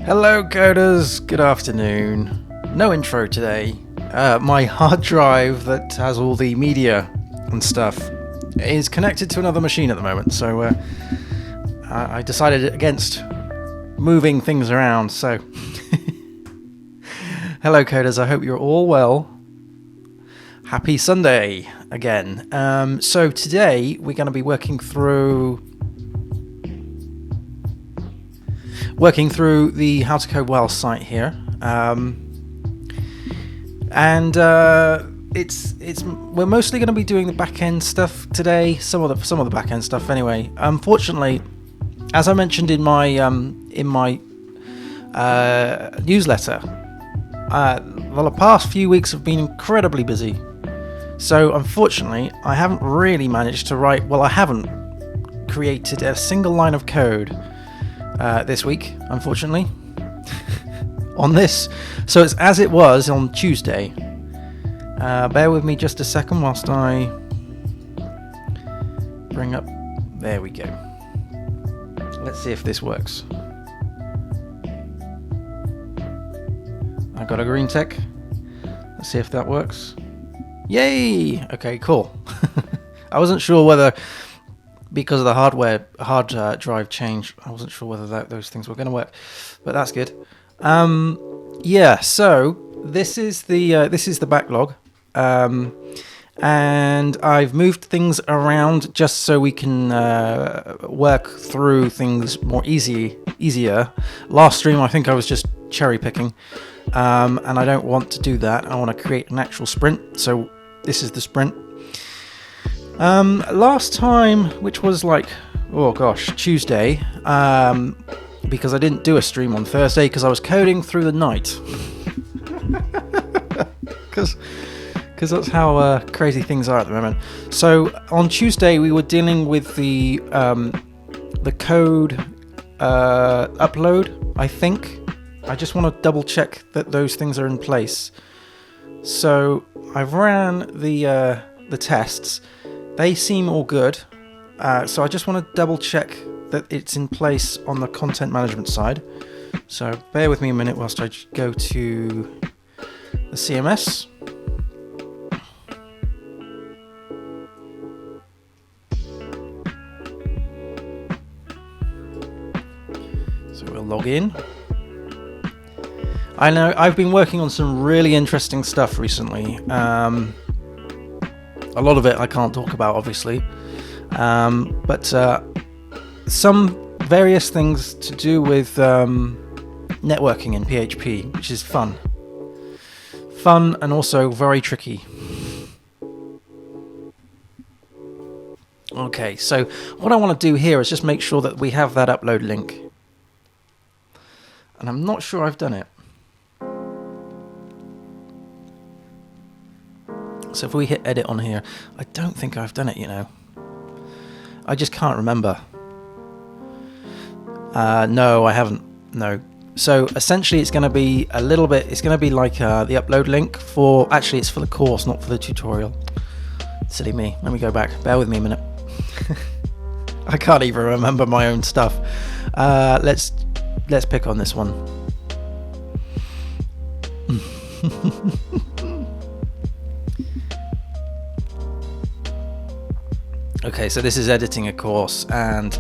Hello coders, good afternoon. No intro today. My hard drive that has all the media and stuff is connected to another machine at the moment, so I decided against moving things around, so hello coders, I hope you're all well. Happy Sunday again. So today we're going to be working through the How to Code Well site here, and we're mostly going to be doing the back-end stuff today. Some of the back-end stuff anyway. Unfortunately, as I mentioned in my newsletter, the past few weeks have been incredibly busy. So unfortunately, I haven't really managed to write. Well, I haven't created a single line of code this week, unfortunately, on this. So it's as it was on Tuesday. Bear with me just a second whilst I bring up. There we go. Let's see if this works. I got a green tick. Let's see if that works. Yay! Okay, cool. I wasn't sure whether, because of the hard drive change, I wasn't sure whether those things were going to work, but that's good. Yeah, so this is the backlog, and I've moved things around just so we can work through things more easier. Last stream, I think I was just cherry picking, and I don't want to do that. I want to create an actual sprint, so this is the sprint. Last time, which was like, Tuesday, because I didn't do a stream on Thursday because I was coding through the night. Because that's how crazy things are at the moment. So on Tuesday we were dealing with the code upload, I think. I just want to double check that those things are in place. So I've ran the tests. They seem all good, so I just want to double check that it's in place on the content management side. So bear with me a minute whilst I go to the CMS. So we'll log in. I know I've been working on some really interesting stuff recently. A lot of it I can't talk about, obviously, but some various things to do with networking in PHP, which is fun and also very tricky. Okay, so what I want to do here is just make sure that we have that upload link, and I'm not sure I've done it. So if we hit edit on here, I don't think I've done it, I just can't remember. No, I haven't. No. So essentially it's going to be a little bit, it's going to be like the upload link for, actually it's for the course, not for the tutorial. Silly me. Let me go back. Bear with me a minute. I can't even remember my own stuff. Let's pick on this one. Okay, so this is editing a course, and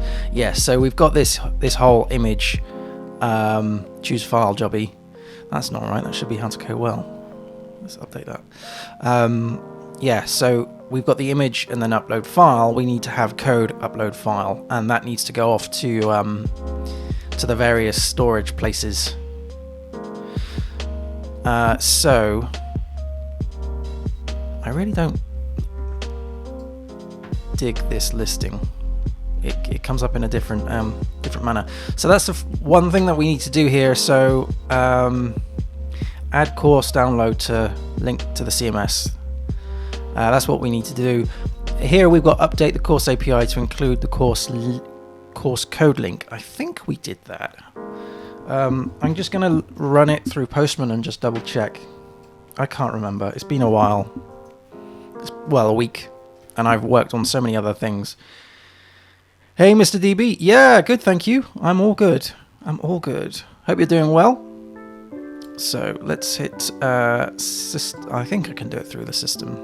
so we've got this whole image choose file jobby. That's not right. That should be How to Code Well. Let's update that. So we've got the image and then upload file. We need to have code upload file, and that needs to go off to the various storage places. So I really don't dig this listing. It comes up in a different manner. So that's the one thing that we need to do here. So add course download to link to the CMS. That's what we need to do. Here we've got update the course API to include the course code link. I think we did that. I'm just going to run it through Postman and just double check. I can't remember. It's been a while. A week. And I've worked on so many other things. Hey, Mr. DB. Yeah, good, thank you. I'm all good. Hope you're doing well. So let's hit I think I can do it through the system.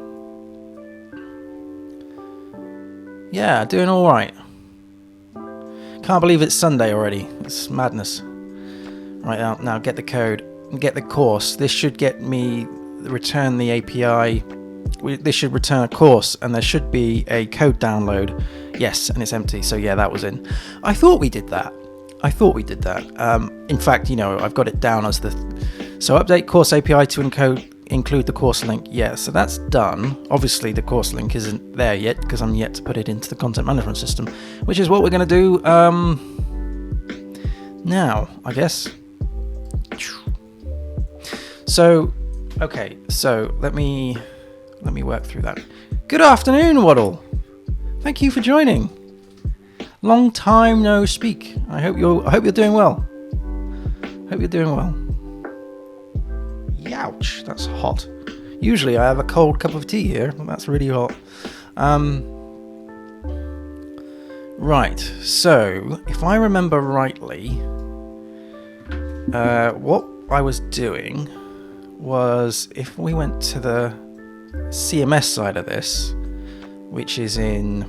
Yeah, doing all right. Can't believe it's Sunday already. It's madness. Right, now get the code, get the course. This should get me return the API. This should return a course, and there should be a code download. Yes, and it's empty. So yeah, that was in. I thought we did that. In fact, I've got it down as so update course API to include the course link. Yeah, so that's done. Obviously, the course link isn't there yet because I'm yet to put it into the content management system, which is what we're going to do now, I guess. So, okay, so let me work through that. Good afternoon, Waddle. Thank you for joining. Long time no speak. I hope you're doing well. Youch, that's hot. Usually I have a cold cup of tea here, but that's really hot. Right, so if I remember rightly, what I was doing was, if we went to the CMS side of this, which is in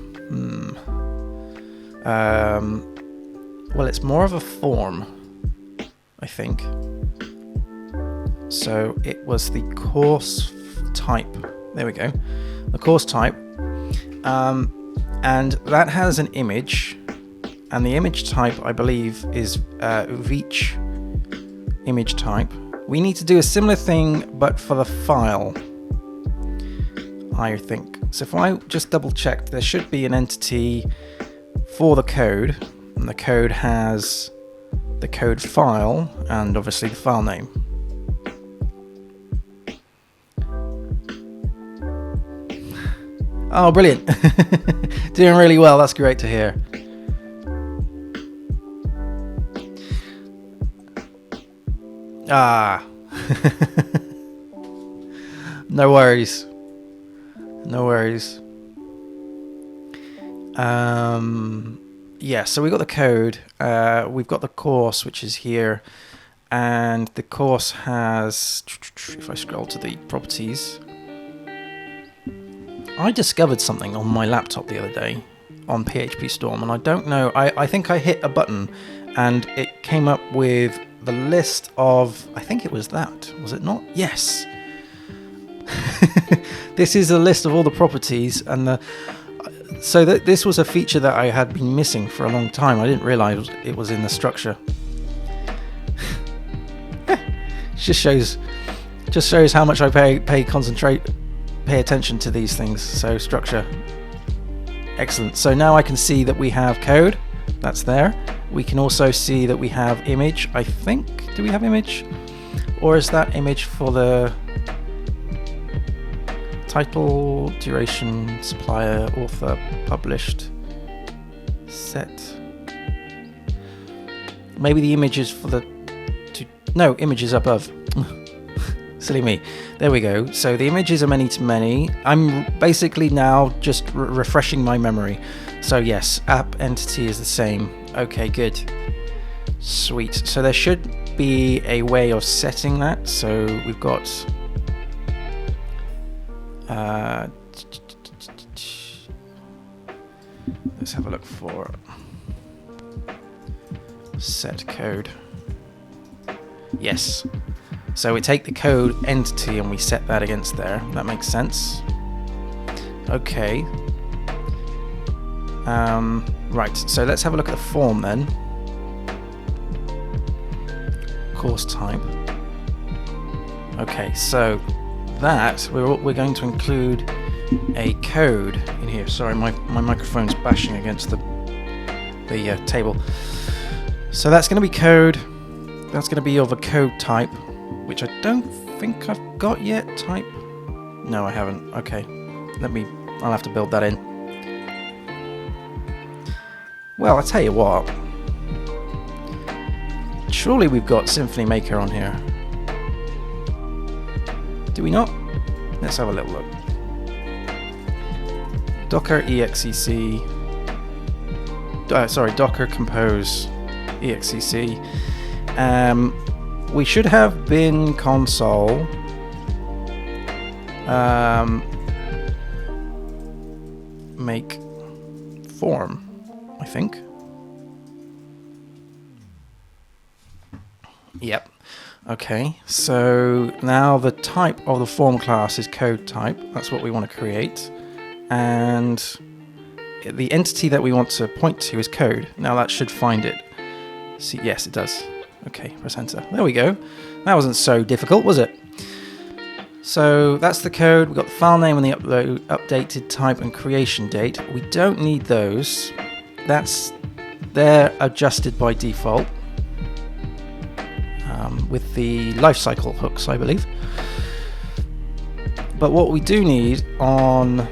well, it's more of a form, I think. So it was the course type. There we go. The course type. And that has an image. And the image type, I believe, is Veach image type. We need to do a similar thing, but for the file, I think. So if I just double check, there should be an entity for the code. And the code has the code file and obviously the file name. Oh, brilliant. Doing really well. That's great to hear. No worries. Yeah, so we got the code. We've got the course, which is here. And the course has, if I scroll to the properties, I discovered something on my laptop the other day on PHP Storm, and I don't know, I think I hit a button and it came up with the list of, I think it was that, was it not? Yes. This is a list of all the properties, and so this was a feature that I had been missing for a long time. I didn't realize it was in the structure. Just shows how much I pay attention to these things. So structure, excellent. So now I can see that we have code, that's there. We can also see that we have image, I think. Do we have image? Or is that image for the title, duration, supplier, author, published, set? Maybe the image is for the no, image is above. Silly me. There we go. So the images are many to many. I'm basically now just refreshing my memory. So yes, app entity is the same. Okay, good. Sweet. So there should be a way of setting that. So we've got let's have a look for set code. Yes. So we take the code entity and we set that against there. That makes sense. Okay. Right, so let's have a look at the form then. Course type. Okay, so that we're going to include a code in here. Sorry, my microphone's bashing against the table. So that's going to be code. That's going to be of a code type, which I don't think I've got yet. Type. No, I haven't. Okay, I'll have to build that in. Well, I'll tell you what. Surely we've got Symfony Maker on here. Do we not? Let's have a little look. Docker exec. Docker compose exec. We should have bin console make form, I think. Yep. Okay, so now the type of the form class is code type. That's what we want to create. And the entity that we want to point to is code. Now that should find it. See, yes, it does. Okay, press enter. There we go. That wasn't so difficult, was it? So that's the code. We've got the file name and the updated type and creation date. We don't need those. They're adjusted by default with the lifecycle hooks, I believe. But what we do need on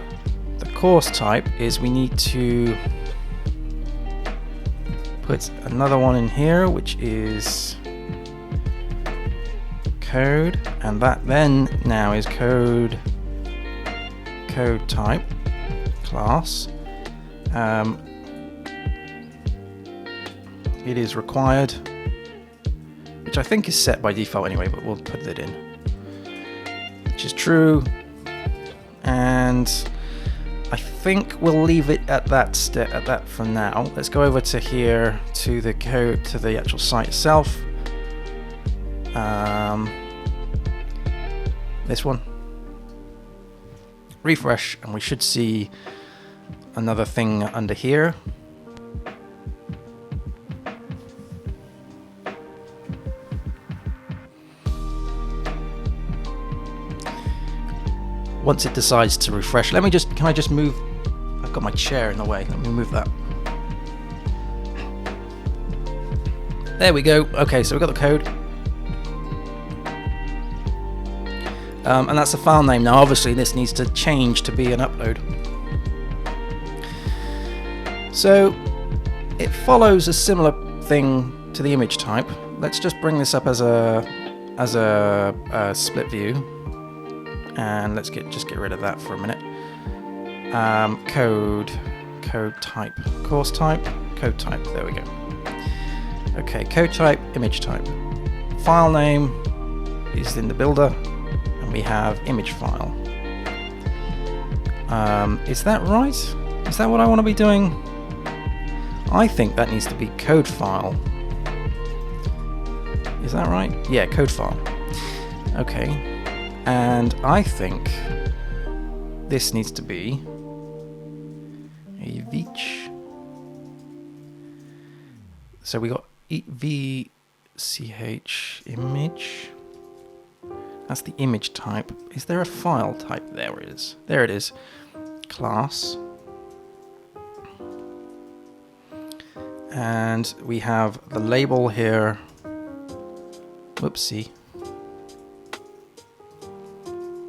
the course type is we need to put another one in here, which is code, and that then now is code type class. It is required, which I think is set by default anyway, but we'll put it in, which is true. And I think we'll leave it at that for now. Let's go over to here to the code, to the actual site itself. This one. Refresh, and we should see another thing under here. Once it decides to refresh, can I just move? I've got my chair in the way. Let me move that. There we go. Okay, so we've got the code. And that's the file name. Now, obviously, this needs to change to be an upload. So it follows a similar thing to the image type. Let's just bring this up as a split view. And let's just get rid of that for a minute. Code type, course type, code type. There we go. Okay, code type, image type. File name is in the builder, and we have image file. Is that right? Is that what I want to be doing? I think that needs to be code file. Is that right? Yeah, code file. Okay. And I think this needs to be a vich. So we got VCH image. That's the image type. Is there a file type? There it is. There it is. Class. And we have the label here. Whoopsie.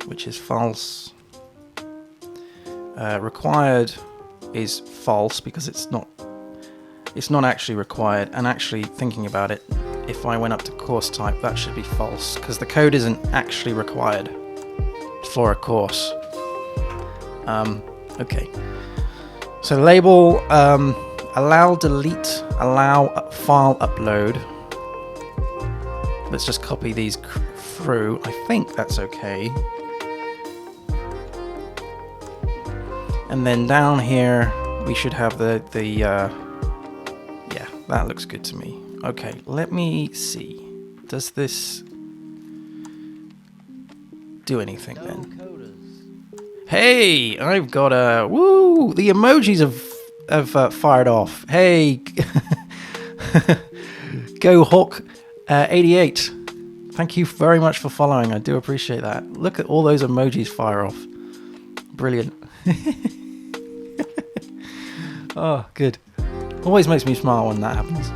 Which is false. Required is false because it's not actually required. And actually thinking about it, if I went up to course type, that should be false because the code isn't actually required for a course. Okay. So label, allow delete, allow file upload. Let's just copy these through. I think that's okay. And then down here, we should have yeah, that looks good to me. Okay, let me see. Does this do anything then? Hey, I've got a, woo, the emojis have fired off. Hey, Go Hawk 88. Thank you very much for following. I do appreciate that. Look at all those emojis fire off. Brilliant. Oh, good. Always makes me smile when that happens.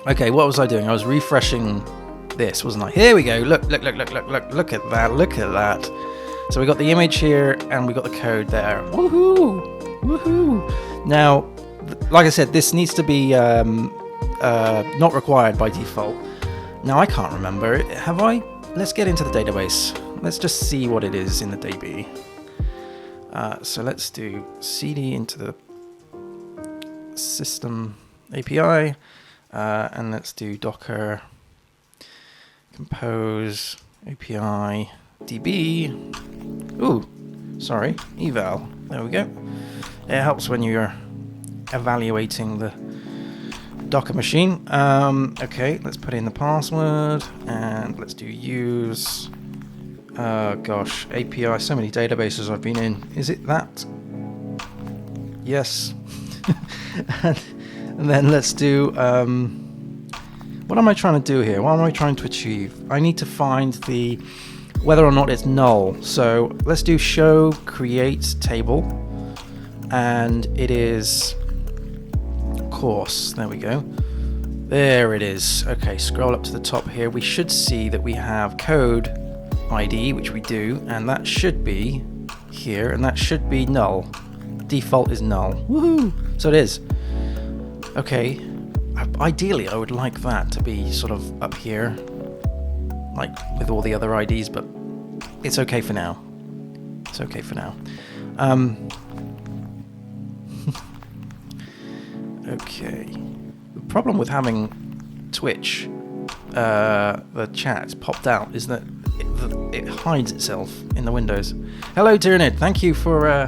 Okay, what was I doing? I was refreshing this, wasn't I? Here we go. Look at that. So we got the image here and we got the code there. Woohoo! Now, like I said, this needs to be not required by default. Now I can't remember. Have I? Let's get into the database. Let's just see what it is in the DB. So let's do cd into the system API, and let's do docker compose API DB. Ooh, sorry, eval. There we go. It helps when you're evaluating the Docker machine. Okay, let's put in the password and let's do use. Gosh, API. So many databases I've been in. Is it that? Yes. and then let's do. What am I trying to do here? What am I trying to achieve? I need to find the whether or not it's null. So let's do show create table, and it is course. There we go. There it is. Okay, scroll up to the top here. We should see that we have code ID, which we do, and that should be here, and that should be null. Default is null. Woohoo! So it is. Okay. Ideally, I would like that to be sort of up here, like with all the other IDs, but it's okay for now. It's okay for now. Okay. The problem with having Twitch, the chat popped out, is that it hides itself in the windows. Hello, Tyranid. Thank you for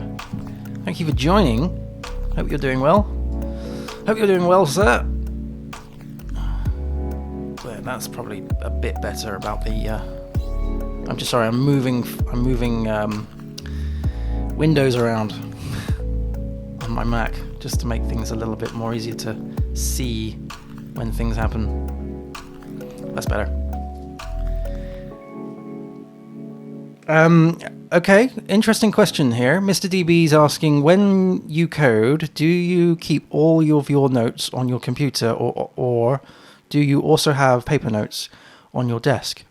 joining. Hope you're doing well. Hope you're doing well, sir. But that's probably a bit better about the. I'm just sorry. I'm moving windows around on my Mac just to make things a little bit more easier to see when things happen. That's better. Okay, interesting question here. Mr. DB's asking, when you code, do you keep all of your notes on your computer, or do you also have paper notes on your desk?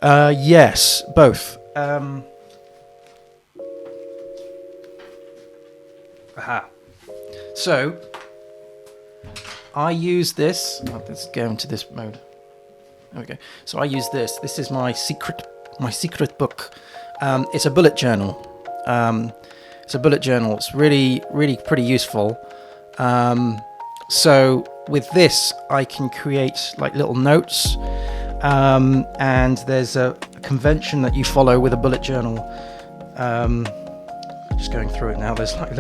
Yes, both. Aha. So, I use this. Let's go into this mode. There we go. So I use this. This is my secret book. It's a bullet journal. It's really pretty useful. So with this, I can create like little notes. And there's a convention that you follow with a bullet journal. Just going through it now. There's like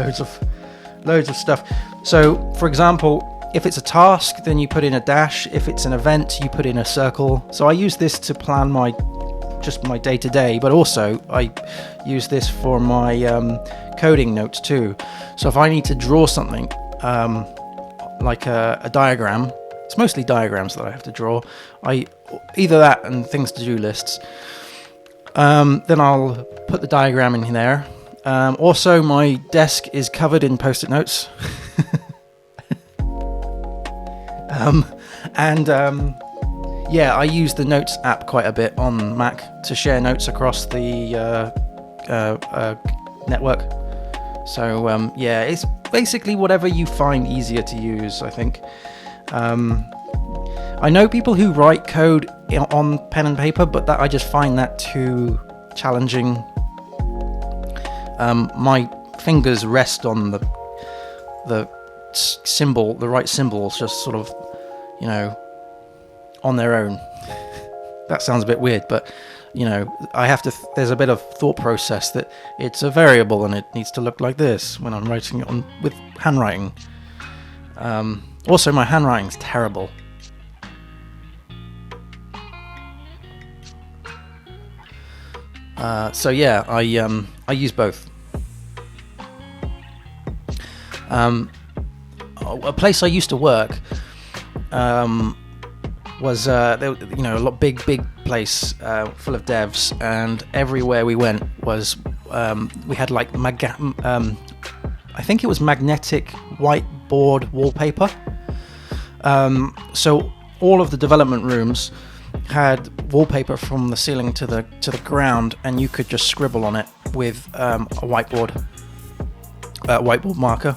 loads of stuff. So, for example, if it's a task, then you put in a dash. If it's an event, you put in a circle. So I use this to plan my day-to-day, but also I use this for my coding notes too. So if I need to draw something, like a diagram, it's mostly diagrams that I have to draw. Either that and things to do lists. Then I'll put the diagram in there. Also, my desk is covered in post-it notes. Yeah, I use the Notes app quite a bit on Mac to share notes across the network. So, yeah, it's basically whatever you find easier to use, I think. I know people who write code on pen and paper, but I just find that too challenging. My fingers rest on the right symbols, just sort of, on their own. That sounds a bit weird, but I have to. There's a bit of thought process that it's a variable and it needs to look like this when I'm writing it with handwriting. Also, my handwriting's terrible. So yeah, I use both. A place I used to work was a lot big place full of devs, and everywhere we went was we had like I think it was magnetic whiteboard wallpaper. So all of the development rooms had wallpaper from the ceiling to the ground, and you could just scribble on it with a whiteboard marker.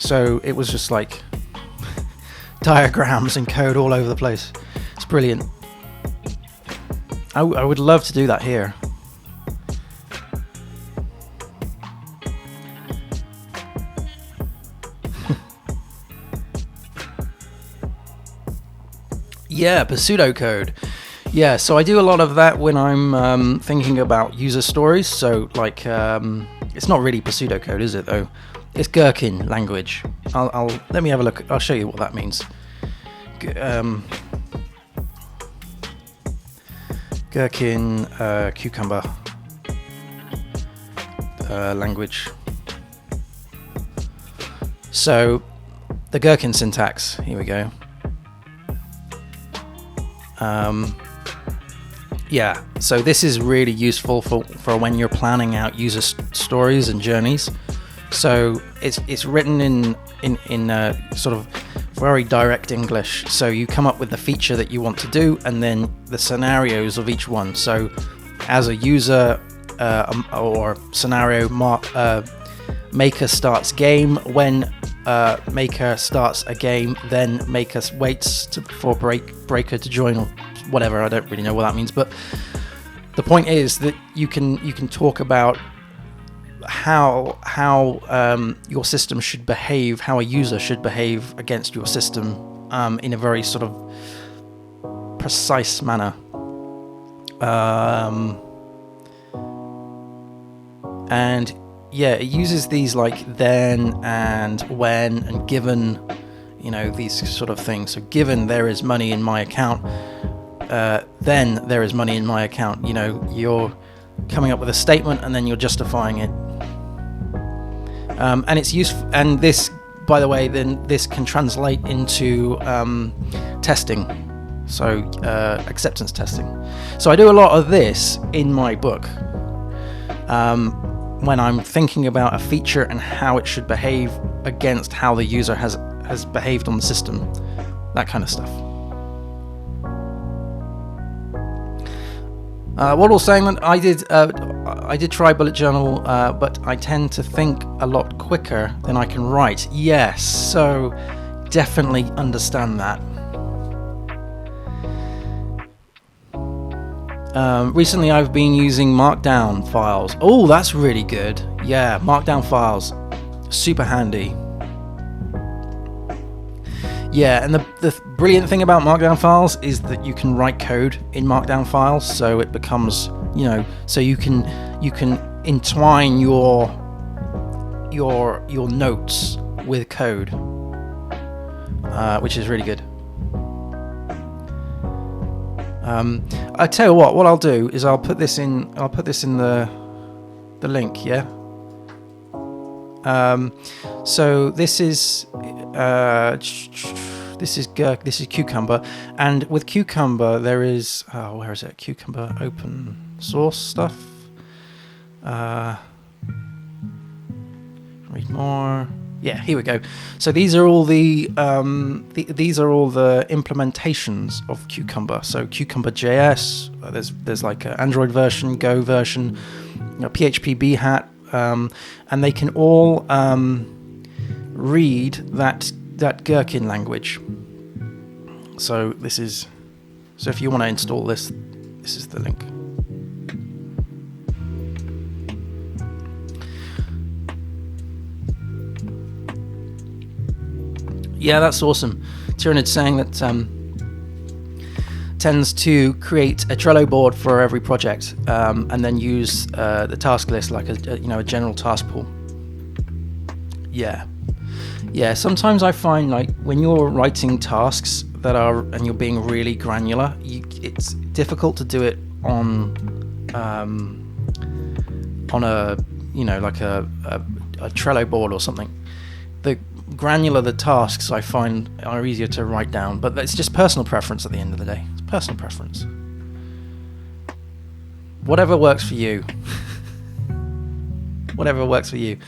So it was just like diagrams and code all over the place. It's brilliant. I would love to do that here. Yeah, but pseudocode. Yeah, so I do a lot of that when I'm thinking about user stories. So like, it's not really pseudocode, is it though? It's Gherkin language. I'll let me have a look. I'll show you what that means. Gherkin cucumber language. So the Gherkin syntax. Here we go. Yeah, so this is really useful for when you're planning out user stories and journeys. So it's written in sort of very direct English. So you come up with the feature that you want to do, and then the scenarios of each one. So as a user or scenario, maker starts game. When maker starts a game, then maker waits for breaker to join, or whatever. I don't really know what that means, but the point is that you can talk about how your system should behave, how a user should behave against your system in a very sort of precise manner. And yeah, it uses these like then and when and given, these sort of things. So given there is money in my account, then there is money in my account. You're coming up with a statement and then you're justifying it. And it's useful. And this, by the way, then this can translate into testing. So acceptance testing. So I do a lot of this in my book. When I'm thinking about a feature and how it should behave against how the user has behaved on the system, that kind of stuff. What all saying that I did try bullet journal, but I tend to think a lot quicker than I can write. Yes, so definitely understand that. Recently I've been using Markdown files. Oh, that's really good. Yeah, Markdown files. Super handy. Yeah, and the brilliant thing about Markdown files is that you can write code in Markdown files, so it becomes, so you can entwine your notes with code, which is really good. I tell you what I'll do is I'll put this in the link, yeah. So this is Cucumber, and with Cucumber there is where is it? Cucumber open source stuff. Read more. Yeah, here we go. So these are all the implementations of Cucumber. So Cucumber JS. There's like an Android version, Go version, PHP BHat, and they can all read that Gherkin language. So if you want to install this is the link. Yeah, that's awesome. Tyranid's saying that tends to create a Trello board for every project, and then use the task list like a general task pool. Yeah. Sometimes I find like when you're writing tasks and you're being really granular, it's difficult to do it on a like a Trello board or something. The granular the tasks I find are easier to write down, but it's just personal preference at the end of the day. It's personal preference. Whatever works for you. Whatever works for you.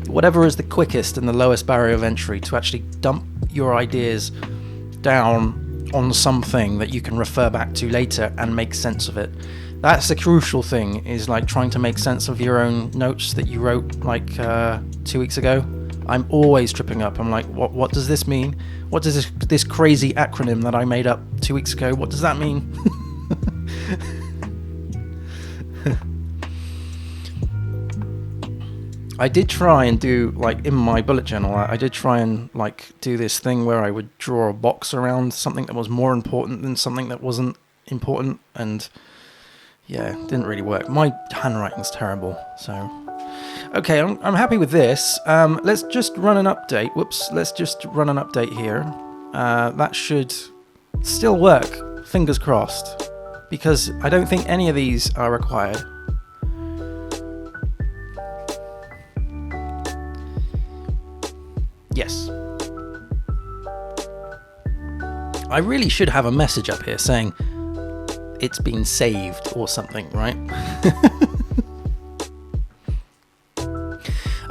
Whatever is the quickest and the lowest barrier of entry to actually dump your ideas down on something that you can refer back to later and make sense of it. That's the crucial thing, is like trying to make sense of your own notes that you wrote like 2 weeks ago. I'm always tripping up. I'm like, what does this mean? What does this crazy acronym that I made up 2 weeks ago, what does that mean? I did try and do, like, in my bullet journal, I did try and, like, do this thing where I would draw a box around something that was more important than something that wasn't important, and yeah, it didn't really work. My handwriting's terrible, so... Okay, I'm happy with this. Let's just run an update. Whoops, let's just run an update here. That should still work, fingers crossed, because I don't think any of these are required. Yes. I really should have a message up here saying it's been saved or something, right?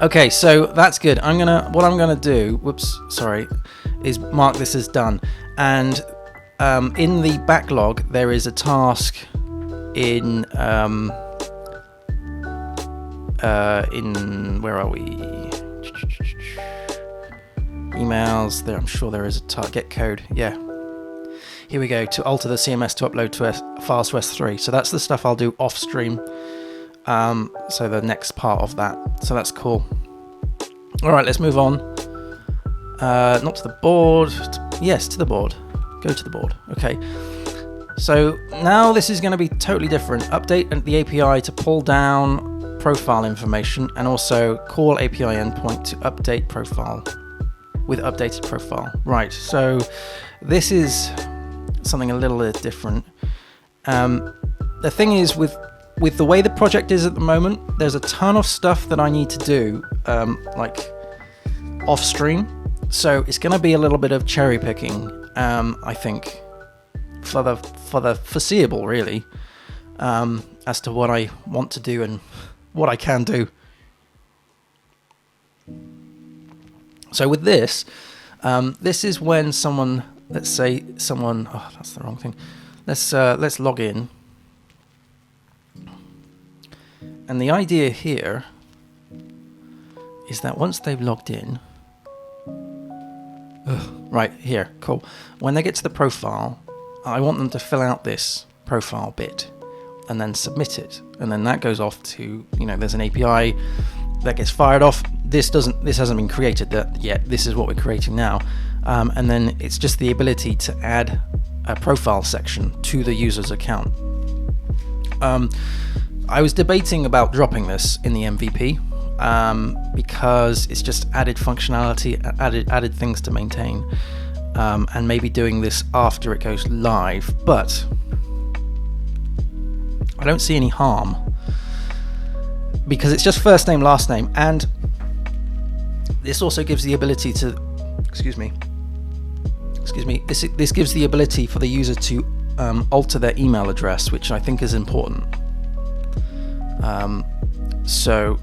Okay, so that's good. What I'm gonna do, is mark this as done. And in the backlog, there is a task in where are we? Emails. There, I'm sure there is a get code. Yeah. Here we go. To alter the CMS to upload to files to S3. So that's the stuff I'll do off stream. So the next part of that. So that's cool. All right, let's move on. Not to the board. Yes, to the board. Go to the board. Okay. So now this is going to be totally different. Update the API to pull down profile information, and also call API endpoint to update profile with updated profile. Right. So this is something a little bit different. The thing is, with the way the project is at the moment, there's a ton of stuff that I need to do, like off stream. So it's going to be a little bit of cherry picking, I think, for the foreseeable, really, as to what I want to do and what I can do. So with this, this is when someone, let's say someone, oh, that's the wrong thing. Let's log in. And the idea here is that once they've logged in, right here, cool. When they get to the profile, I want them to fill out this profile bit and then submit it. And then that goes off to, there's an API that gets fired off. This hasn't been created yet. This is what we're creating now. And then it's just the ability to add a profile section to the user's account. I was debating about dropping this in the MVP because it's just added functionality, added things to maintain, and maybe doing this after it goes live. But I don't see any harm because it's just first name, last name, and this also gives the ability to, excuse me. This gives the ability for the user to alter their email address, which I think is important. So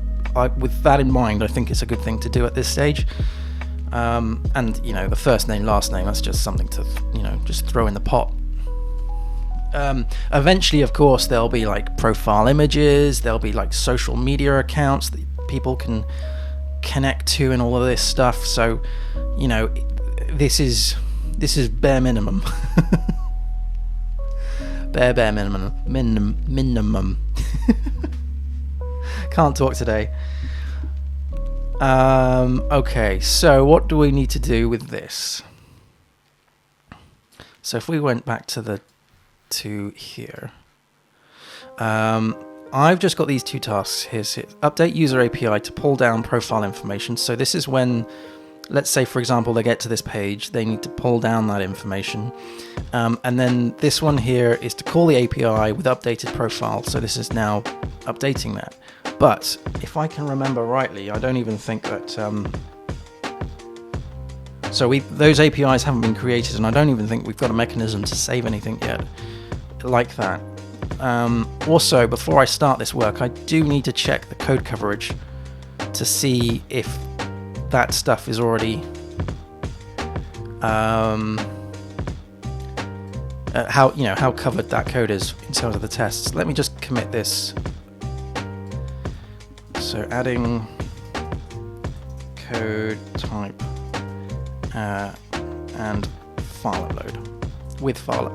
with that in mind, I think it's a good thing to do at this stage. And the first name, last name, that's just something to, just throw in the pot. Eventually, of course, there'll be like profile images, there'll be like social media accounts that people can connect to and all of this stuff. So, this is bare minimum. bare minimum. Can't talk today. Okay, so what do we need to do with this? So if we went back to here, I've just got these two tasks. Here's update user API to pull down profile information. So this is when, let's say, for example, they get to this page, they need to pull down that information. And then this one here is to call the API with updated profile. So this is now updating that. But if I can remember rightly, I don't even think that... those APIs haven't been created, and I don't even think we've got a mechanism to save anything yet like that. Also, before I start this work, I do need to check the code coverage to see if that stuff is already how covered that code is in terms of the tests. Let me just commit this. So adding code type and file upload with file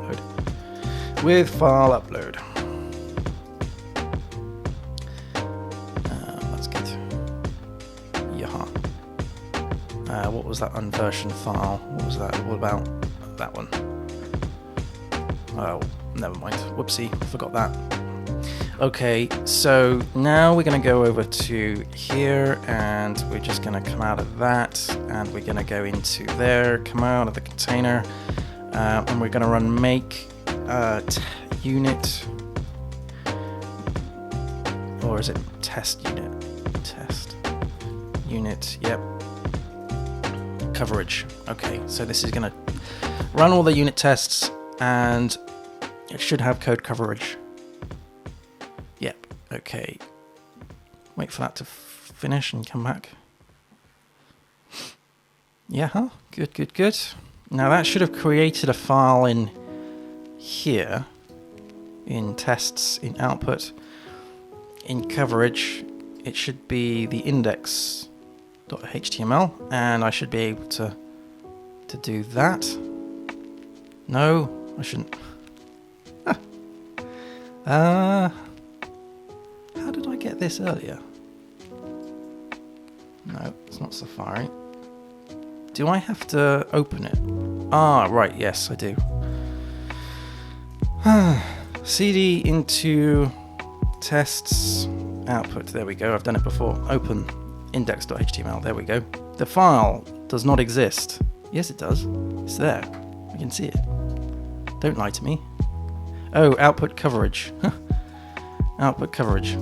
upload. That's good. What was that unversion file? What was that all about? That one. Oh, never mind. Whoopsie, forgot that. Okay, so now we're going to go over to here, and we're just going to come out of that, and we're going to go into there, come out of the container, and we're going to run make unit, or is it test unit? Test unit, yep. Coverage. Okay, so this is going to run all the unit tests, and it should have code coverage. Yep, okay. Wait for that to finish and come back. Yeah, huh? Good, good, good. Now that should have created a file in here, in tests, in output, in coverage. It should be the index.html, and I should be able to do that. No, I shouldn't. How did I get this earlier? No, it's not Safari. Do I have to open it? Ah, right, yes, I do. CD into tests output. There we go, I've done it before. Open index.html. There we go. The file does not exist. Yes, it does. It's there. I can see it. Don't lie to me. Oh, output coverage. Output coverage.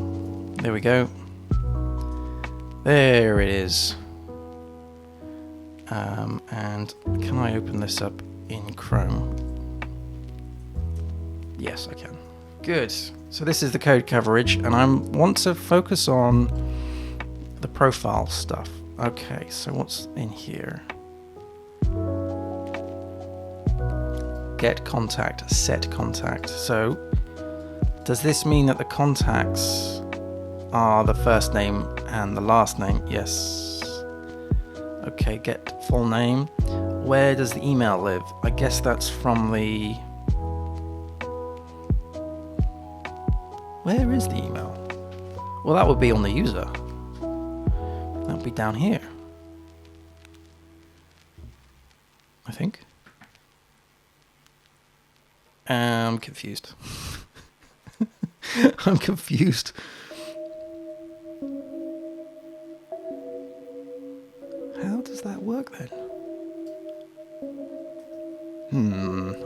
There we go. There it is. And can I open this up in Chrome? Yes, I can. Good. So this is the code coverage, and I want to focus on the profile stuff. Okay, so what's in here? Get contact, set contact. So does this mean that the contacts are the first name and the last name? Yes. Okay, get full name. Where does the email live? I guess that's from the... Where is the email? Well, that would be on the user. That would be down here, I think. I'm confused. I'm confused. How does that work then?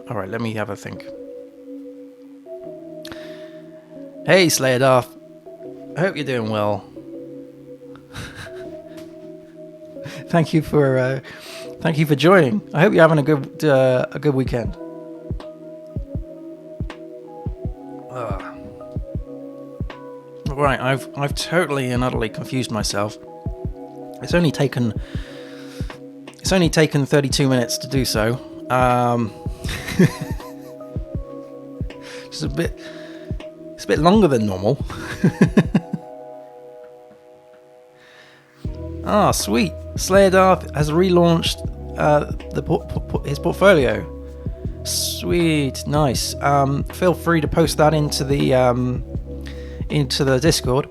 Alright, let me have a think. Hey, Slayadarth. I hope you're doing well. Thank you for joining. I hope you're having a good weekend. Right, I've totally and utterly confused myself. It's only taken 32 minutes to do so. Just it's a bit longer than normal. Ah, sweet. Slayadarth has relaunched his portfolio. Sweet, nice. Feel free to post that into the Discord.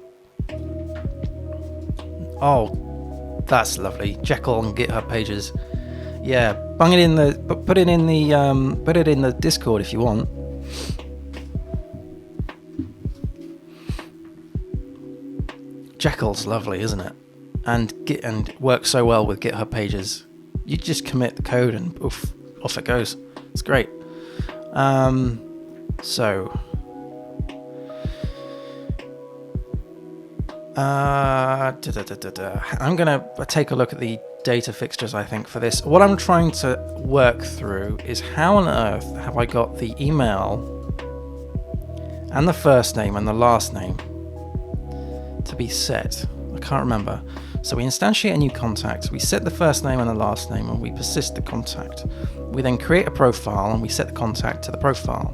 Oh, that's lovely. Jekyll on GitHub pages. Yeah, put it in the Discord if you want. Jekyll's lovely, isn't it? And works so well with GitHub pages. You just commit the code and oof, off it goes. It's great. So I'm gonna take a look at the data fixtures, I think, for this. What I'm trying to work through is how on earth have I got the email and the first name and the last name to be set? I can't remember. So we instantiate a new contact, we set the first name and the last name, and we persist the contact. We then create a profile and we set the contact to the profile.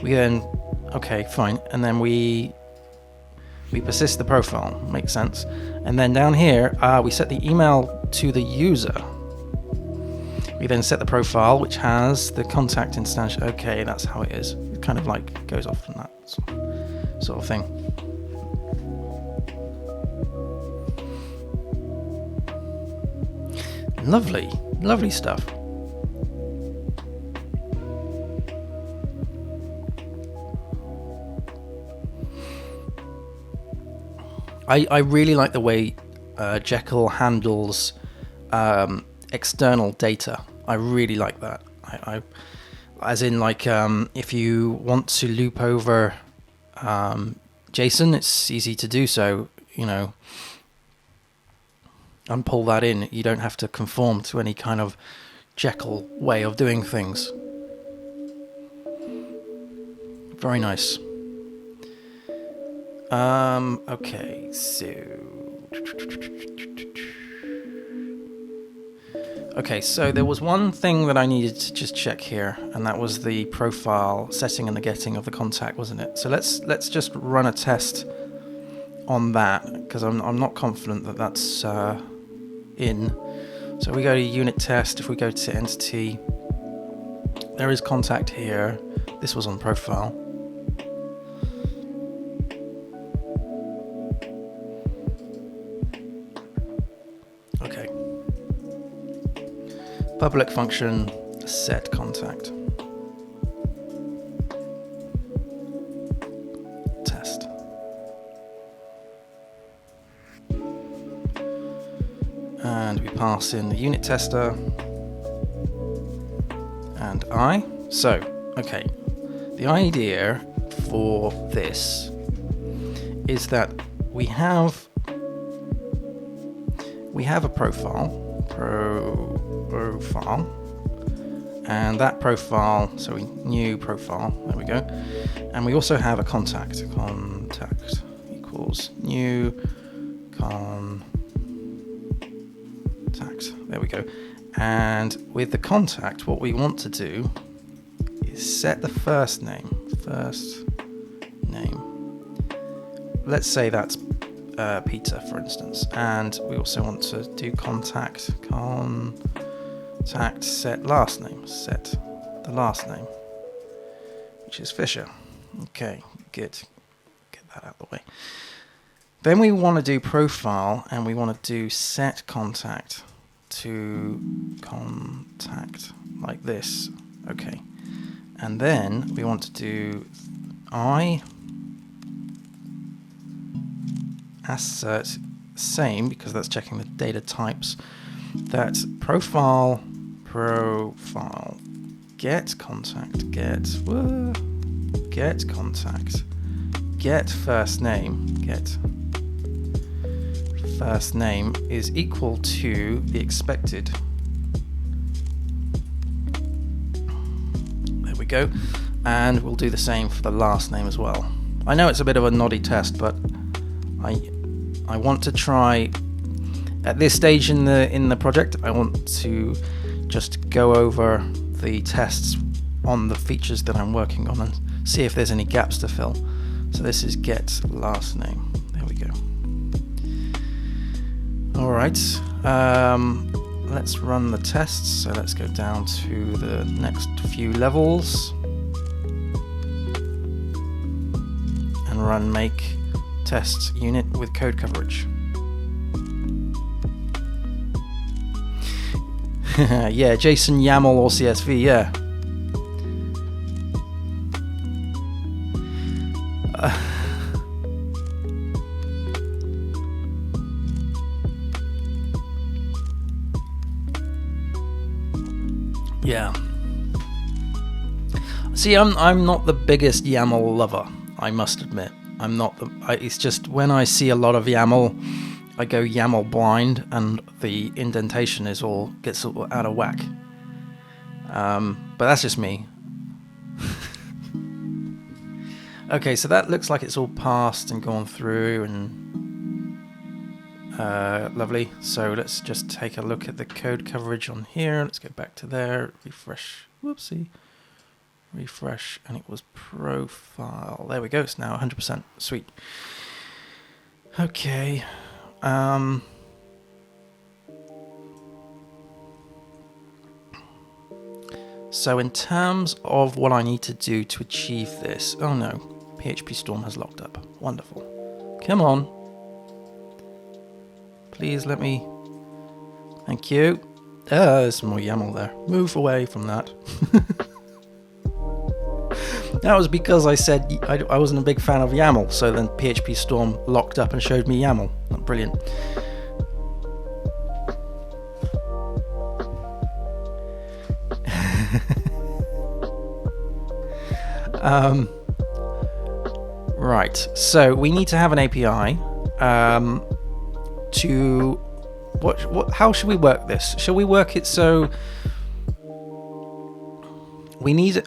We then, okay, fine, and then we persist the profile, makes sense. And then down here, we set the email to the user. We then set the profile, which has the contact instance. Okay, that's how it is. It kind of like goes off from that sort of thing. Lovely, lovely stuff. I really like the way Jekyll handles external data. I really like that. As in, like, if you want to loop over JSON, it's easy to do so, you know, and pull that in. You don't have to conform to any kind of Jekyll way of doing things. Very nice. Okay, so... Okay, so there was one thing that I needed to just check here, and that was the profile setting and the getting of the contact, wasn't it? So let's just run a test on that, because I'm not confident that that's in. So we go to unit test. If we go to entity, there is contact here. This was on profile. Okay. Public function set contact. Test. And we pass in the unit tester and I. So, okay. The idea for this is that we have a profile, and that profile, so new profile, there we go, and we also have a contact equals new contact, there we go. And with the contact, what we want to do is set the first name. Let's say that's Peter, for instance, and we also want to do contact set last name, set the last name, which is Fisher. Okay, good. Get that out of the way. Then we want to do profile, and we want to do set contact to contact like this. Okay, and then we want to do assert same, because that's checking the data types. That's profile get contact get contact get first name is equal to the expected. There we go. And we'll do the same for the last name as well. I know it's a bit of a noddy test, but I want to try at this stage in the project. I want to just go over the tests on the features that I'm working on and see if there's any gaps to fill. So this is get last name. There we go. All right. Let's run the tests. So let's go down to the next few levels and run make test unit with code coverage. Yeah, JSON, YAML, or CSV, yeah. Yeah. See, I'm not the biggest YAML lover, I must admit. I'm not it's just when I see a lot of YAML, I go YAML blind, and the indentation gets all out of whack. But that's just me. Okay, so that looks like it's all passed and gone through, and lovely. So let's just take a look at the code coverage on here. Let's go back to there, refresh. Whoopsie. Refresh, and it was profile. There we go. It's now 100%. Sweet. Okay. So in terms of what I need to do to achieve this, oh no, PHP Storm has locked up. Wonderful. Come on. Please let me. Thank you. There's some more YAML there. Move away from that. That was because I said I wasn't a big fan of YAML, so then PHP Storm locked up and showed me YAML. Brilliant. Right, so we need to have an API to how should we work this? Shall we work it so we need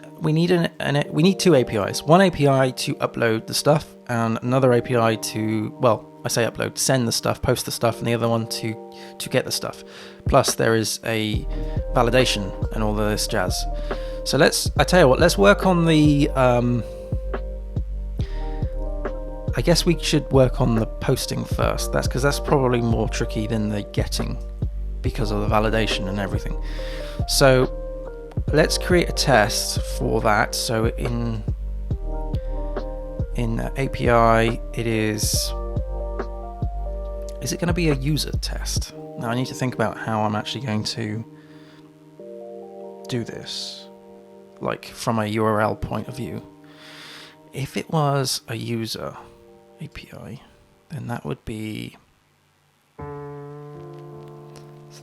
two APIs. One API to upload the stuff, and another API to, well, I say upload, send the stuff, post the stuff, and the other one to get the stuff. Plus there is a validation and all of this jazz. So I tell you what, let's work on the I guess we should work on the posting first. That's because that's probably more tricky than the getting because of the validation and everything. So let's create a test for that. So in API, it is it going to be a user test? Now I need to think about how I'm actually going to do this, like from a URL point of view. If it was a user API, then that would be, so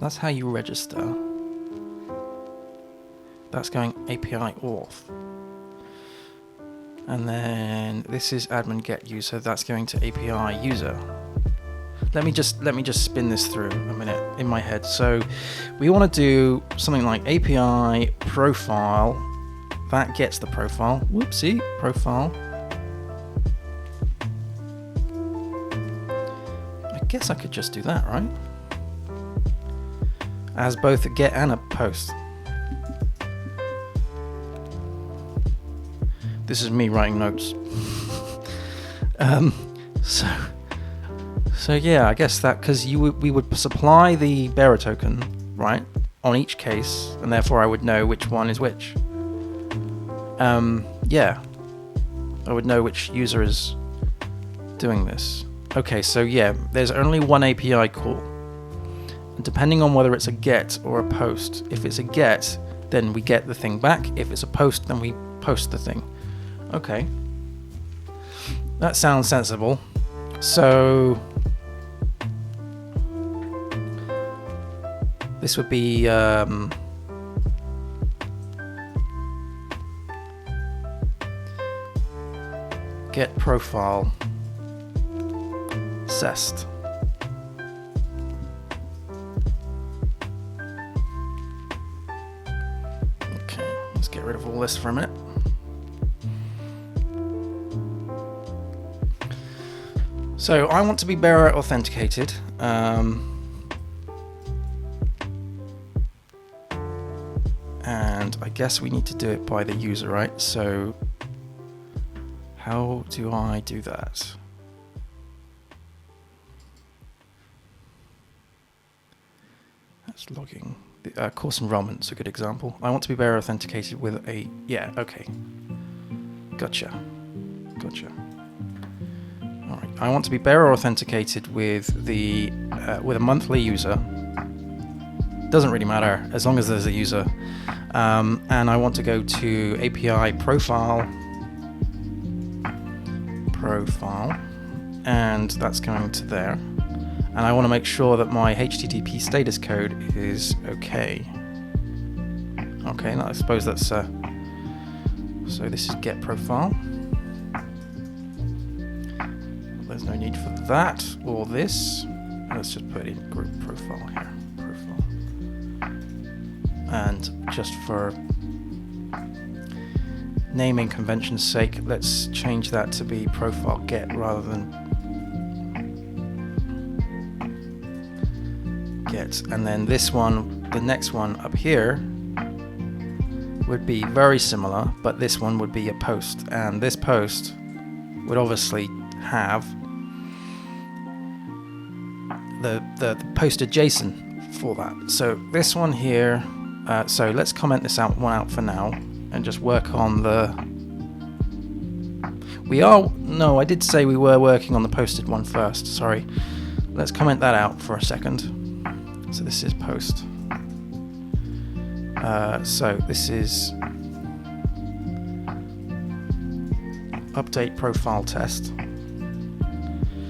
that's how you register. That's going API auth, and then this is admin get user. That's going to API user. Let me just spin this through a minute in my head. So we want to do something like API profile. That gets the profile. Whoopsie, profile. I guess I could just do that, right? As both a get and a post. This is me writing notes. So yeah, I guess that, because we would supply the bearer token, right, on each case, and therefore I would know which one is which. Yeah, I would know which user is doing this. Okay, so yeah, there's only one API call. And depending on whether it's a get or a post. If it's a get, then we get the thing back. If it's a post, then we post the thing. Okay. That sounds sensible. So this would be get profile sest. Okay, let's get rid of all this for a minute. So I want to be bearer authenticated. And I guess we need to do it by the user, right? So how do I do that? That's logging. Course enrollment's a good example. I want to be bearer authenticated with a, yeah, okay. Gotcha. All right. I want to be bearer authenticated with the with a monthly user. Doesn't really matter as long as there's a user. And I want to go to API profile, and that's going to there. And I want to make sure that my HTTP status code is okay. Okay, now I suppose that's so this is get profile. There's no need for that or this. Let's just put in group profile here. And just for naming convention's sake, let's change that to be profile get rather than get. And then this one, the next one up here, would be very similar, but this one would be a post. And this post would obviously have the posted JSON for that. So this one here, so let's comment this one out for now and just work on the, I did say we were working on the posted one first, sorry. Let's comment that out for a second. So this is post. So this is update profile test.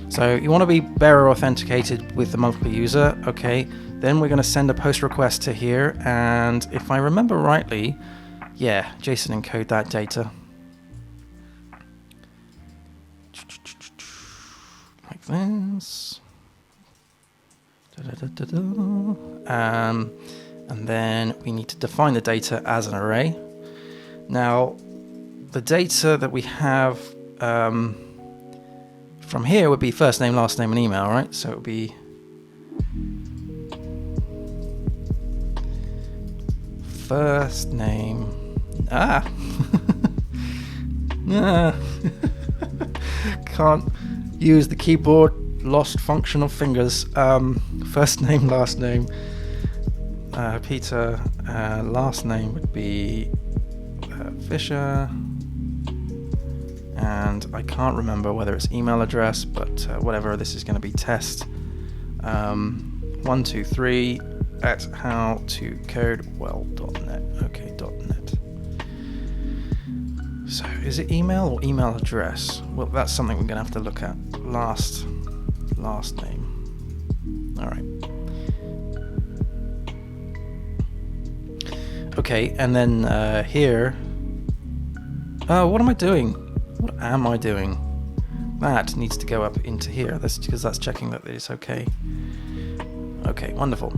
So you want to be bearer authenticated with the monthly user. Okay, then we're going to send a post request to here, and if I remember rightly, yeah, JSON encode that data like this. And then we need to define the data as an array. Now, the data that we have from here would be first name, last name, and email, right? So it would be first name. Can't use the keyboard. Lost functional fingers. First name, last name. Peter. Last name would be Fisher. And I can't remember whether it's email address, but whatever, this is going to be test 123 at howtocodewell.net. Okay, .net. So is it email or email address? Well, that's something we're going to have to look at. Last name. All right. Okay, and then here. What am I doing? What am I doing? That needs to go up into here. That's because that's checking that it's okay. Okay, wonderful.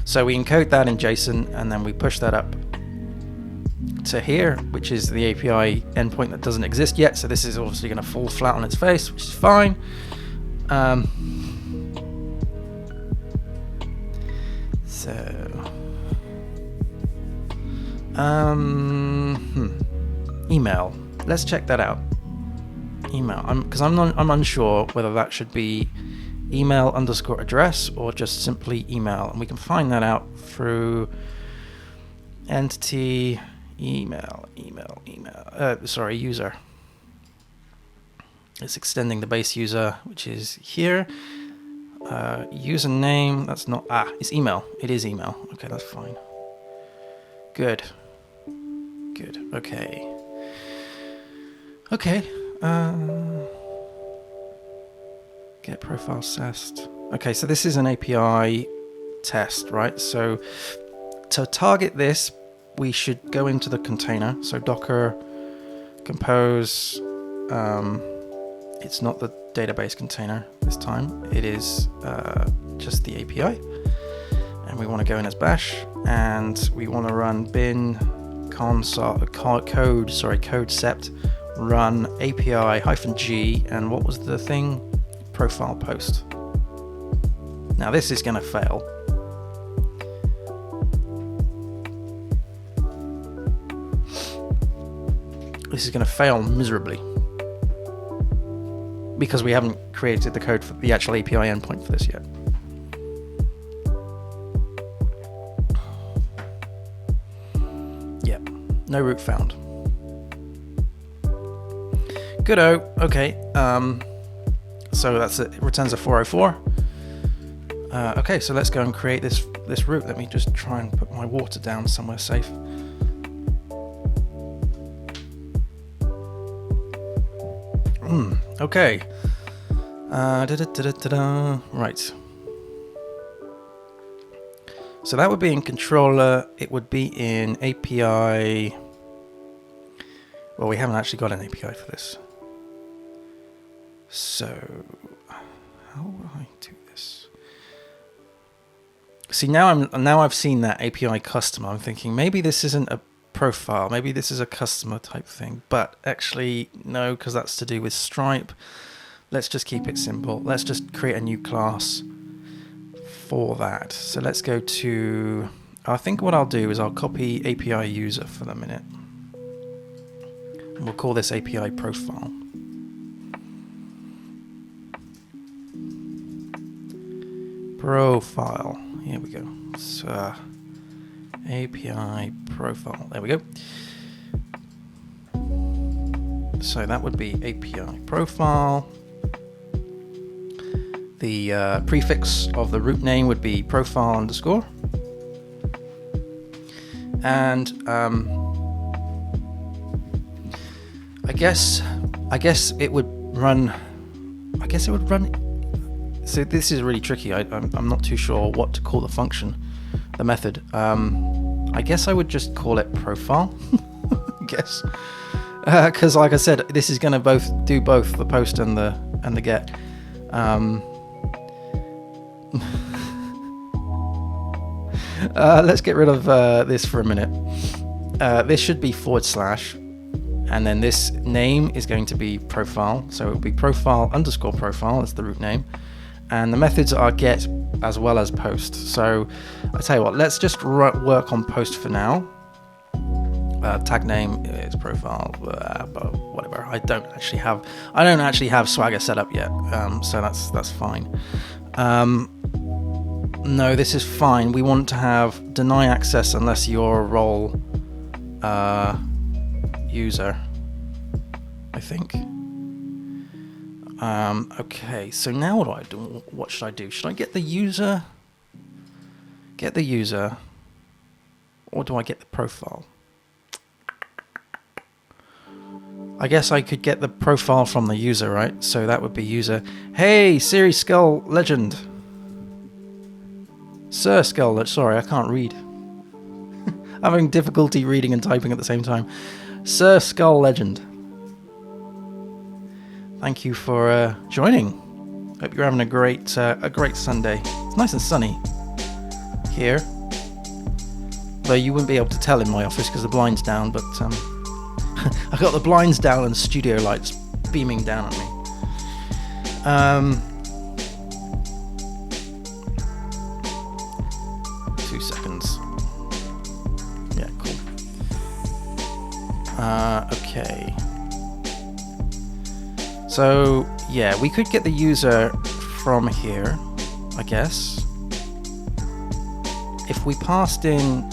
So we encode that in JSON, and then we push that up to here, which is the API endpoint that doesn't exist yet. So this is obviously going to fall flat on its face, which is fine. Email. Let's check that out. Email. Because I'm unsure whether that should be email underscore address or just simply email, and we can find that out through entity email. User. It's extending the base user, which is here. Username. That's not. It's email. It is email. Okay, that's fine. Good. Okay. Get profile test. Okay, so this is an API test, right? So to target this, we should go into the container. So Docker compose. It's not the database container this time. It is just the API. And we want to go in as bash, and we want to run bin code sept run API -g, and what was the thing? Profile post. Now this is going to fail. This is going to fail miserably because we haven't created the code for the actual API endpoint for this yet. Yep, no route found. Good-o. Okay. So that's it. It returns a 404. Okay, so let's go and create this route. Let me just try and put my water down somewhere safe. Okay. Right. So that would be in controller. It would be in API. Well, we haven't actually got an API for this. So, how will I do this? See, now I've seen that API customer. I'm thinking maybe this isn't a profile. Maybe this is a customer type thing. But actually, no, because that's to do with Stripe. Let's just keep it simple. Let's just create a new class for that. So let's go to. I think what I'll do is I'll copy API user for the minute. And we'll call this API profile. Profile. Here we go. So, API profile. There we go. So that would be API profile. The prefix of the root name would be profile underscore. and I guess it would run. I guess it would run. So this is really tricky. I'm not too sure what to call the function, the method. I guess I would just call it profile. I guess, because like I said, this is going to do both the post and the get. Let's get rid of this for a minute. This should be /, and then this name is going to be profile. So it will be profile_profile. That's the root name. And the methods are get as well as post. So I tell you what, let's just work on post for now. Tag name is profile, but whatever. I don't actually have Swagger set up yet, so that's fine. No, this is fine. We want to have deny access unless you're a role user, I think. Okay, so now what do I do? What should I do? Should I get the user? Or do I get the profile? I guess I could get the profile from the user, right? So that would be user. Hey, Siri Skull Legend. Sir Skull, sorry, I can't read. I'm having difficulty reading and typing at the same time. Sir Skull Legend. Thank you for joining. Hope you're having a great Sunday. It's nice and sunny here. Though you wouldn't be able to tell in my office because the blind's down, but I got the blinds down and studio lights beaming down at me. 2 seconds. Yeah, cool. Okay. So yeah, we could get the user from here, I guess. If we passed in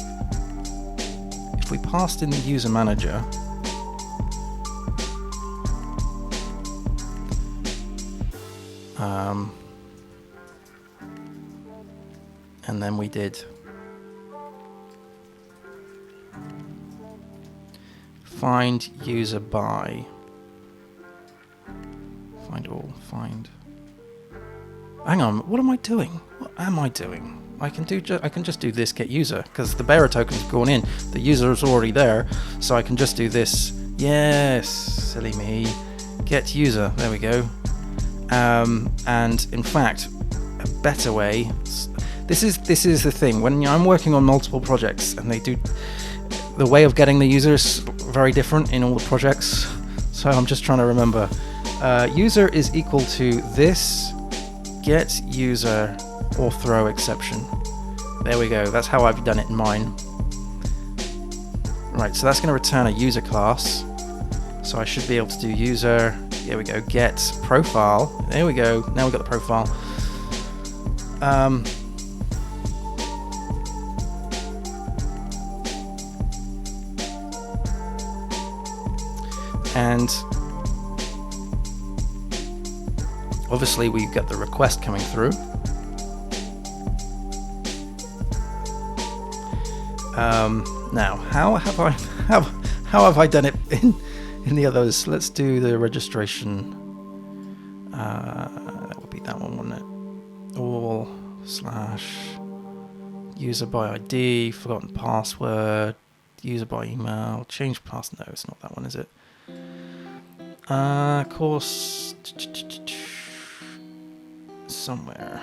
the user manager, and then we did find user by find. Hang on, what am I doing? What am I doing? I can just do this get user because the bearer token's gone in. The user is already there, so I can just do this. Yes, silly me. Get user. There we go. And in fact, a better way. This is the thing. When I'm working on multiple projects, and the way of getting the user is very different in all the projects. So I'm just trying to remember. User is equal to this get user or throw exception. There we go. That's how I've done it in mine. Right, so that's going to return a user class. So I should be able to do user. Here we go. Get profile. There we go. Now we've got the profile. And obviously we get the request coming through. Now, how have I done it in the others? Let's do the registration. That would be that one, wouldn't it? All / user by ID, forgotten password, user by email, change pass. No, it's not that one, is it? Course somewhere.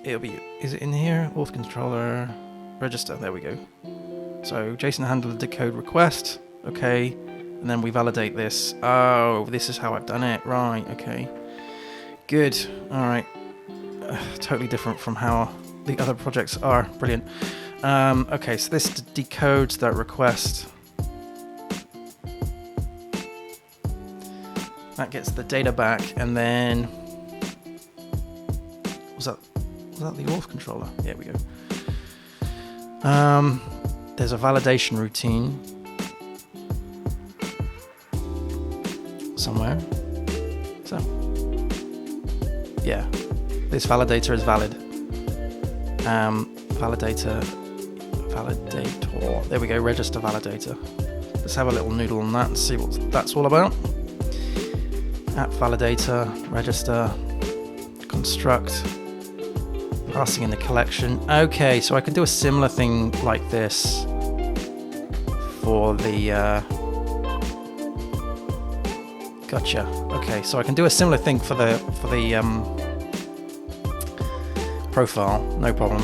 It'll be. Is it in here? Auth controller. Register. There we go. So JSON handler decode request. Okay, and then we validate this. Oh, this is how I've done it. Right. Okay. Good. All right. Totally different from how the other projects are. Brilliant. Okay, so this decodes that request. That gets the data back, and then was that the auth controller? There we go. There's a validation routine somewhere. So yeah, this validator is valid. Validator Validator. There we go, register validator. Let's have a little noodle on that and see what that's all about. App validator, register, construct, passing in the collection. Okay, so I can do a similar thing like this for the gotcha. Okay, so I can do a similar thing for the profile, no problem.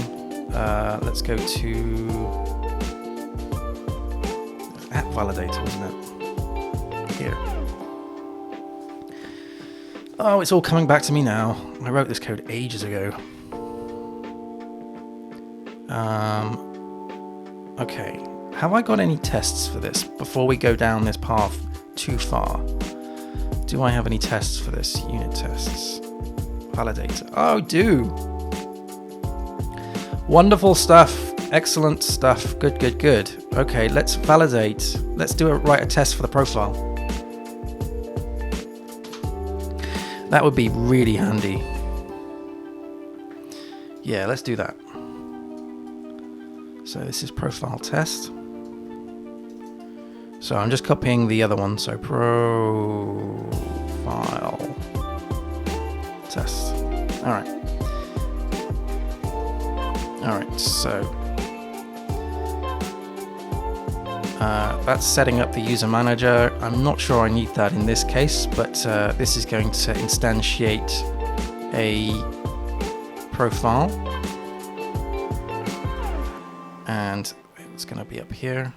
Let's go to app validator, wasn't it? Here. Oh, it's all coming back to me now. I wrote this code ages ago. Okay, have I got any tests for this before we go down this path too far? Do I have any tests for this? Unit tests. Validator. Oh, I do. Wonderful stuff. Excellent stuff. Good, good, good. Okay, let's validate. Let's write a test for the profile. That would be really handy. Yeah, let's do that. So this is profile test. So I'm just copying the other one. So profile test. All right. All right. So that's setting up the user manager. I'm not sure I need that in this case, but this is going to instantiate a profile. And it's going to be up here.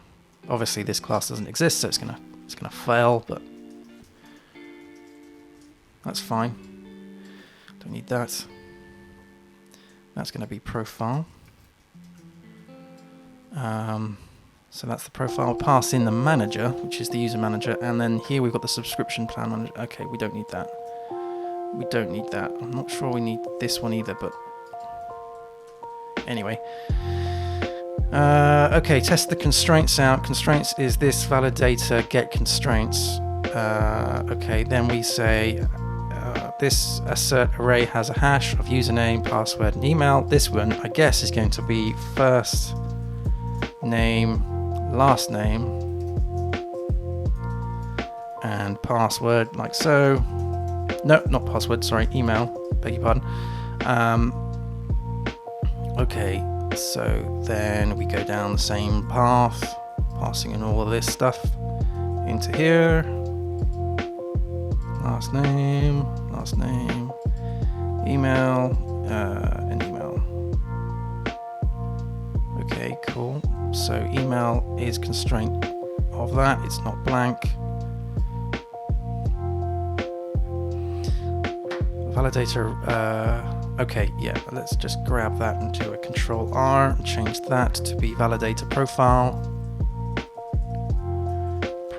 Obviously, this class doesn't exist, so it's going to fail, but that's fine. Don't need that. That's going to be profile. So that's the profile. Pass in the manager, which is the user manager, and then here we've got the subscription plan manager. Okay, we don't need that. We don't need that. I'm not sure we need this one either, but anyway. Okay, test the constraints out. Constraints is this validator get constraints. Okay, then we say this assert array has a hash of username, password, and email. This one, I guess, is going to be first name, last name, and password, like so. No, not password, sorry, email, beg your pardon. Okay. So then we go down the same path, passing in all of this stuff into here. Last name, email, and email. Okay, cool. So email is constraint of that. It's not blank. Validator. Okay, yeah, let's just grab that into a Control R and change that to be validator profile.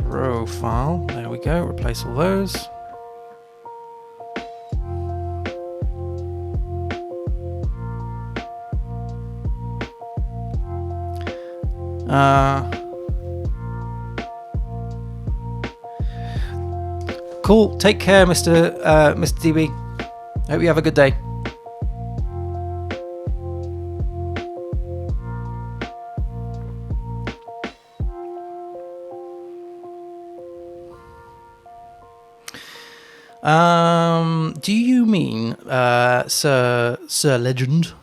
Profile, there we go, replace all those. Cool, take care, Mr. DB. Hope you have a good day. Do you mean Sir Legend?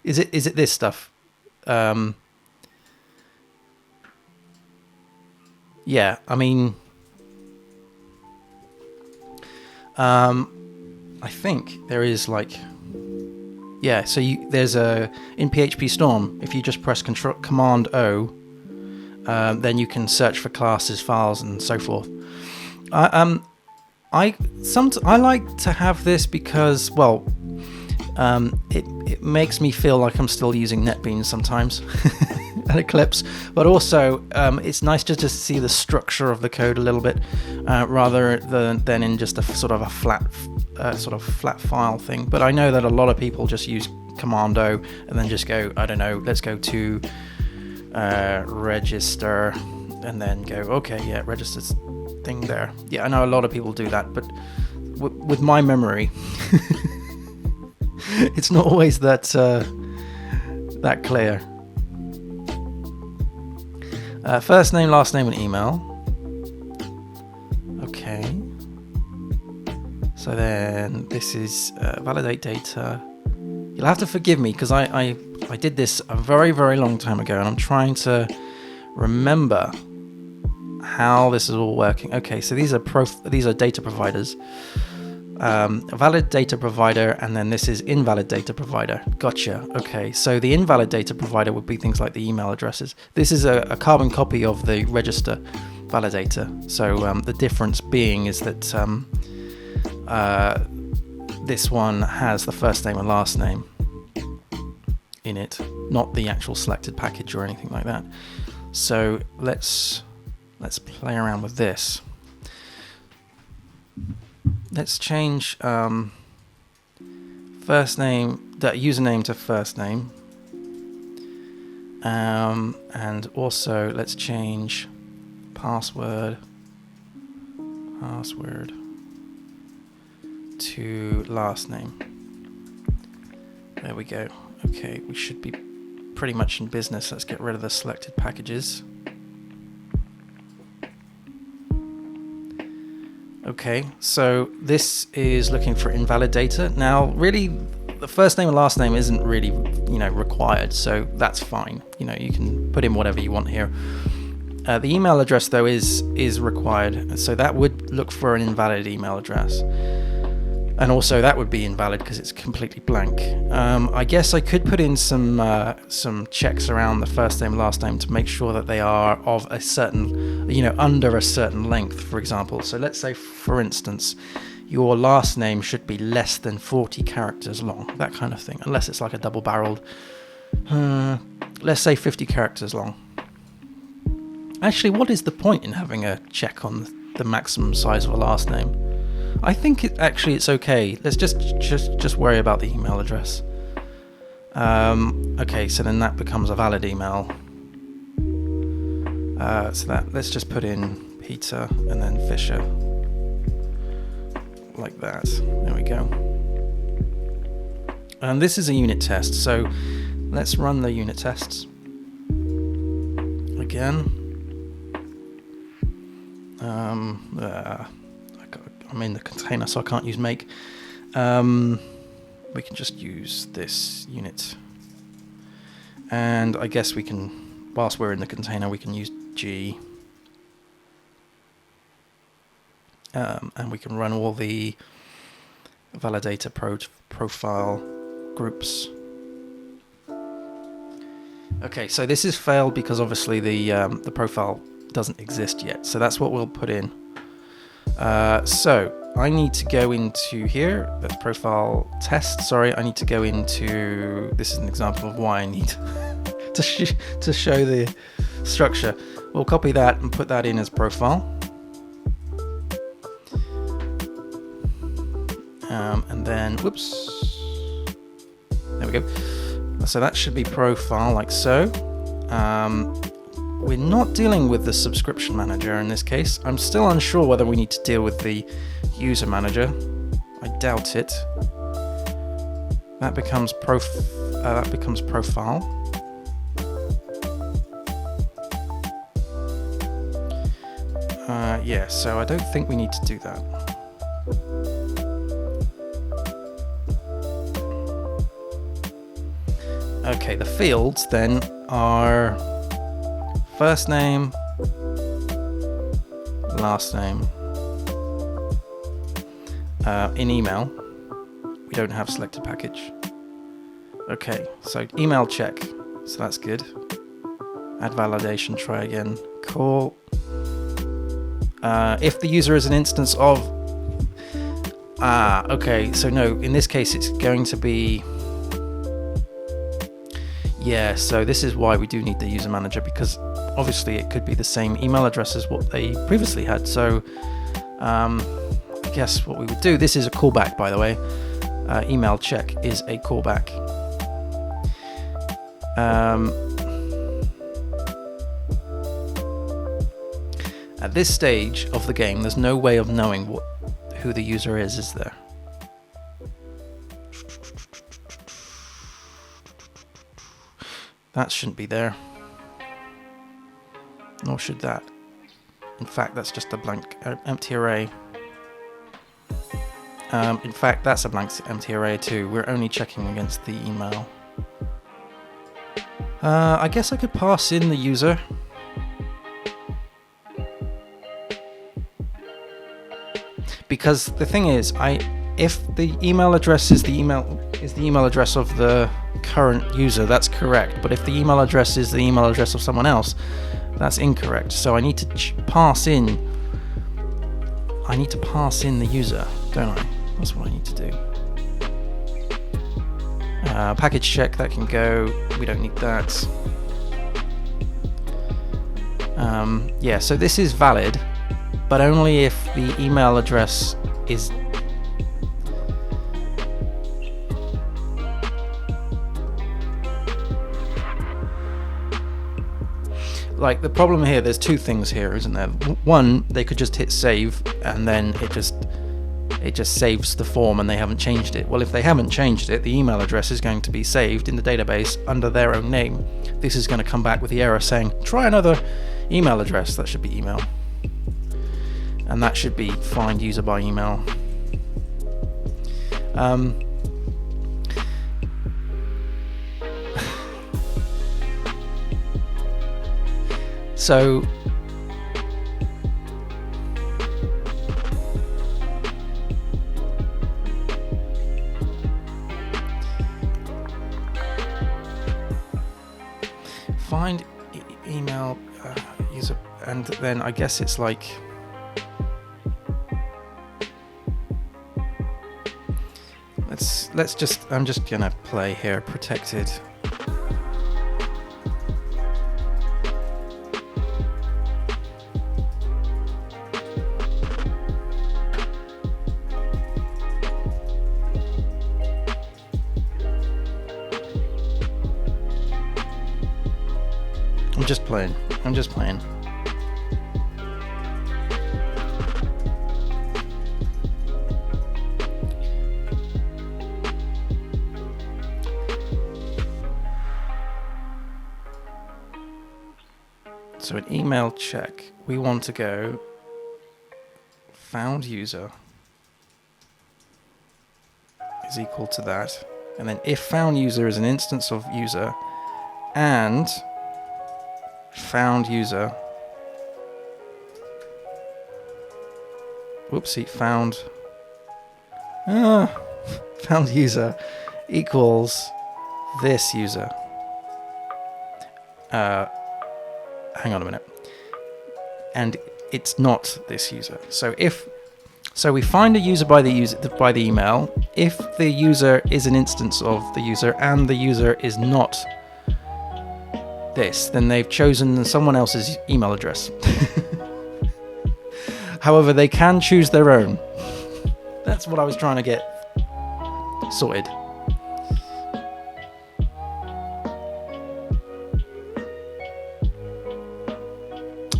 Is it this stuff? Yeah, I mean, I think there is like, yeah. So there's in PHP Storm, if you just press Command O, then you can search for classes, files, and so forth. I like to have this because, well, it makes me feel like I'm still using NetBeans sometimes and Eclipse, but also it's nice to just see the structure of the code a little bit rather than in just a sort of a flat file thing. But I know that a lot of people just use Command O and then just go, I don't know, let's go to register and then go, okay, yeah, register's thing there. Yeah, I know a lot of people do that, but with my memory, it's not always that clear. First name, last name, and email. Okay. So then this is validate data. You'll have to forgive me because I did this a very, very long time ago, and I'm trying to remember how this is all working. Okay, so these are data providers. Valid data provider, and then this is invalid data provider. Gotcha. Okay, so the invalid data provider would be things like the email addresses. This is a carbon copy of the register validator. So the difference being is that this one has the first name and last name in it, not the actual selected package or anything like that. So let's play around with this. Let's change first name, that username to first name, and also let's change password to last name. There we go. Okay, we should be pretty much in business. Let's get rid of the selected packages. Okay, so this is looking for invalid data. Now, really, the first name and last name isn't really, required, so that's fine. You can put in whatever you want here. The email address, though, is required, so that would look for an invalid email address. And also that would be invalid because it's completely blank. I guess I could put in some checks around the first name, last name to make sure that they are of a certain, under a certain length, for example. So let's say, for instance, your last name should be less than 40 characters long, that kind of thing, unless it's like a double-barreled. Let's say 50 characters long. Actually, what is the point in having a check on the maximum size of a last name? I think it's okay. Let's just worry about the email address. Okay, so then that becomes a valid email. Let's just put in Peter and then Fisher, like that. There we go. And this is a unit test, so let's run the unit tests again. I'm in the container, so I can't use make. We can just use this unit. And I guess we can, whilst we're in the container, we can use G. And we can run all the validator profile groups. Okay, so this is failed because obviously the profile doesn't exist yet. So that's what we'll put in. So I need to go into here, that's profile test, sorry, I need to go into, this is an example of why I need to show the structure. We'll copy that and put that in as profile. And then, whoops, there we go. So that should be profile, like so. We're not dealing with the subscription manager in this case. I'm still unsure whether we need to deal with the user manager. I doubt it. That becomes profile. Yeah, so I don't think we need to do that. Okay, the fields then are first name, last name. In email, we don't have selected package. Okay, so email check, so that's good. Add validation, try again. Cool. If the user is an instance of... okay, so no, in this case it's going to be... Yeah, so this is why we do need the user manager, because obviously it could be the same email address as what they previously had. So I guess what we would do, this is a callback, by the way. Email check is a callback. At this stage of the game, there's no way of knowing who the user is there? That shouldn't be there. nor should that. In fact, that's just a blank empty array. In fact, that's a blank empty array too. We're only checking against the email. I guess I could pass in the user. Because the thing is, if the email address is the email address of the current user, that's correct. But if the email address is the email address of someone else, that's incorrect. So I need to pass in the user, don't I? That's what I need to do. Package check, that can go. We don't need that. Yeah, so this is valid, but only if the email address is like the problem here. There's two things here, isn't there? One, they could just hit save and then it just saves the form and they haven't changed it. Well, if they haven't changed it, the email address is going to be saved in the database under their own name. This is going to come back with the error saying, try another email address. That should be email. And that should be find user by email. So find email user, and then I guess it's like let's just I'm just gonna play here protected. I'm just playing. So an email check, we want to go found user is equal to that. And then if found user is an instance of user and found user, whoopsie, found user equals this user. Hang on a minute. And it's not this user. So we find a user by the email. If the user is an instance of the user and the user is not this, then they've chosen someone else's email address. However, they can choose their own. That's what I was trying to get sorted.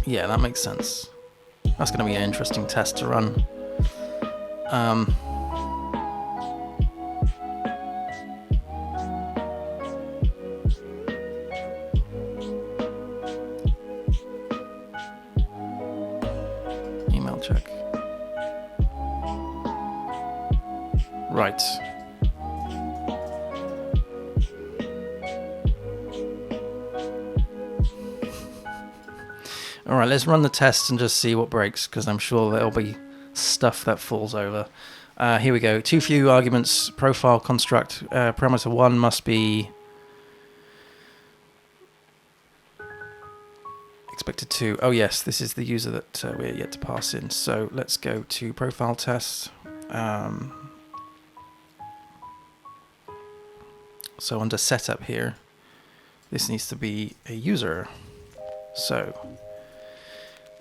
Yeah, that makes sense. That's going to be an interesting test to run. Email check. Right. All right, let's run the test and just see what breaks, because I'm sure there'll be stuff that falls over. Here we go. Too few arguments. Profile construct. Parameter 1 must be expected to. Oh yes, this is the user that we're yet to pass in. So let's go to profile test. So under setup here, this needs to be a user. So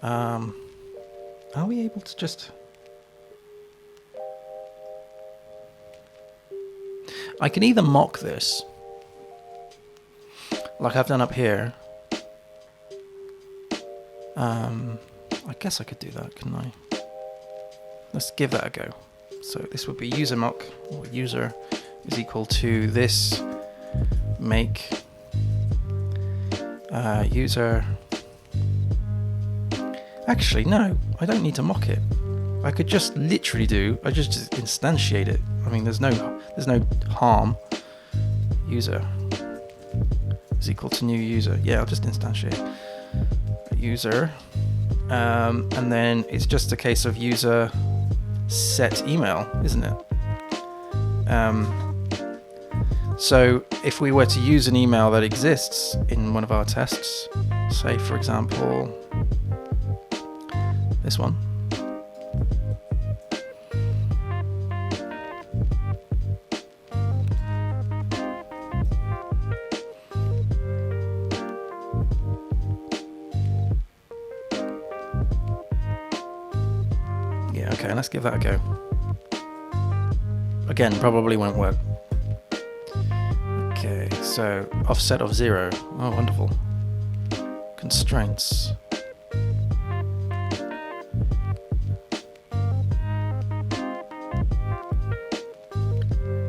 are we able to just... I can either mock this, like I've done up here. I guess I could do that, couldn't I? Let's give that a go. So this would be user mock, or user is equal to this make user Actually, no, I don't need to mock it. I could just literally I just instantiate it. I mean, there's no harm. User is equal to new user. Yeah, I'll just instantiate user. And then it's just a case of user set email, isn't it? So if we were to use an email that exists in one of our tests, say for example, this one. Yeah, okay, let's give that a go. Again, probably won't work. Okay, so offset of 0. Oh, wonderful. Constraints.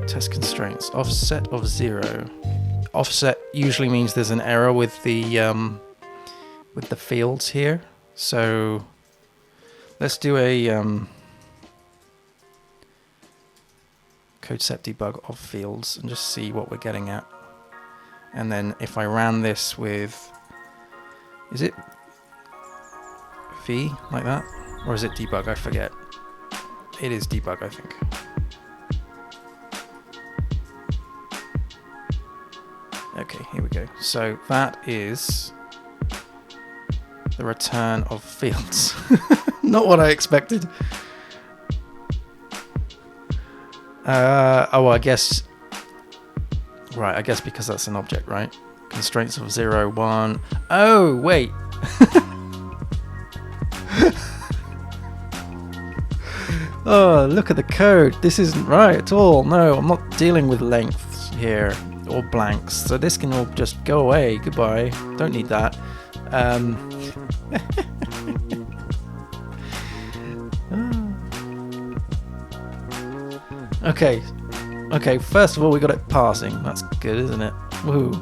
Test constraints. Offset of 0. Offset usually means there's an error with the fields here. So let's do a code set debug of fields and just see what we're getting at. And then if I ran this with, is it V like that? Or is it debug? I forget. It is debug, I think. Okay, here we go. So that is the return of fields. Not what I expected. Oh, I guess. Right, I guess because that's an object, right? Constraints of 0, 1. Oh, wait. Oh, look at the code. This isn't right at all. No, I'm not dealing with lengths here or blanks. So this can all just go away. Goodbye. Don't need that. Okay, first of all we got it passing. That's good, isn't it? Woohoo.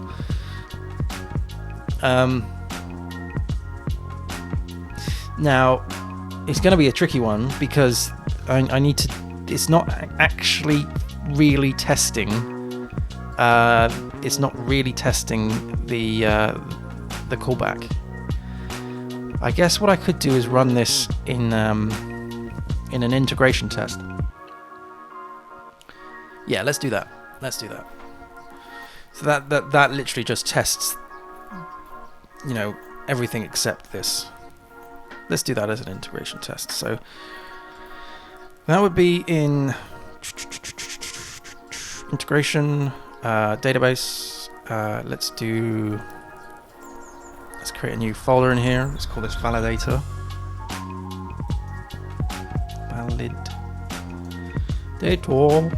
Now, it's going to be a tricky one because I need to... It's not actually really testing. It's not really testing the callback. I guess what I could do is run this in an integration test. Yeah, let's do that. So that literally just tests, everything except this. Let's do that as an integration test. So that would be in integration, database. Let's create a new folder in here. Let's call this validator. Validator.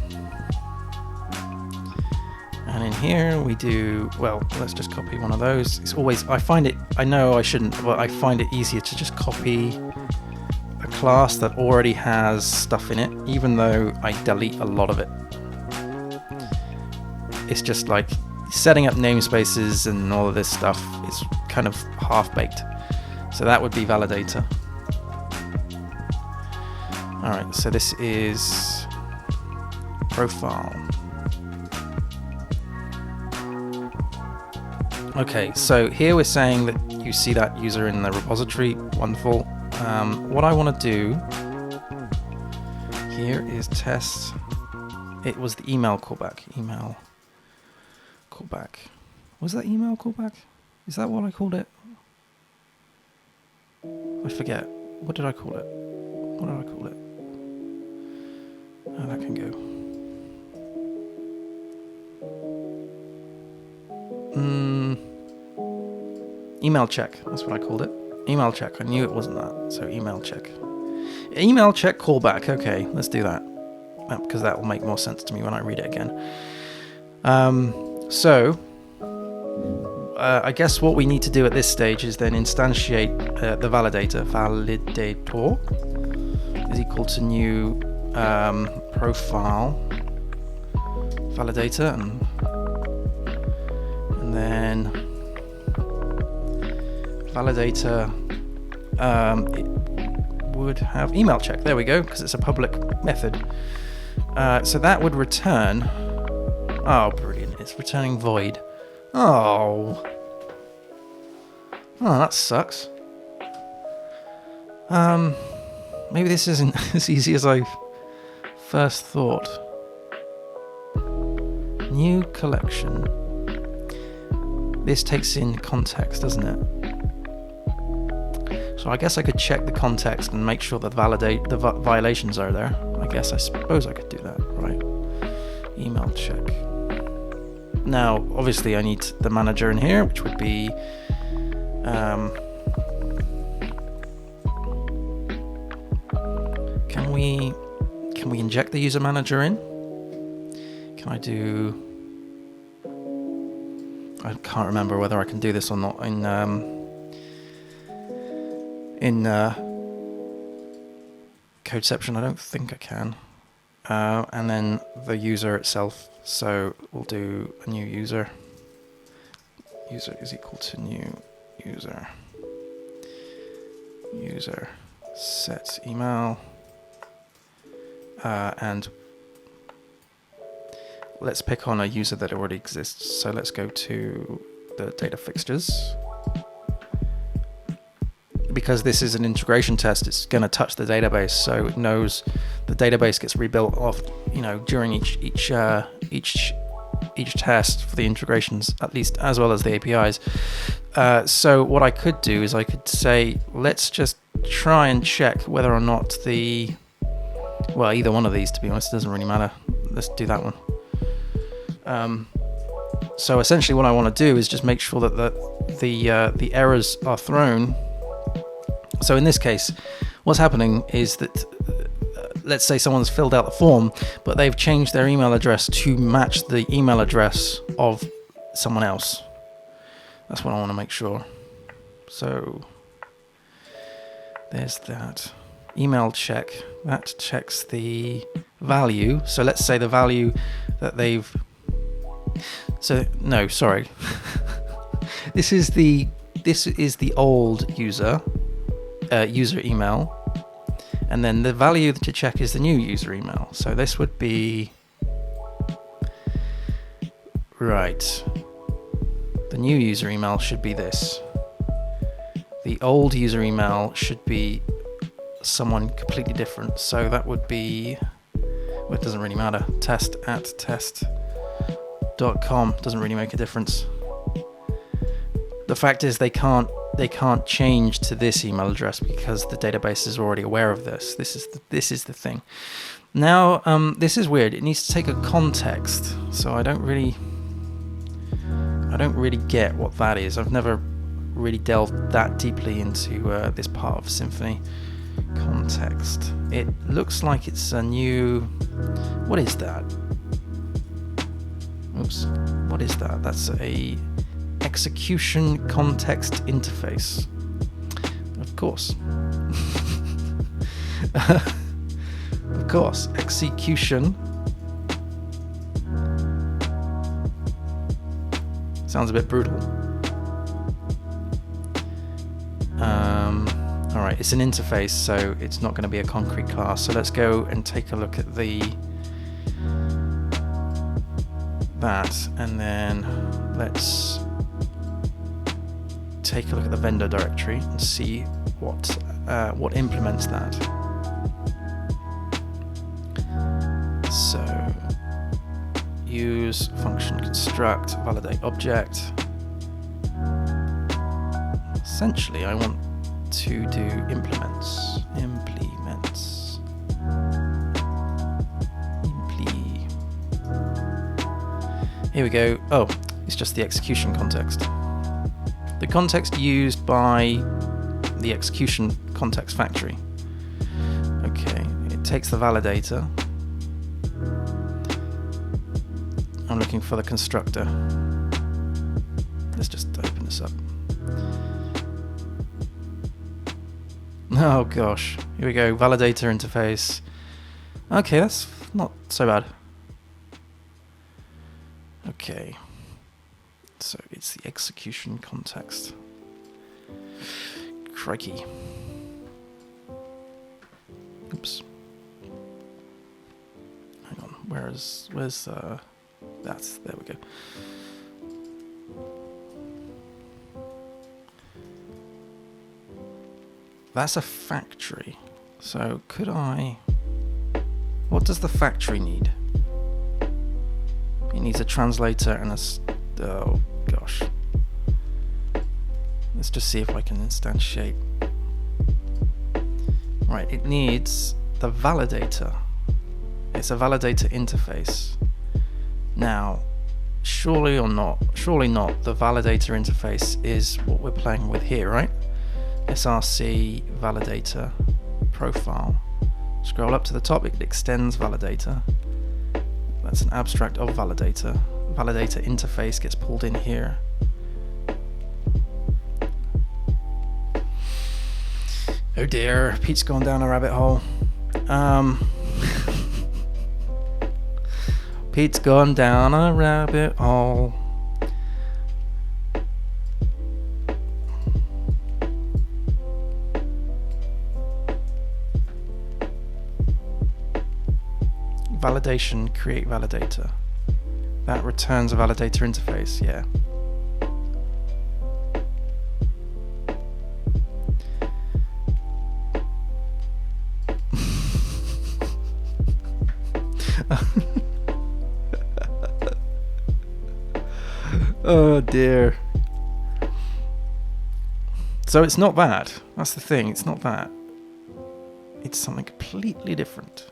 And in here we do, well, let's just copy one of those. It's always, I know I shouldn't, but I find it easier to just copy a class that already has stuff in it, even though I delete a lot of it. It's just like setting up namespaces and all of this stuff is kind of half-baked. So that would be validator. All right, so this is profile. Okay, so here we're saying that you see that user in the repository. Wonderful. What I want to do here is test. It was the email callback. Email callback. Was that email callback? Is that what I called it? I forget. What did I call it? Oh, that can go. Email check, that's what I called it. Email check, I knew it wasn't that, so email check. Email check callback, okay, let's do that. Because that will make more sense to me when I read it again. I guess what we need to do at this stage is then instantiate the validator. Validator is equal to new profile validator, and then validator would have email check. There we go, because it's a public method. So that would return... Oh, brilliant. It's returning void. Oh. Oh, that sucks. Maybe this isn't as easy as I first thought. New collection. This takes in context, doesn't it? So I guess I could check the context and make sure that the violations are there. I suppose I could do that, right? Email check. Now, obviously, I need the manager in here, which would be can we inject the user manager in? Can I do? I can't remember whether I can do this or not in Codeception. I don't think I can. And then the user itself. So we'll do a new user. User is equal to new user. User set email. And let's pick on a user that already exists. So let's go to the data fixtures. Because this is an integration test, it's going to touch the database, so it knows the database gets rebuilt off, during each test for the integrations, at least, as well as the APIs. So what I could do is I could say, let's just try and check whether or not either one of these, to be honest, it doesn't really matter. Let's do that one. So essentially what I want to do is just make sure that the errors are thrown. So in this case, what's happening is that, let's say someone's filled out the form, but they've changed their email address to match the email address of someone else. That's what I want to make sure. So there's that. Email check. That checks the value. So let's say the value that they've... So, no, sorry. This is the old user email, and then the value to check is the new user email. So this would be right. The new user email should be this. The old user email should be someone completely different. So that would be, well, it doesn't really matter. test@test.com doesn't really make a difference. The fact is they can't change to this email address because the database is already aware of this. This is the thing. Now, this is weird. It needs to take a context, so I don't really get what that is. I've never really delved that deeply into this part of Symfony. Context. It looks like it's a new... What is that? Oops. What is that? That's a execution context interface. Of course. Of course. Execution. Sounds a bit brutal. Alright, it's an interface, so it's not going to be a concrete class. So let's go and take a look at that, and then let's take a look at the vendor directory and see what implements that. So use function construct validate object. Essentially, I want to do implements. Here we go. Oh, it's just the execution context. The context used by the execution context factory. Okay, it takes the validator. I'm looking for the constructor. Let's just open this up. Oh gosh, here we go, validator interface. Okay, that's not so bad. Okay, so it's the execution context. Crikey. Oops. Hang on. Where's that's there we go. That's a factory. So could I? What does the factory need? It needs a translator and oh gosh. Let's just see if I can instantiate. Right, it needs the validator. It's a validator interface. Now, surely not, the validator interface is what we're playing with here, right? src validator profile. Scroll up to the top, it extends validator. That's an abstract of validator. Validator interface gets pulled in here. Oh dear, Pete's gone down a rabbit hole. Pete's gone down a rabbit hole. Validation, create validator. That returns a validator interface, yeah. Oh dear. So it's not that. That's the thing, it's not that. It's something completely different.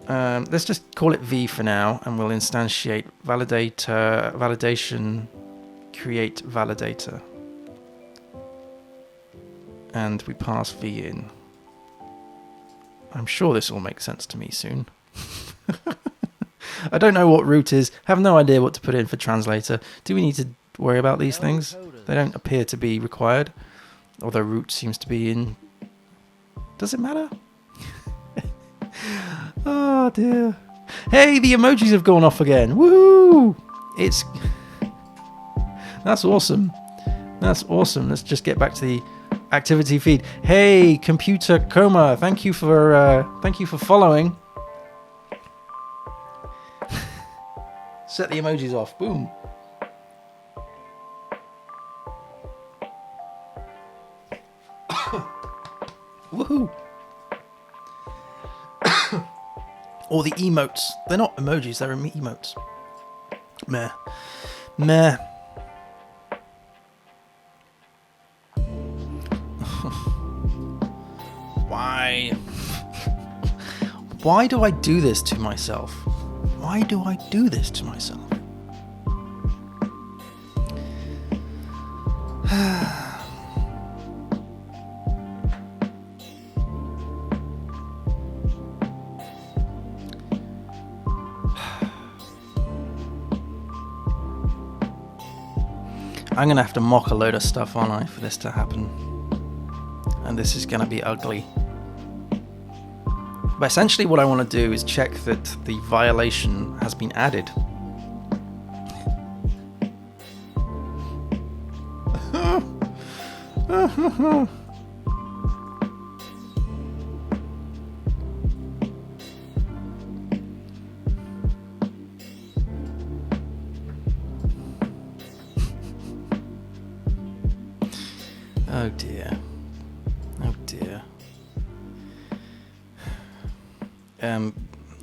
Let's just call it V for now, and we'll instantiate validator, validation, create validator. And we pass V in. I'm sure this will make sense to me soon. I don't know what root is, have no idea what to put in for translator. Do we need to worry about these things? They don't appear to be required, although root seems to be in. Does it matter? Oh dear. Hey, the emojis have gone off again. Woohoo! That's awesome. That's awesome. Let's just get back to the activity feed. Hey, Computer Coma, thank you for following. Set the emojis off. Boom. Woohoo! Or the emotes. They're not emojis, they're emotes. Meh. Meh. Why? Why do I do this to myself? Why do I do this to myself? I'm going to have to mock a load of stuff, aren't I, for this to happen. And this is going to be ugly. But essentially what I want to do is check that the violation has been added. Oh dear. Oh dear.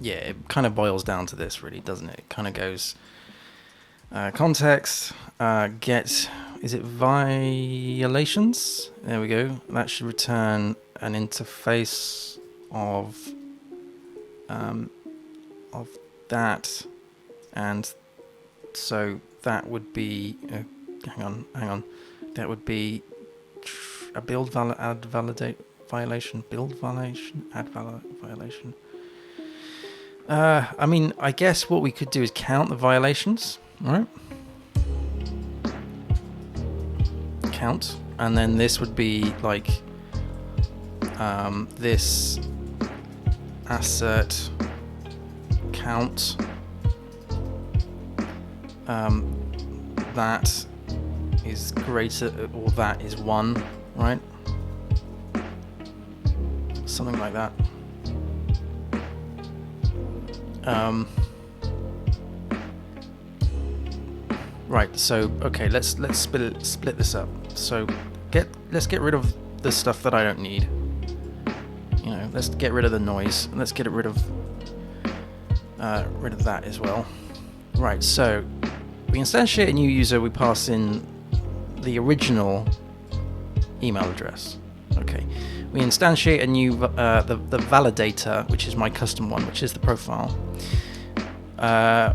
Yeah, it kind of boils down to this, really, doesn't it? It kind of goes context, get, is it violations? There we go. That should return an interface of that, and so that would be hang on, that would be a build add validate violation, build violation, add violation. I mean, I guess what we could do is count the violations, right? Count, and then this would be like this assert count that is greater, or that is 1, right? something like that. Right, so okay, let's split this up. So let's get rid of the stuff that I don't need. You know, let's get rid of the noise, and let's get rid of that as well. Right, so we instantiate a new user. We pass in the original email address. Okay, we instantiate a new the validator, which is my custom one, which is the profile.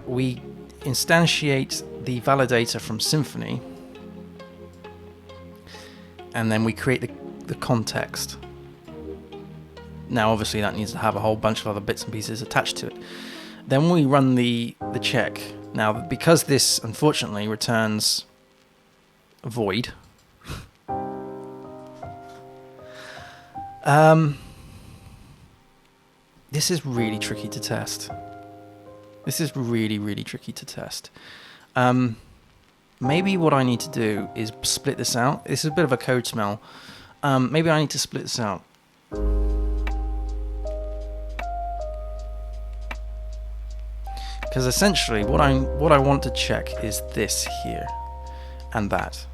We instantiate the validator from Symfony, and then we create the context. Now obviously that needs to have a whole bunch of other bits and pieces attached to it. Then we run the check. Now because this unfortunately returns void, this is really tricky to test. This is really tricky to test. Maybe what I need to do is split this out. This is a bit of a code smell. Maybe I need to split this out. Because essentially what I want to check is this here and that.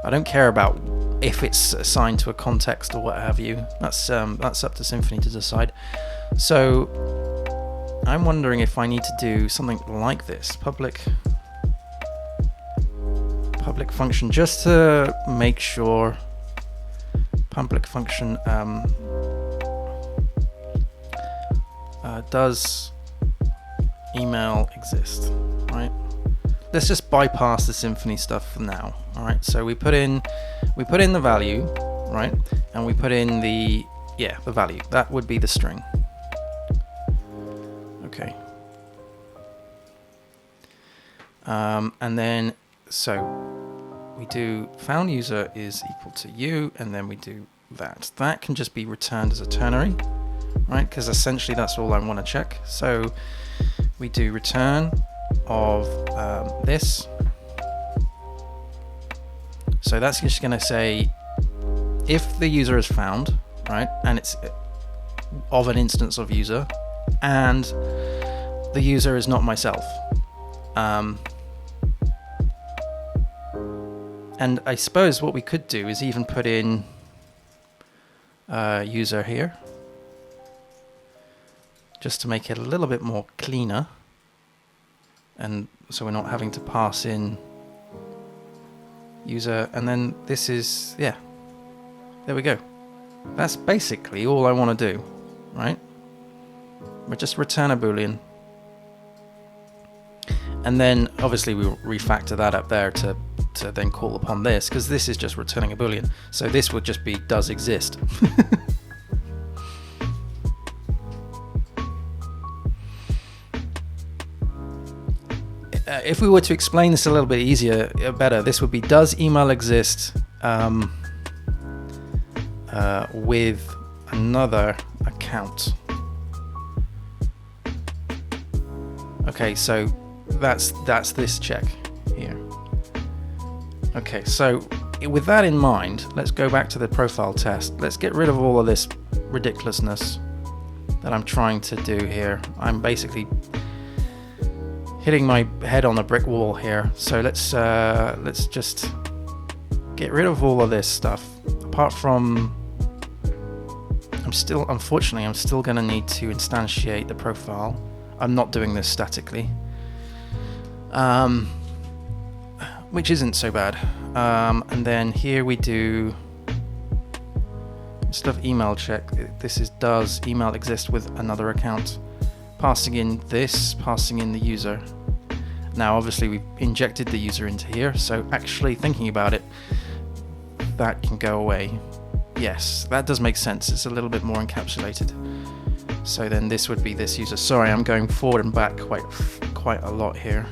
I don't care about if it's assigned to a context or what have you. That's up to Symfony to decide. So I'm wondering if I need to do something like this, public function, just to make sure public function does email exist, right? Let's just bypass the Symfony stuff for now. All right, so we put in the value, right, and we put in the value. That would be the string. Okay. And then so we do found user is equal to you, and then we do that. That can just be returned as a ternary, right? Because essentially that's all I want to check. So we do return of this. So that's just going to say if the user is found, right, and it's of an instance of user, and the user is not myself. And I suppose what we could do is even put in user here, just to make it a little bit more cleaner, and so we're not having to pass in user. And then this is, there we go. That's basically all I want to do, right? We just return a boolean, and then obviously we refactor that up there to then call upon this, because this is just returning a boolean. So this would just be does exist. If we were to explain this a little bit better, this would be does email exist with another account. Okay, so that's this check here. Okay, so with that in mind, let's go back to the profile test. Let's get rid of all of this ridiculousness that I'm trying to do here. I'm basically hitting my head on a brick wall here. So let's just get rid of all of this stuff. Apart from, unfortunately, I'm still going to need to instantiate the profile. I'm not doing this statically, which isn't so bad. And then here we do instead of email check, this is does email exist with another account. Passing in this, passing in the user. Now obviously we've injected the user into here, so actually thinking about it, that can go away. Yes, that does make sense. It's a little bit more encapsulated. So then this would be this user. Sorry, I'm going forward and back quite a lot here.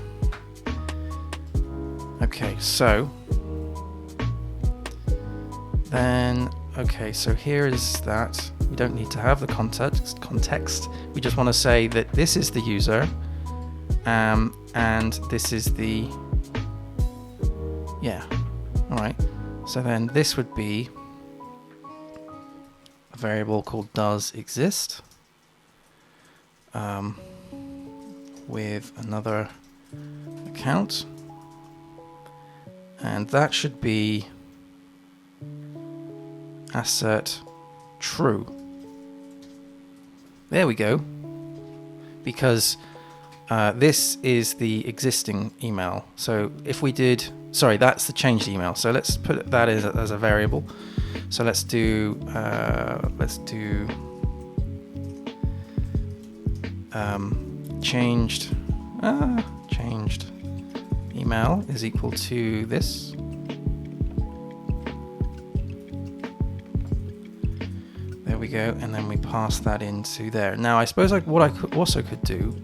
Okay, so then so here is that. We don't need to have the context. We just want to say that this is the user, and this is the all right. So then this would be variable called does exist with another account, and that should be assert true. There we go. Because this is the existing email. So if we did, sorry, that's the changed email. So let's put that as a variable. So let's do changed email is equal to this. There we go, and then we pass that into there. Now I suppose what I also could do,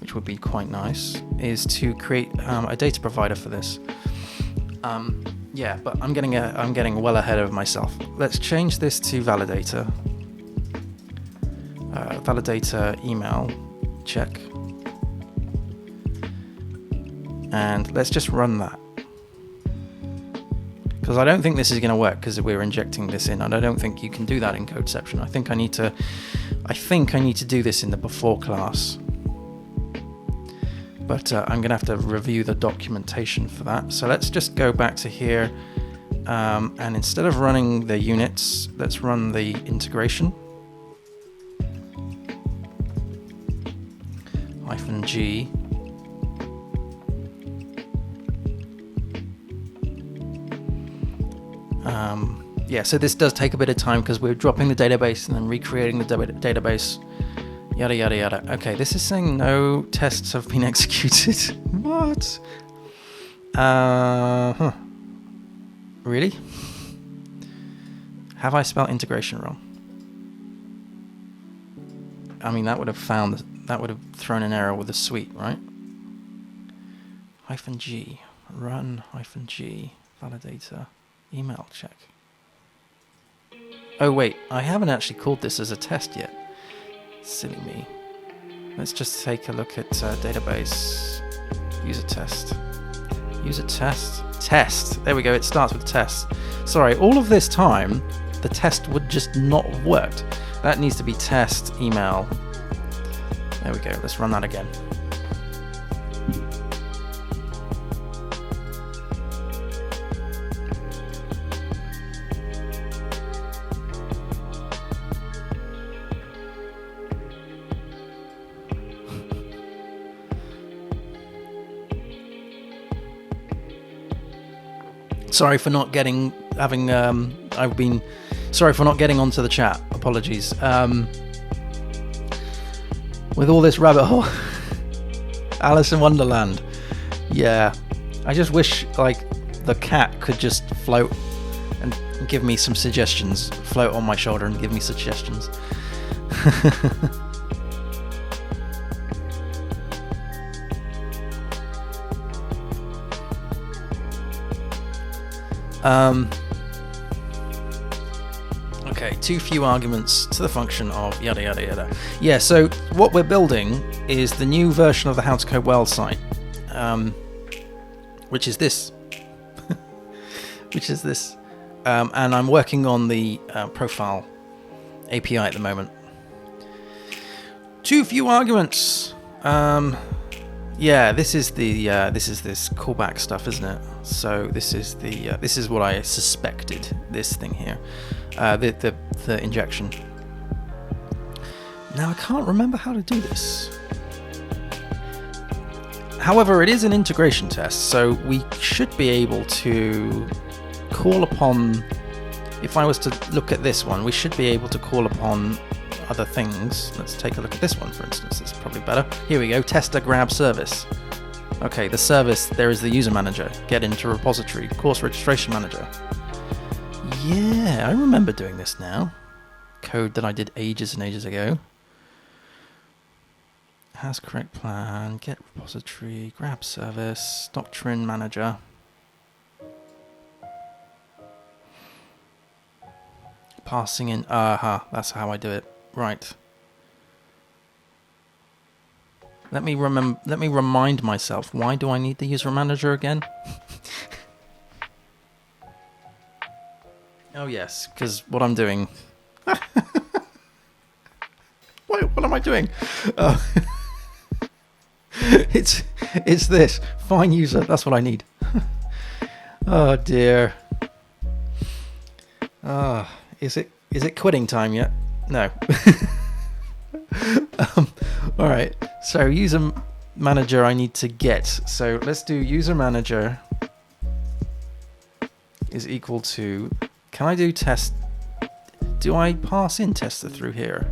which would be quite nice, is to create a data provider for this. Yeah, but I'm getting well ahead of myself. Let's change this to validator. Validator email check, and let's just run that. Because I don't think this is going to work because we're injecting this in, and I don't think you can do that in Codeception. I think I need to do this in the before class. But I'm going to have to review the documentation for that. So let's just go back to here, and instead of running the units, let's run the integration. -G. Yeah, so this does take a bit of time because we're dropping the database and then recreating the database, yada yada yada. Okay, this is saying no tests have been executed. What? Really? Have I spelled integration wrong? I mean, that would have thrown an error with a suite, right? -G, run -G, validator, email check. Oh wait, I haven't actually called this as a test yet. Silly me. Let's just take a look at database, user test. User test, test. There we go, it starts with test. Sorry, all of this time, the test would just not have worked. That needs to be test email. There we go, let's run that again. Sorry for not getting onto the chat. Apologies. With all this rabbit hole, Alice in Wonderland. Yeah, I just wish like the cat could just float and give me some suggestions. Float on my shoulder and give me suggestions. Okay, too few arguments to the function of yada yada yada. Yeah, so what we're building is the new version of the How to Code Well site, which is this. And I'm working on the profile API at the moment. Too few arguments. Yeah, this is this callback stuff, isn't it? So this is what I suspected. This thing here, the injection. Now I can't remember how to do this. However, it is an integration test, so we should be able to call upon. If I was to look at this one, we should be able to call upon other things. Let's take a look at this one, for instance. It's probably better. Here we go. Tester grab service. Okay, the service, there is the user manager. Get into repository. Course registration manager. Yeah, I remember doing this now. Code that I did ages and ages ago. Has correct plan. Get repository. Grab service. Doctrine manager. Passing in. That's how I do it. Right. Let me remind myself. Why do I need the user manager again? Oh yes, because what I'm doing. What am I doing? It's this. Find user. That's what I need. Oh dear. Is it quitting time yet? No. All right. So user manager I need to get. So let's do user manager is equal to. Can I do test? Do I pass in tester through here?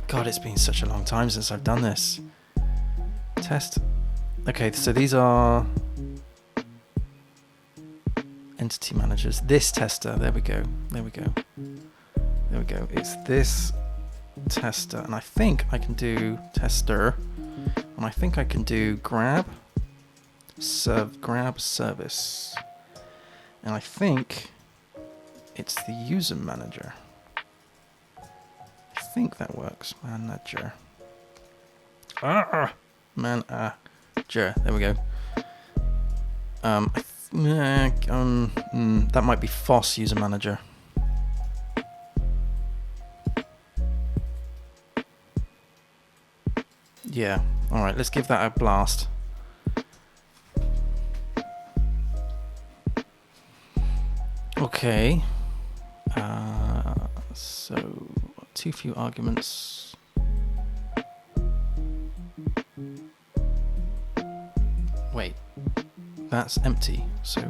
God, it's been such a long time since I've done this. Test. Okay, so these are entity managers. This tester. There we go. It's this tester, and I think I can do tester, and I think I can do grab service, and I think it's the user manager. I think that works. Manager. Manager. There we go. That might be FOSS user manager. Yeah. All right. Let's give that a blast. Okay. So too few arguments. Wait. That's empty. So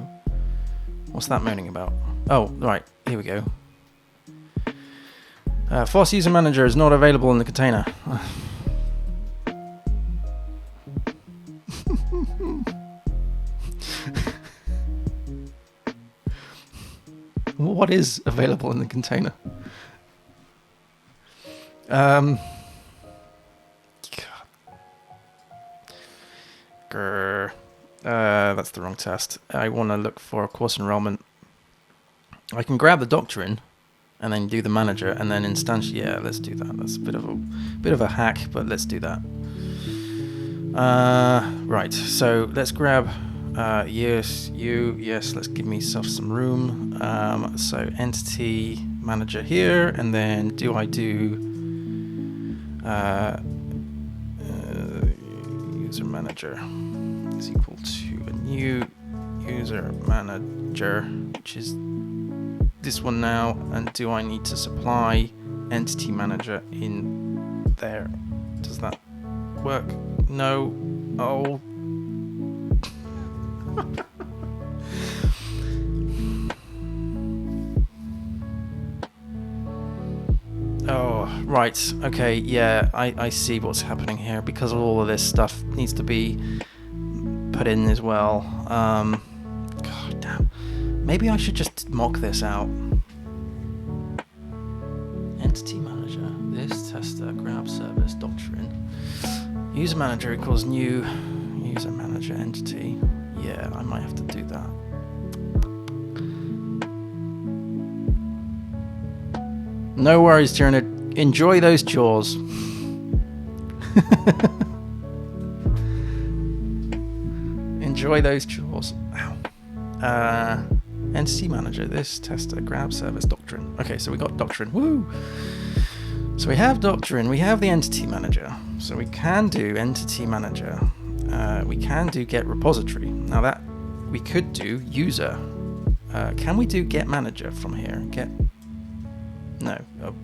what's that moaning about? Oh, right. Here we go. FOSS user manager is not available in the container. What is available in the container? That's the wrong test. I want to look for a course enrollment. I can grab the doctrine and then do the manager and then instantiate. Yeah, let's do that. That's a bit of a hack, but let's do that. Right. So let's grab. Yes. Let's give myself some room. So entity manager here, and then do I do user manager is equal to a new user manager, which is this one now, and do I need to supply entity manager in there? Does that work? No. Oh. Oh, right. Okay, yeah, I see what's happening here, because all of this stuff needs to be put in as well. God damn. Maybe I should just mock this out. Entity manager, this tester, grab service, doctrine. User manager equals new user manager entity. Yeah, I might have to do that. No worries, Tierna. Enjoy those chores. Enjoy those chores. Ow. Entity manager, this tester, grab service, doctrine. Okay, so we got doctrine. Woo! So we have doctrine, we have the entity manager. So we can do entity manager. We can do get repository. Now that we could do user. Can we do get manager from here? No.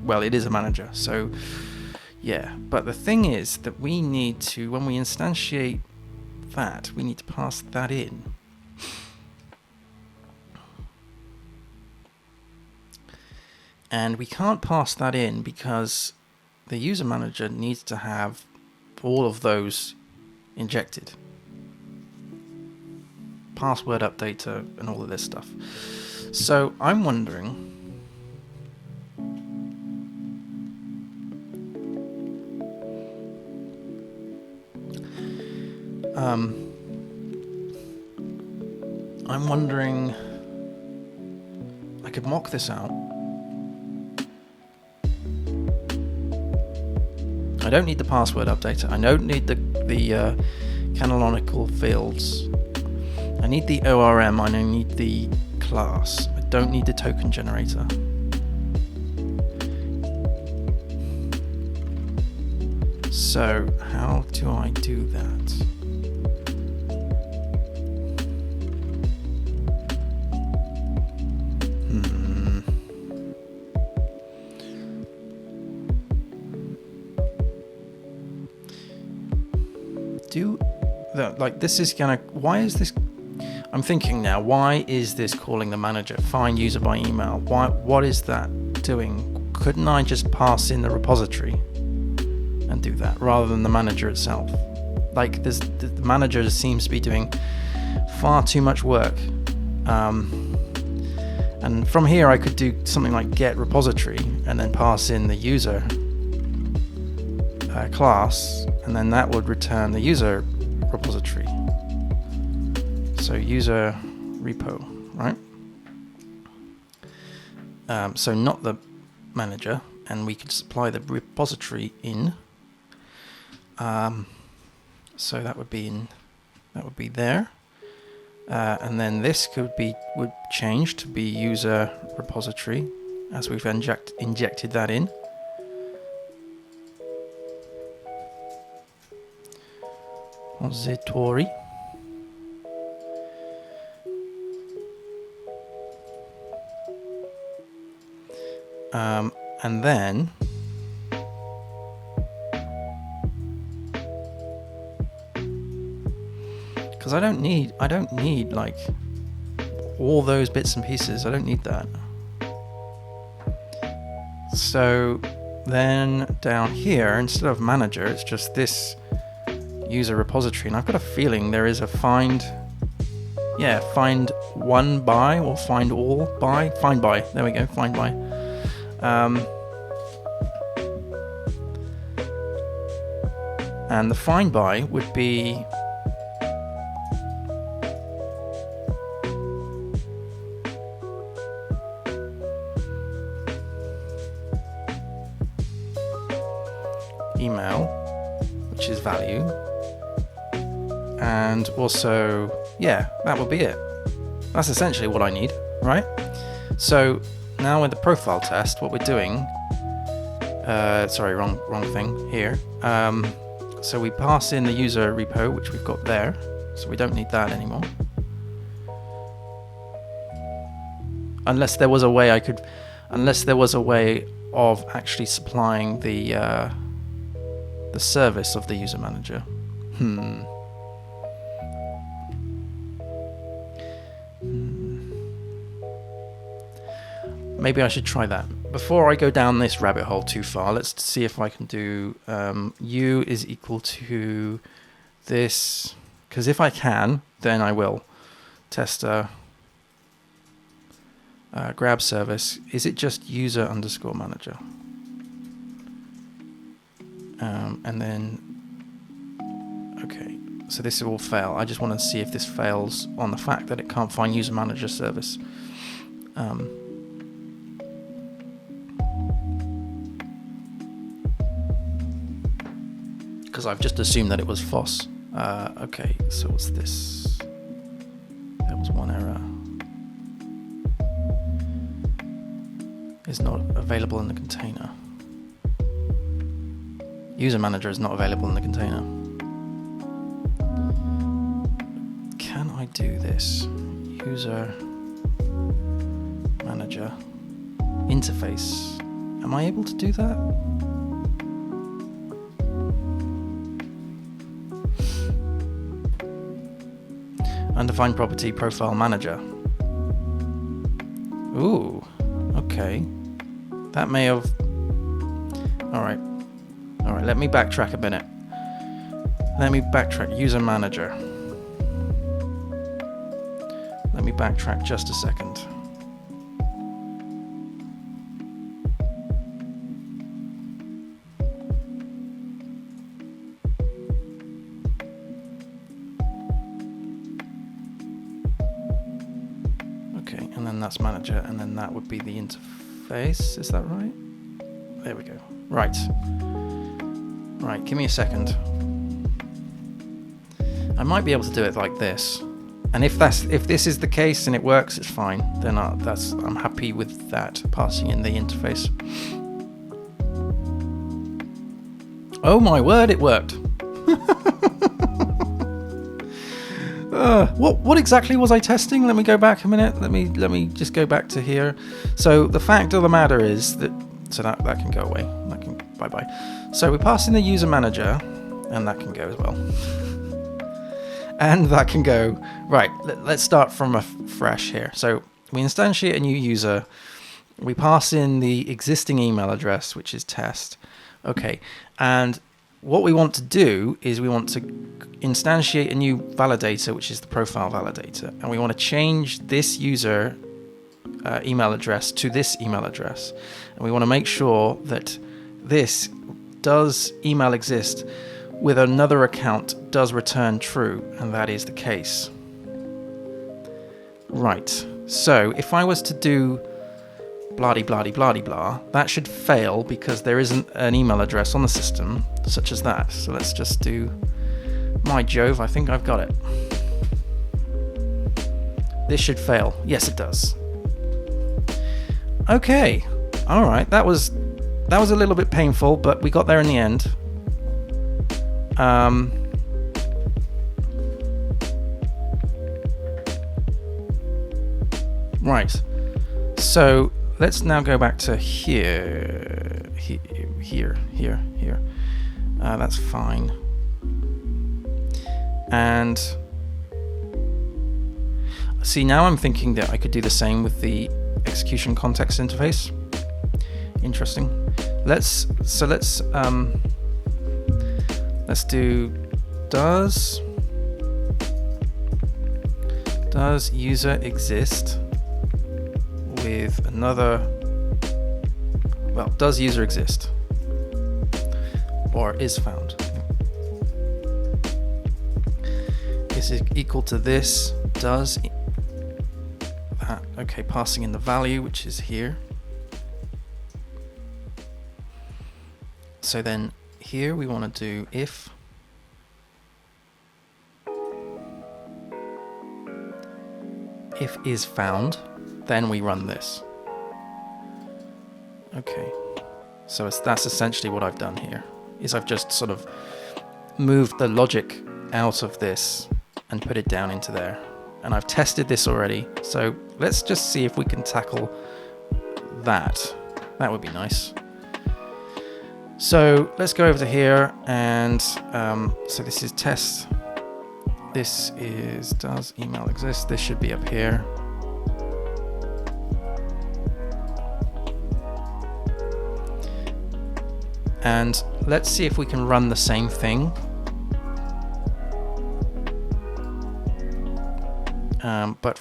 Well, it is a manager. So yeah. But the thing is that we need to, when we instantiate that, we need to pass that in. And we can't pass that in because the user manager needs to have all of those injected. Password updater and all of this stuff. So I'm wondering, I could mock this out. I don't need the password updater. I don't need the canonical fields. I need the ORM. I don't need the class. I don't need the token generator. So how do I do that? Do that, like, this is gonna, why is this, I'm thinking now, why is this calling the manager? Find user by email. What is that doing? Couldn't I just pass in the repository and do that rather than the manager itself? Like, the manager seems to be doing far too much work. And from here I could do something like get repository and then pass in the user class, and then that would return the user repository. So user repo, right? So not the manager, and we could supply the repository in. So that would be there, and then this would change to be user repository as we've injected that in. Repository. And then because I don't need like all those bits and pieces. I don't need that. So then down here, instead of manager, it's just this user repository, and I've got a feeling there is a find one by or find all by. Find by. There we go. Find by. And the find by would be email, which is value, and also, that would be it. That's essentially what I need, right? So now with the profile test, what we're doing, sorry, wrong thing here. So we pass in the user repo, which we've got there, so we don't need that anymore. Unless there was a way of actually supplying the service of the user manager. Maybe I should try that. Before I go down this rabbit hole too far, let's see if I can do u is equal to this, because if I can, then I will. Tester grab service. Is it just user underscore manager? And then, okay, so this will fail. I just want to see if this fails on the fact that it can't find user manager service. Because I've just assumed that it was FOSS. Okay, so what's this? That was one error. Is not available in the container. User manager is not available in the container. Can I do this? User manager interface. Am I able to do that? Undefined property profile manager. Ooh, okay. That may have... Alright, let me backtrack a minute. Let me backtrack. User manager. Let me backtrack just a second. Okay, and then that's manager, and then that would be the interface. Is that right? There we go. Right. Right, give me a second. I might be able to do it like this. And if this is the case and it works, it's fine. Then I'm happy with that, passing in the interface. Oh my word, it worked. What exactly was I testing? Let me go back a minute. Let me just go back to here. So the fact of the matter is that that can go away. That can bye. So we pass in the user manager, and that can go as well. And that can go right. Let's start from fresh here. So we instantiate a new user. We pass in the existing email address, which is test. Okay, and what we want to do is we want to instantiate a new validator, which is the profile validator, and we want to change this user email address to this email address, and we want to make sure that this does email exist with another account does return true, and that is the case. Right, so if I was to do blah-de-blah-de-blah-de-blah, that should fail because there isn't an email address on the system such as that. So let's just do my Jove. I think I've got it. This should fail. Yes, it does. Okay. All right. That was a little bit painful, but we got there in the end. Right. So let's now go back to here. That's fine. And see, now I'm thinking that I could do the same with the execution context interface. Interesting. Let's do does user exist with another, well, does user exist or is found. This is equal to this does that. Okay, passing in the value, which is here. So then here we want to do if is found, then we run this. Okay, so that's essentially what I've done here, is I've just sort of moved the logic out of this and put it down into there. And I've tested this already, so let's just see if we can tackle that. That would be nice. So let's go over to here, and so this is test. This is does email exist. This should be up here. And let's see if we can run the same thing. But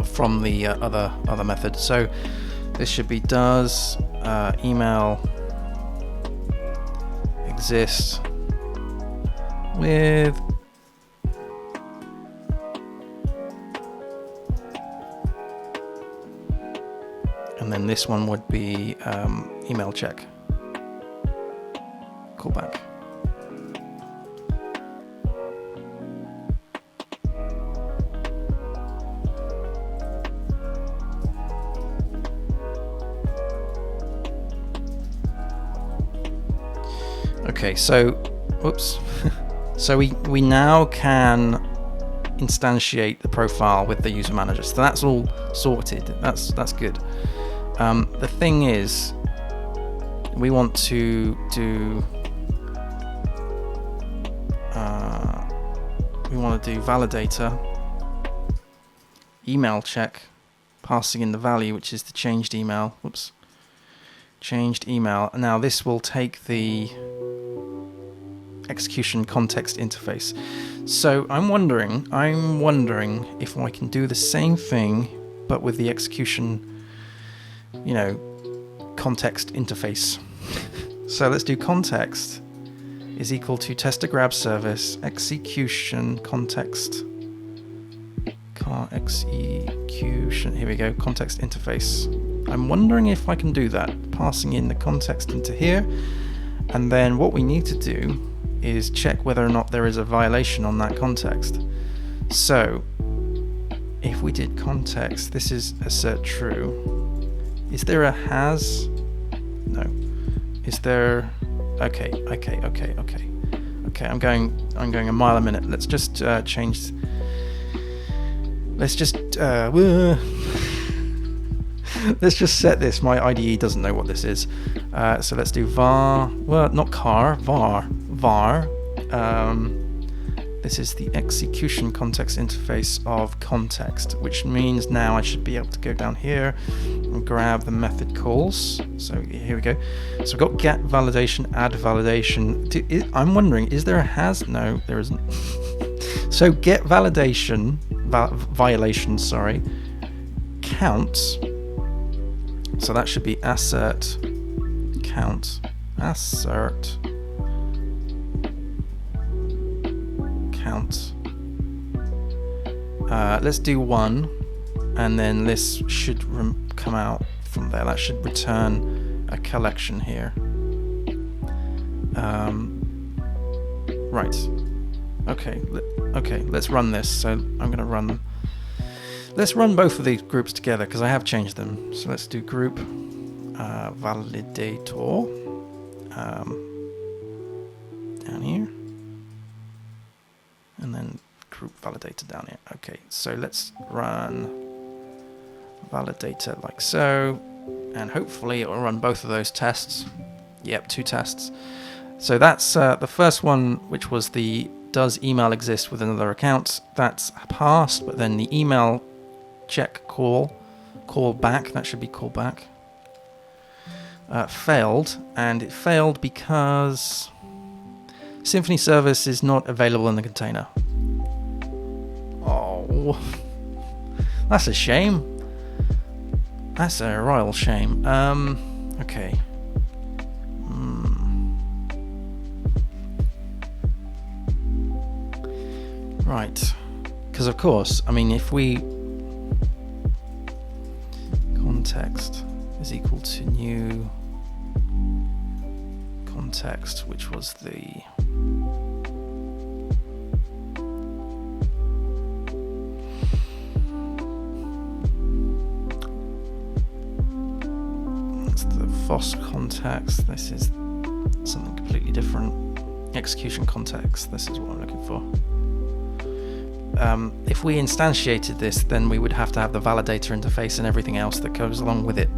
from the other method. So this should be does email exist with and then this one would be email check callback. Okay, so, whoops. So we now can instantiate the profile with the user manager. So that's all sorted. That's good. The thing is, we want to do validator, email check, passing in the value, which is the changed email. Whoops. Changed email. Now this will take the execution context interface. So I'm wondering if I can do the same thing but with the execution, context interface. So let's do context is equal to tester grab service execution context here we go, context interface. I'm wondering if I can do that, passing in the context into here, and then what we need to do is check whether or not there is a violation on that context. So if we did context, this is assert true, Is there a has? No. Is there? Okay. I'm going a mile a minute. Let's just change. Let's just let's just set this. My IDE doesn't know what this is, so let's do var. Well, not car. Var. This is the execution context interface of context, which means now I should be able to go down here and grab the method calls. So here we go. So we've got get validation, add validation. I'm wondering, is there a has? No, there isn't. So get validation, violation, sorry, counts. So that should be assert count, assert count. Let's do 1, and then this should come out from there. That should return a collection here. Right. Okay. Let's run this. So I'm going to run. Let's run both of these groups together because I have changed them. So let's do group validator down here. And then group validator down here. Okay, so let's run validator like so, and hopefully it will run both of those tests. Yep, 2 tests. So that's the first one, which was the does email exist with another account. That's passed, but then the email check call back, that should be call back, failed, and it failed because Symfony service is not available in the container. Oh, that's a shame. That's a royal shame. Okay. Right. Because of course, I mean, if we context is equal to new context, which was the FOSS context. This is something completely different. Execution context. This is what I'm looking for. If we instantiated this, then we would have to have the validator interface and everything else that goes along with it.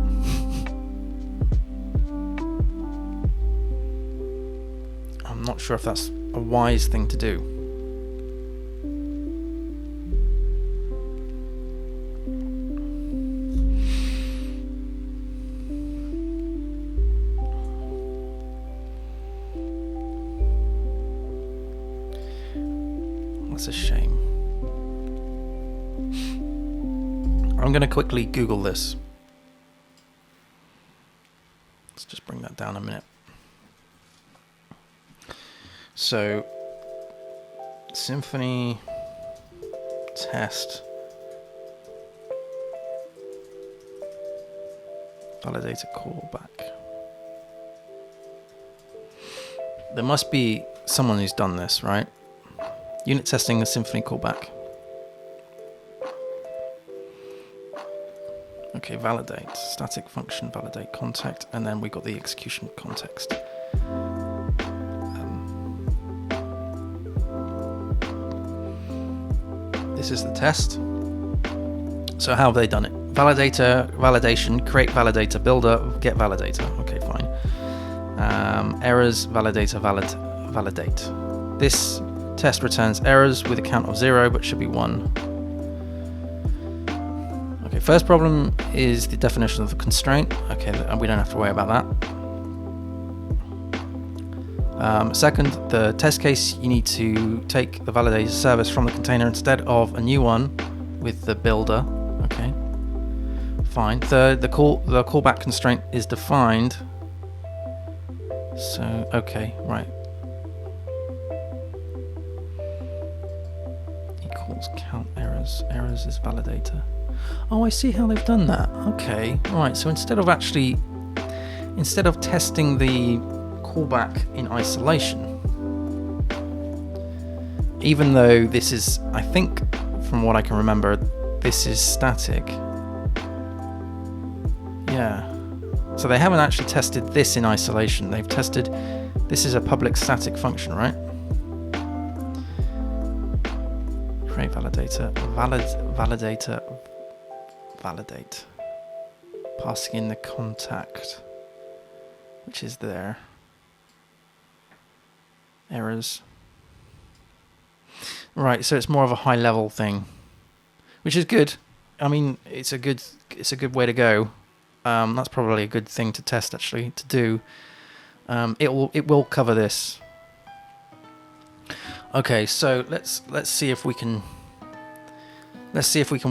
I'm not sure if that's a wise thing to do. That's a shame. I'm going to quickly Google this. Let's just bring that down a minute. So, Symfony test validator callback. There must be someone who's done this, right? Unit testing the Symfony callback. Okay, validate, static function, validate context, and then we got the execution context. This is the test. So how have they done it? Validator, validation, create validator, builder, get validator. Okay, fine. Errors, validator, validate. This test returns errors with a count of 0, but should be 1. Okay, first problem is the definition of the constraint. Okay, we don't have to worry about that. Second, the test case, you need to take the validator service from the container instead of a new one with the builder. Okay, fine. Third, the callback constraint is defined. So, okay, right. Equals count errors. Errors is validator. Oh, I see how they've done that. Okay, right. So instead of testing the callback in isolation, even though this is, I think, from what I can remember, this is static. Yeah. So they haven't actually tested this in isolation. They've tested, this is a public static function, right? Create validator, validate. Passing in the contact, which is there. Errors. Right, so it's more of a high level thing, which is good. I mean, it's a good way to go. That's probably a good thing to test, actually, to do. It will cover this. Okay, so let's see if we can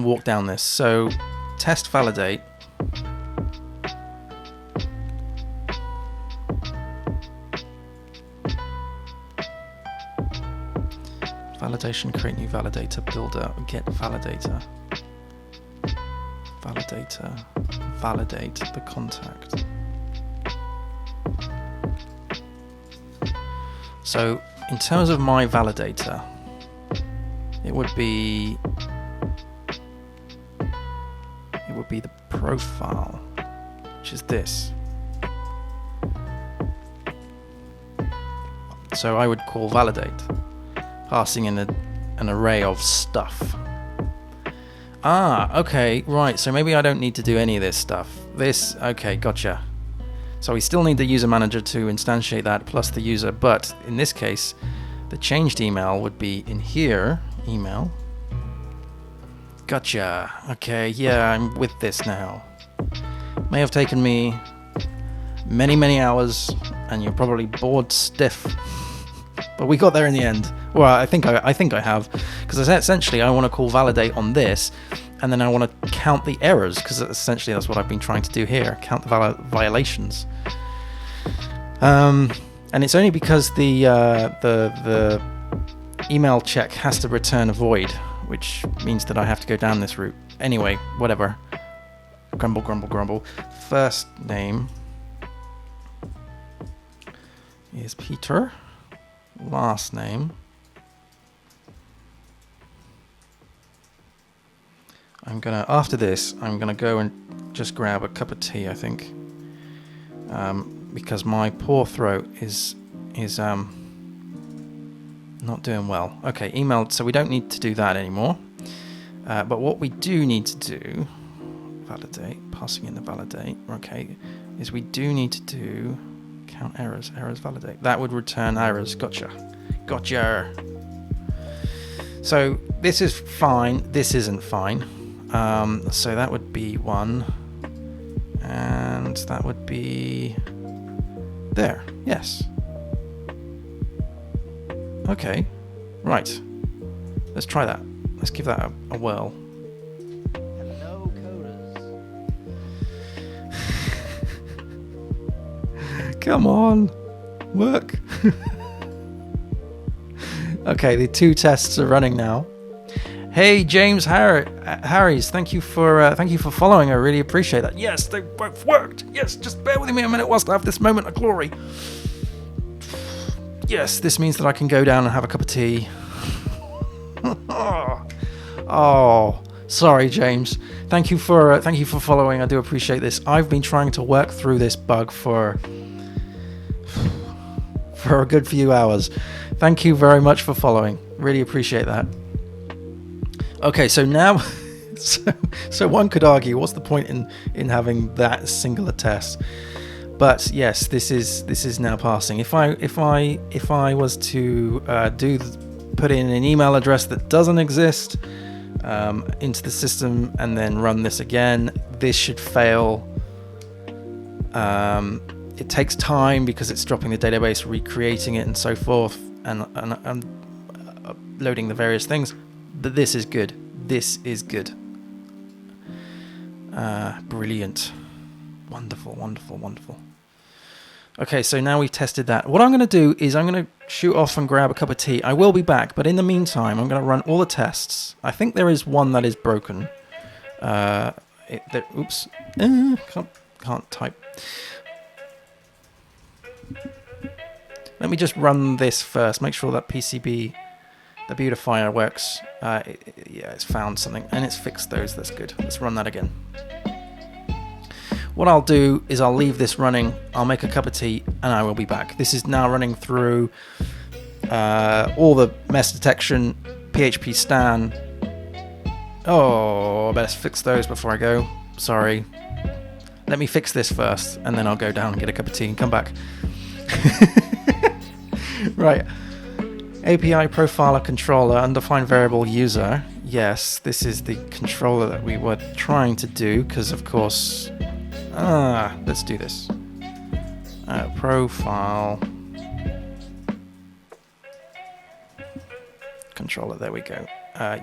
walk down this. So test validate. Validation, create new validator, builder, get validator. Validator, validate the contact. So in terms of my validator, it would be the profile, which is this. So I would call validate, passing in an array of stuff. Okay, right, so maybe I don't need to do any of this stuff. Okay, gotcha. So we still need the user manager to instantiate that plus the user, but in this case, the changed email would be in here, email. Gotcha. Okay, yeah, I'm with this now. May have taken me many, many hours, and you're probably bored stiff. But we got there in the end. Well, I think I have, because essentially I want to call validate on this, and then I want to count the errors, because essentially that's what I've been trying to do here, count the violations. And it's only because the email check has to return a void, which means that I have to go down this route. Anyway, whatever. Grumble, grumble, grumble. First name is Peter. Last name. After this, I'm gonna go and just grab a cup of tea, I think. Because my poor throat is not doing well. Okay, email, so we don't need to do that anymore. But what we do need to do, validate, passing in the validate, okay, is we do need to do count errors, validate. That would return errors, gotcha. So this is fine, this isn't fine. So that would be 1, and that would be there, yes. Okay, right. Let's try that. Let's give that a whirl. Hello, coders. Come on, work. Okay, the 2 tests are running now. Hey, James Harris, thank you for following. I really appreciate that. Yes, they both worked. Yes, just bear with me a minute whilst I have this moment of glory. Yes, this means that I can go down and have a cup of tea. Oh, sorry, James. Thank you for following. I do appreciate this. I've been trying to work through this bug for a good few hours. Thank you very much for following. Really appreciate that. Okay, so now, so one could argue, what's the point in having that singular test? But yes, this is now passing. If I was to put in an email address that doesn't exist into the system and then run this again, this should fail. It takes time because it's dropping the database, recreating it, and so forth, and loading the various things. But this is good. This is good. Brilliant. Wonderful, wonderful, wonderful. Okay, so now we've tested that. What I'm going to do is I'm going to shoot off and grab a cup of tea. I will be back, but in the meantime, I'm going to run all the tests. I think there is one that is broken. Oops. Can't type. Let me just run this first. Make sure that PCB, the beautifier, works. Yeah, it's found something and it's fixed those. That's good. Let's run that again. what I'll do is I'll leave this running, I'll make a cup of tea, and I will be back. This is now running through all the mess detection, PHP stan. Oh, I better fix those before I go. Sorry. Let me fix this first, and then I'll go down and get a cup of tea and come back. Right. API profiler controller, undefined variable user. Yes, this is the controller that we were trying to do, because of course... let's do this. Profile... controller, there we go.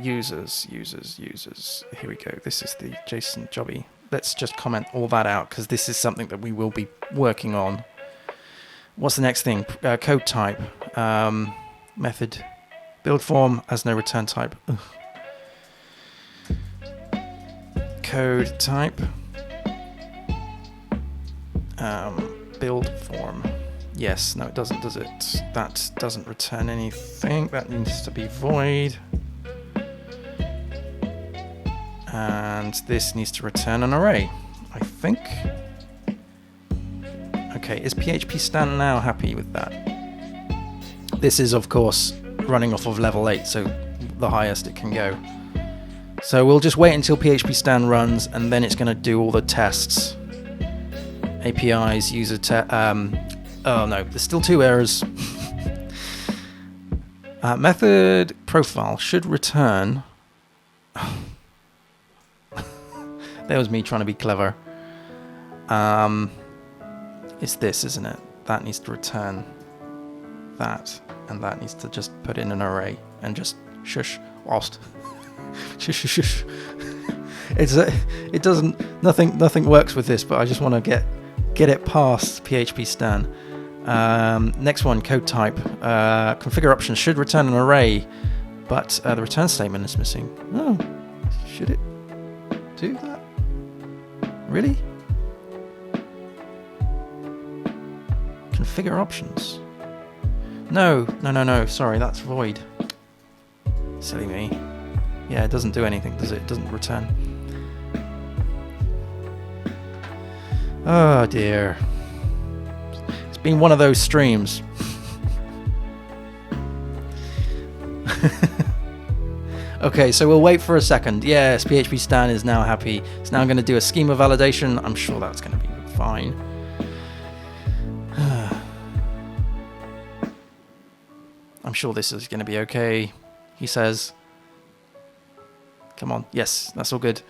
Users. Here we go. This is the JSON jobby. Let's just comment all that out, because this is something that we will be working on. What's the next thing? Code type. Method. Build form has no return type. Ugh. Code type. Build form. Yes, no it doesn't, does it? That doesn't return anything. That needs to be void. And this needs to return an array, I think. Okay, is PHP stan now happy with that? This is, of course, running off of level 8, so the highest it can go. So we'll just wait until PHP stan runs, and then it's going to do all the tests. APIs, user oh no, there's still 2 errors. Method profile should return... That was me trying to be clever. It's this, isn't it? That needs to return that, and that needs to just put in an array and just shush whilst shush shush shush. It doesn't, nothing works with this, but I just want to get it past PHP stan. Next one, code type. Configure options should return an array, but the return statement is missing. Oh, should it do that? Really? Configure options. No, sorry, that's void. Silly me. Yeah, it doesn't do anything, does it? It doesn't return. Oh dear. It's been one of those streams. Okay, so we'll wait for a second. Yes, PHP stan is now happy. It's now going to do a schema validation. I'm sure that's going to be fine. I'm sure this is going to be okay, he says. Come on. Yes, that's all good.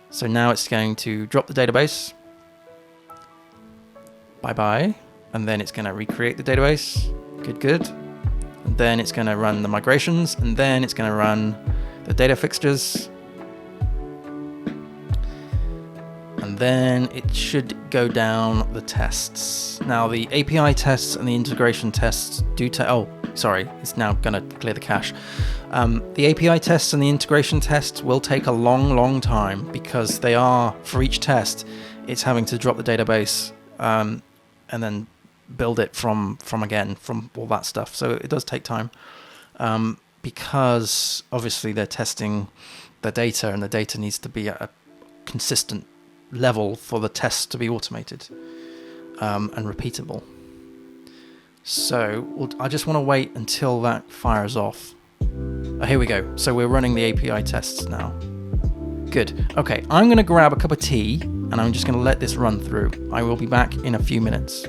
So now it's going to drop the database. Bye-bye. And then it's going to recreate the database. Good. And then it's going to run the migrations. And then it's going to run the data fixtures. And then it should go down the tests. Now the API tests and the integration tests do it's now going to clear the cache. The API tests and the integration tests will take a long time, because they are, for each test, it's having to drop the database and then build it from all that stuff. So it does take time, because obviously they're testing the data, and the data needs to be at a consistent level for the tests to be automated and repeatable. So I just want to wait until that fires off. Oh, here we go. So we're running the API tests now. Good. Okay, I'm going to grab a cup of tea, and I'm just going to let this run through. I will be back in a few minutes.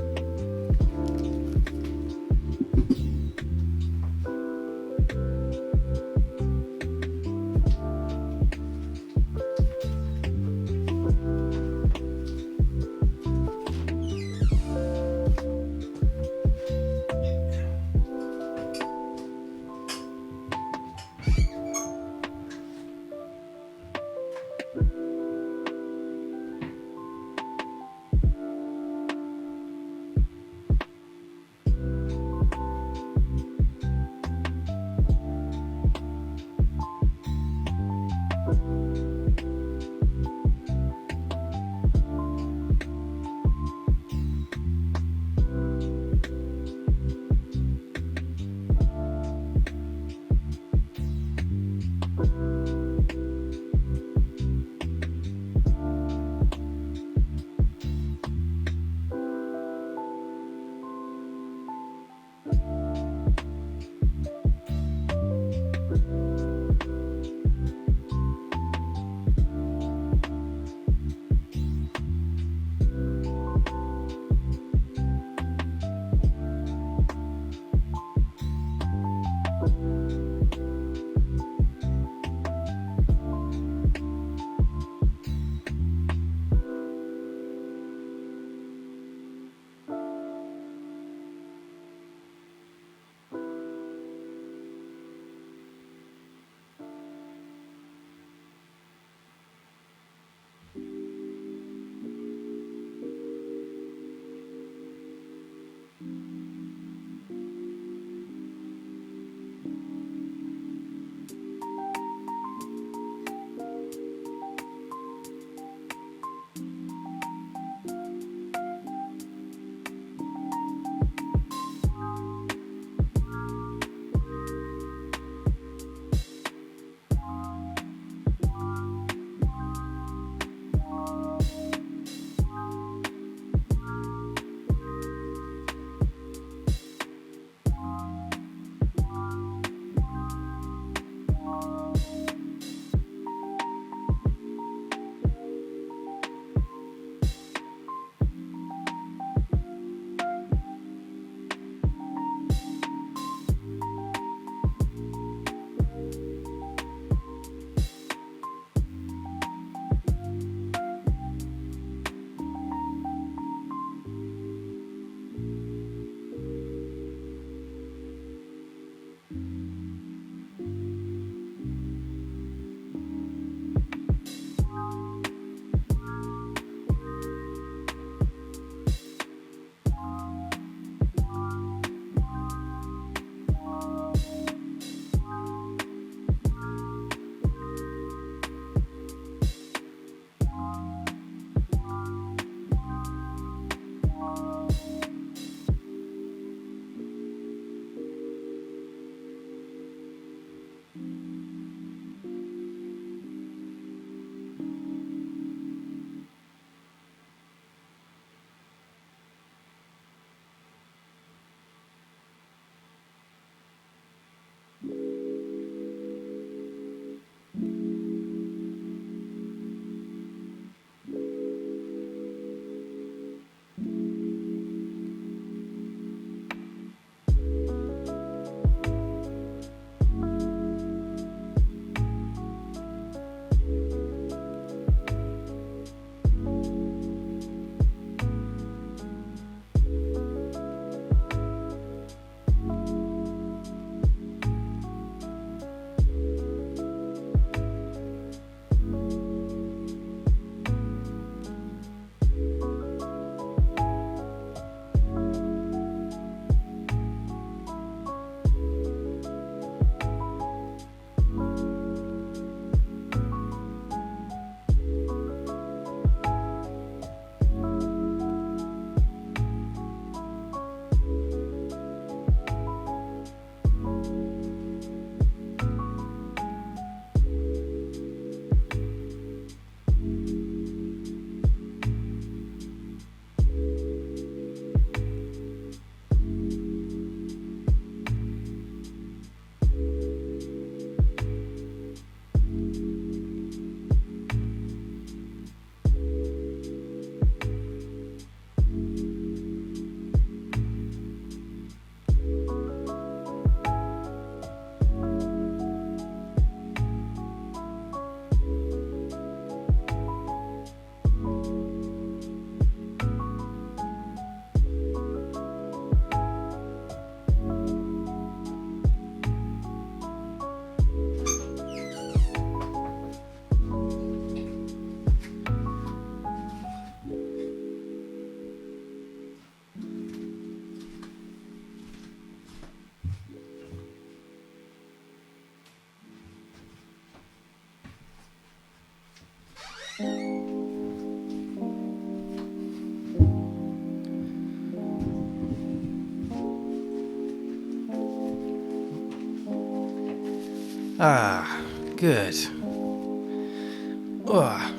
Ah, good.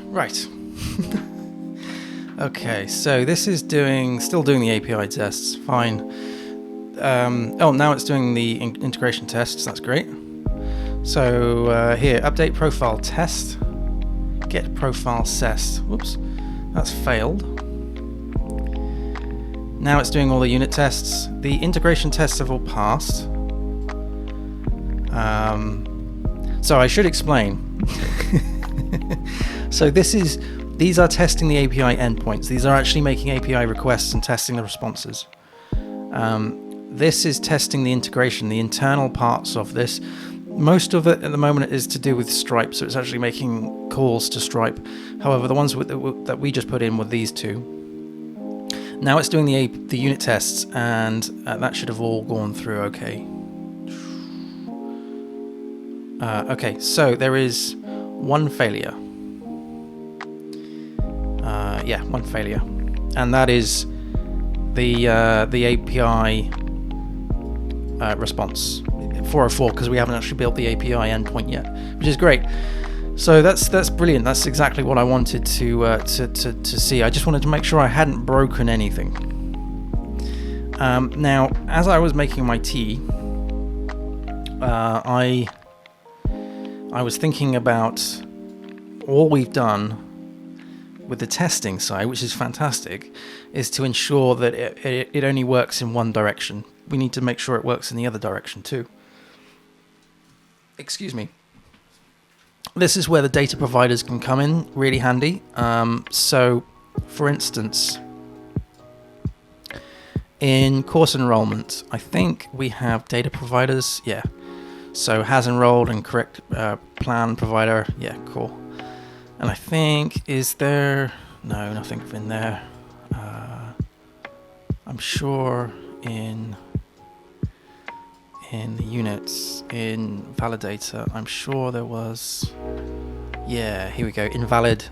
Right. Okay, so this is still doing the API tests. Fine. Now it's doing the integration tests. That's great. So here, update profile test. Get profile test. Whoops, that's failed. Now it's doing all the unit tests. The integration tests have all passed. So I should explain. So these are testing the API endpoints. These are actually making API requests and testing the responses. This is testing the integration, the internal parts of this. Most of it at the moment is to do with Stripe, so it's actually making calls to Stripe. However, the ones that we just put in were these two. Now it's doing the unit tests, and that should have all gone through okay. Okay, so there is one failure. One failure, and that is the API response 404, because we haven't actually built the API endpoint yet, which is great. So that's brilliant. That's exactly what I wanted to see. I just wanted to make sure I hadn't broken anything. Now, as I was making my tea, I was thinking about all we've done with the testing side, which is fantastic, is to ensure that it only works in one direction. We need to make sure it works in the other direction too. Excuse me. This is where the data providers can come in really handy. So, for instance, in course enrollment, I think we have data providers. Yeah. So has enrolled and correct plan provider. Yeah, cool. And I think, is there... No, nothing in there. I'm sure in the units, in validator, I'm sure there was... Yeah, here we go. Invalid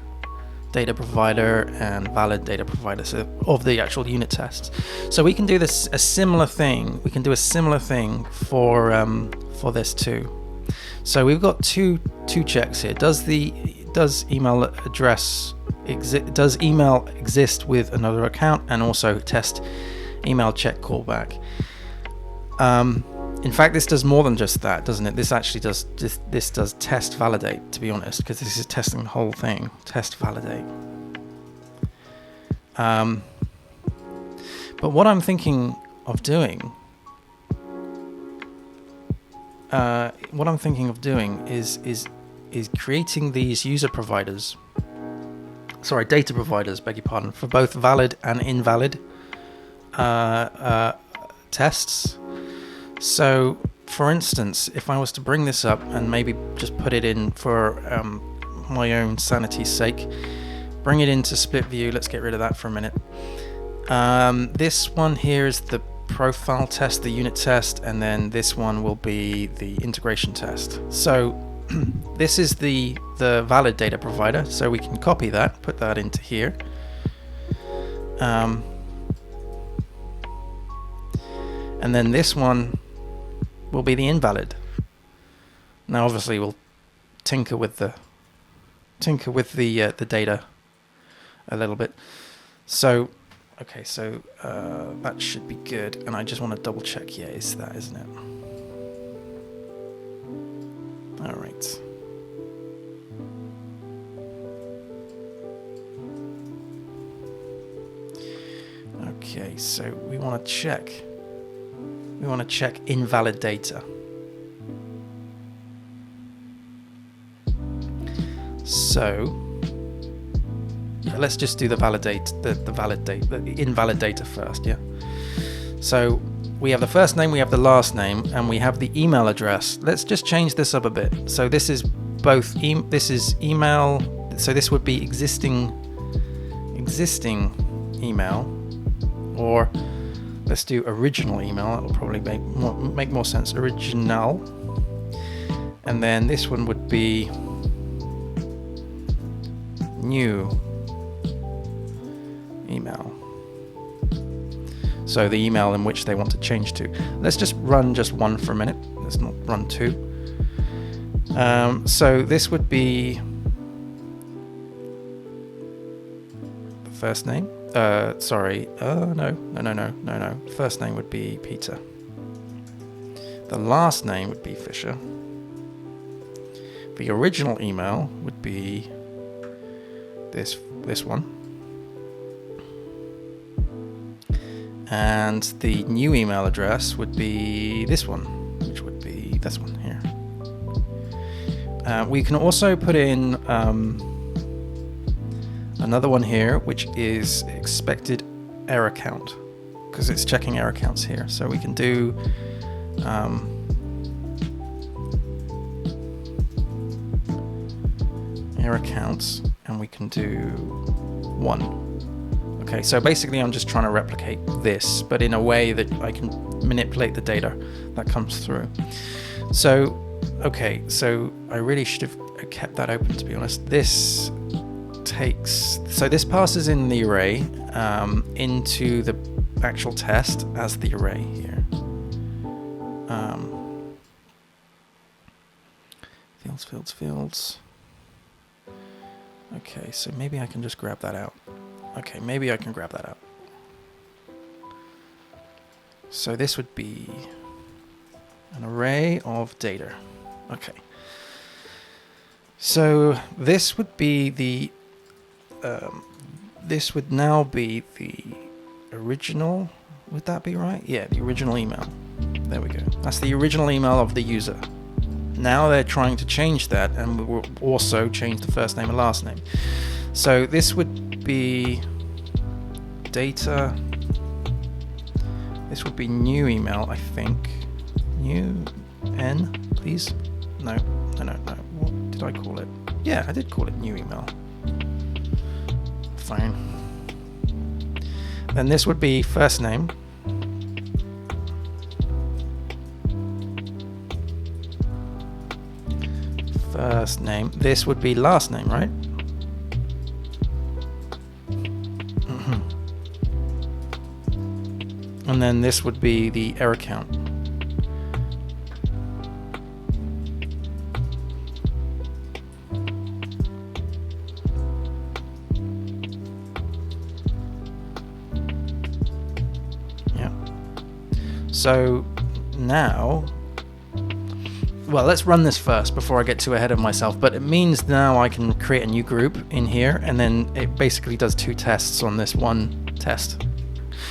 data provider and valid data provider, so of the actual unit tests. So we can do a similar thing. We can do a similar thing for this too. So we've got two checks here. Does email address does email exist with another account, and also test email check callback. In fact, this does more than just that, doesn't it? This actually does this does test validate, to be honest, because this is testing the whole thing. Test validate. But what I'm thinking of doing is creating these user providers. Sorry, data providers, beg your pardon, for both valid and invalid tests. So, for instance, if I was to bring this up and maybe just put it in for my own sanity's sake, bring it into split view. Let's get rid of that for a minute. This one here is the profile test, the unit test, and then this one will be the integration test. So this is the valid data provider, so we can copy that, put that into here. And then this one will be the invalid. Now obviously we'll tinker with the data a little bit. So okay, so that should be good, and I just want to double check. Yeah, it's that, isn't it? All right. Okay, so we want to check. We want to check invalid data. So yeah, let's just do the invalid data first. Yeah. So we have the first name, we have the last name, and we have the email address. Let's just change this up a bit. So this is both. This is email. So this would be existing email, or let's do original email. That will probably make more sense. Original, and then this one would be new email. So the email in which they want to change to. Let's just run just one for a minute. Let's not run two. So this would be the first name. Sorry. No. First name would be Peter. The last name would be Fisher. The original email would be this one. And the new email address would be this one, which would be this one here. We can also put in another one here, which is expected error count, because it's checking error counts here. So we can do error counts, and we can do 1. Okay, so basically I'm just trying to replicate this, but in a way that I can manipulate the data that comes through. So, okay, so I really should have kept that open, to be honest. This passes in the array into the actual test as the array here. Fields. Okay, so maybe I can just grab that out. Okay, maybe I can grab that out. So this would be an array of data. Okay. So this would be the this would now be the original. Would that be right? Yeah, the original email. There we go. That's the original email of the user. Now they're trying to change that, and we will also change the first name and last name. So this would be data. This would be new email, I think. New N, please. No. What did I call it? Yeah, I did call it new email. Fine. Then this would be first name. First name. This would be last name, right? And then this would be the error count. Yeah. So now, well, let's run this first before I get too ahead of myself, but it means now I can create a new group in here, and then it basically does 2 tests on this one test.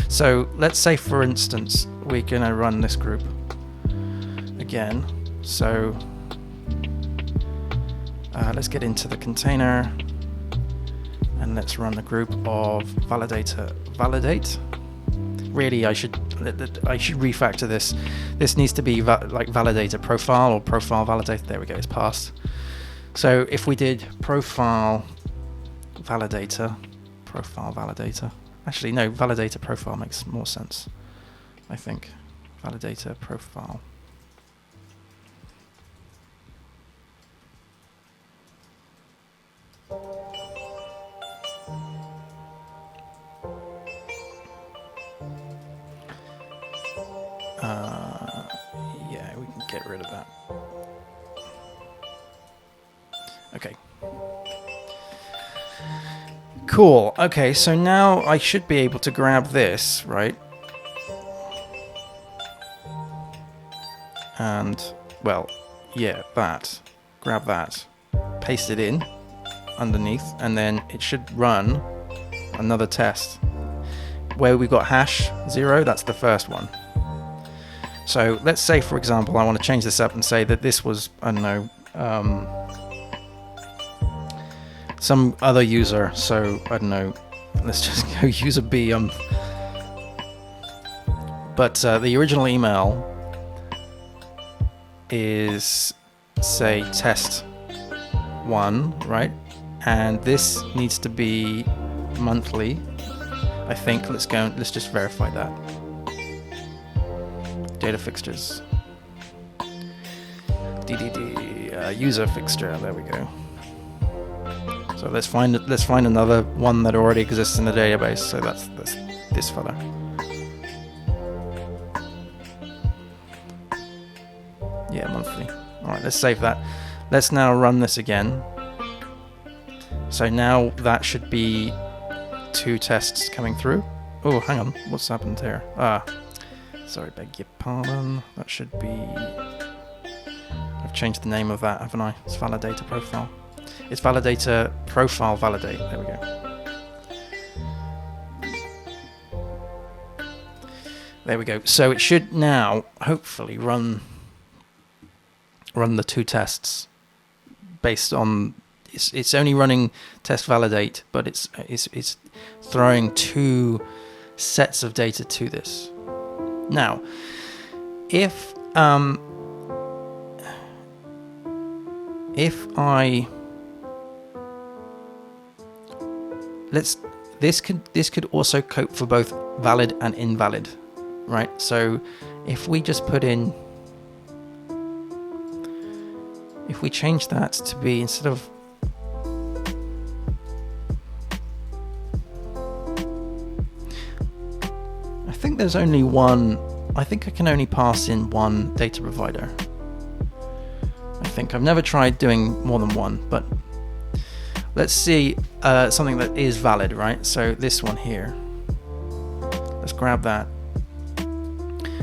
So let's say, for instance, we're going to run this group again. So let's get into the container, and let's run the group of validator validate. Really, I should refactor this. This needs to be like validator profile or profile validator. There we go, it's passed. So if we did profile validator. Actually, no, validator profile makes more sense, I think. Validator profile. Yeah, we can get rid of that. Okay. Cool. Okay, so now I should be able to grab this, right? And, well, yeah, that. Grab that. Paste it in underneath, and then it should run another test. Where we've got #0, that's the first one. So let's say, for example, I want to change this up and say that this was, I don't know, some other user. So I don't know, let's just go user B. But the original email is, say, test1, right? And this needs to be monthly, I think. Let's go. Let's just verify that. Data fixtures. DDD user fixture. There we go. So let's find another one that already exists in the database. So that's this fella. Yeah, monthly. All right, let's save that. Let's now run this again. So now that should be 2 tests coming through. Oh, hang on. What's happened here? Sorry, beg your pardon. That should be... I've changed the name of that, haven't I? It's validator profile. It's validator profile validate. There we go. There we go. So it should now hopefully run the 2 tests based on... It's only running test validate, but it's throwing 2 sets of data to this. Now, if I this could also cope for both valid and invalid, right? So if we just put in, if we change that to be, instead of I think there's only one, I think I can only pass in one data provider. I think I've never tried doing more than one, but let's see something that is valid, right? So this one here, let's grab that.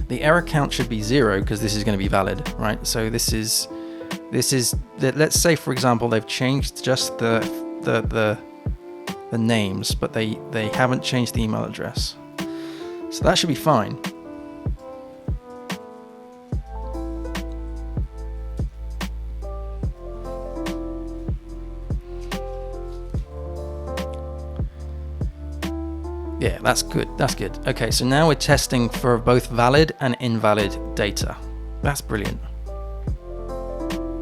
The error count should be 0 because this is going to be valid, right? So this is let's say, for example, they've changed just the names, but they haven't changed the email address. So that should be fine. Yeah, that's good. That's good. Okay, so now we're testing for both valid and invalid data. That's brilliant.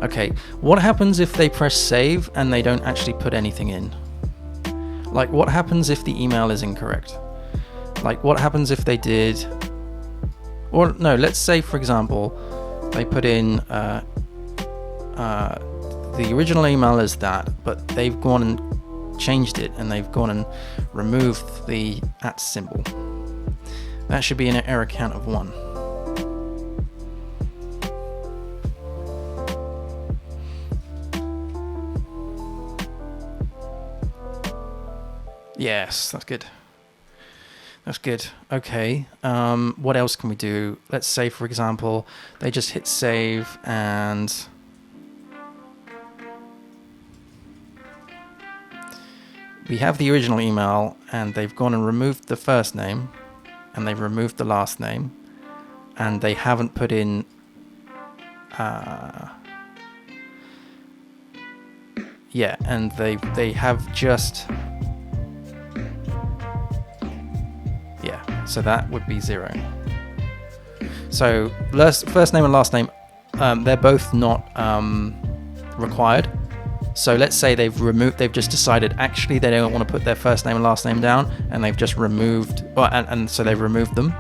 Okay, what happens if they press save and they don't actually put anything in? Like, what happens if the email is incorrect? Like, what happens if they did... Or, no, let's say, for example, they put in the original email is that, but they've gone and changed it, and they've gone and removed the @ symbol. That should be an error count of 1. Yes, that's good. That's good. Okay. What else can we do? Let's say, for example, they just hit save and we have the original email, and they've gone and removed the first name, and they've removed the last name, and they haven't put in yeah, and they have just so that would be 0. So first name and last name, they're both not required. So let's say they've just decided actually they don't want to put their first name and last name down, and they've just removed, well, and so they've removed them,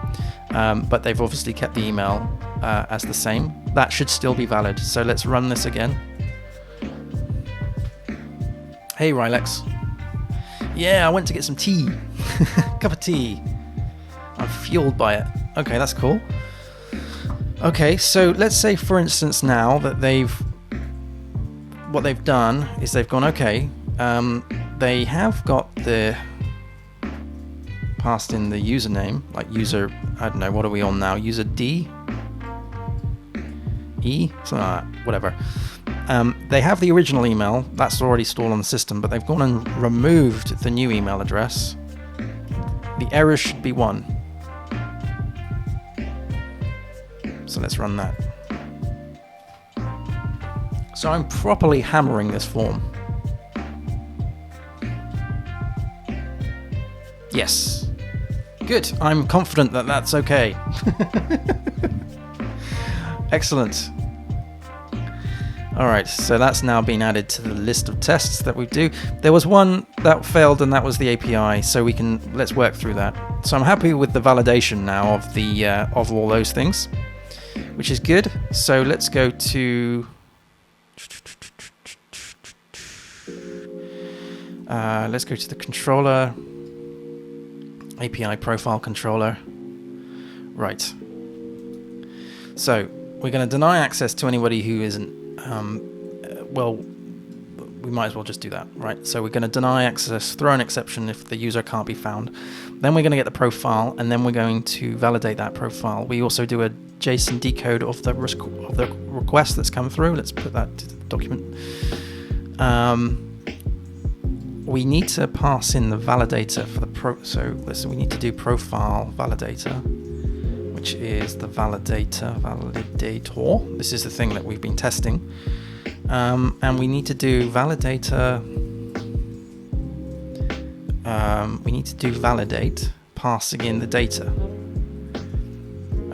but they've obviously kept the email as the same. That should still be valid. So let's run this again. Hey Rylex. Yeah, I went to get some tea. Cup of tea. I'm fueled by it. Okay, that's cool. Okay, so let's say, for instance, now that what they've done is they've gone, okay, they have got passed in the username, like user, I don't know, what are we on now? User D? E? Something like that, whatever. They have the original email, that's already stored on the system, but they've gone and removed the new email address. The error should be 1. So let's run that. So I'm properly hammering this form. Yes. Good. I'm confident that that's okay. Excellent. All right, so that's now been added to the list of tests that we do. There was one that failed, and that was the API. So let's work through that. So I'm happy with the validation now of of all those things, which is good. So let's go to the controller, API profile controller. Right. So we're going to deny access to anybody who isn't well, we might as well just do that, right? So we're going to deny access, throw an exception if the user can't be found. Then we're going to get the profile, and then we're going to validate that profile. We also do a JSON decode of the request that's come through. Let's put that to the document. We need to pass in the validator for the so listen, we need to do profile validator, which is the validator. This is the thing that we've been testing. And we need to do validator. We need to do validate, passing in the data.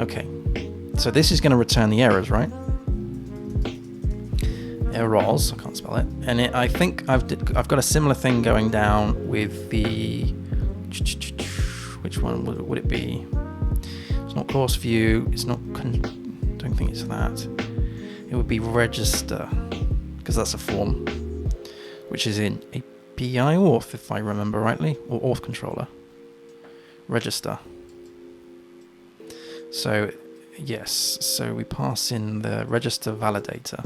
Okay, so this is going to return the errors, right? Errors, I can't spell it. And I think I've got a similar thing going down with the, which one would it be? It's not course view. It's not. Don't think it's that. It would be register, because that's a form, which is in API auth, if I remember rightly, or auth controller. Register. So yes, so we pass in the register validator.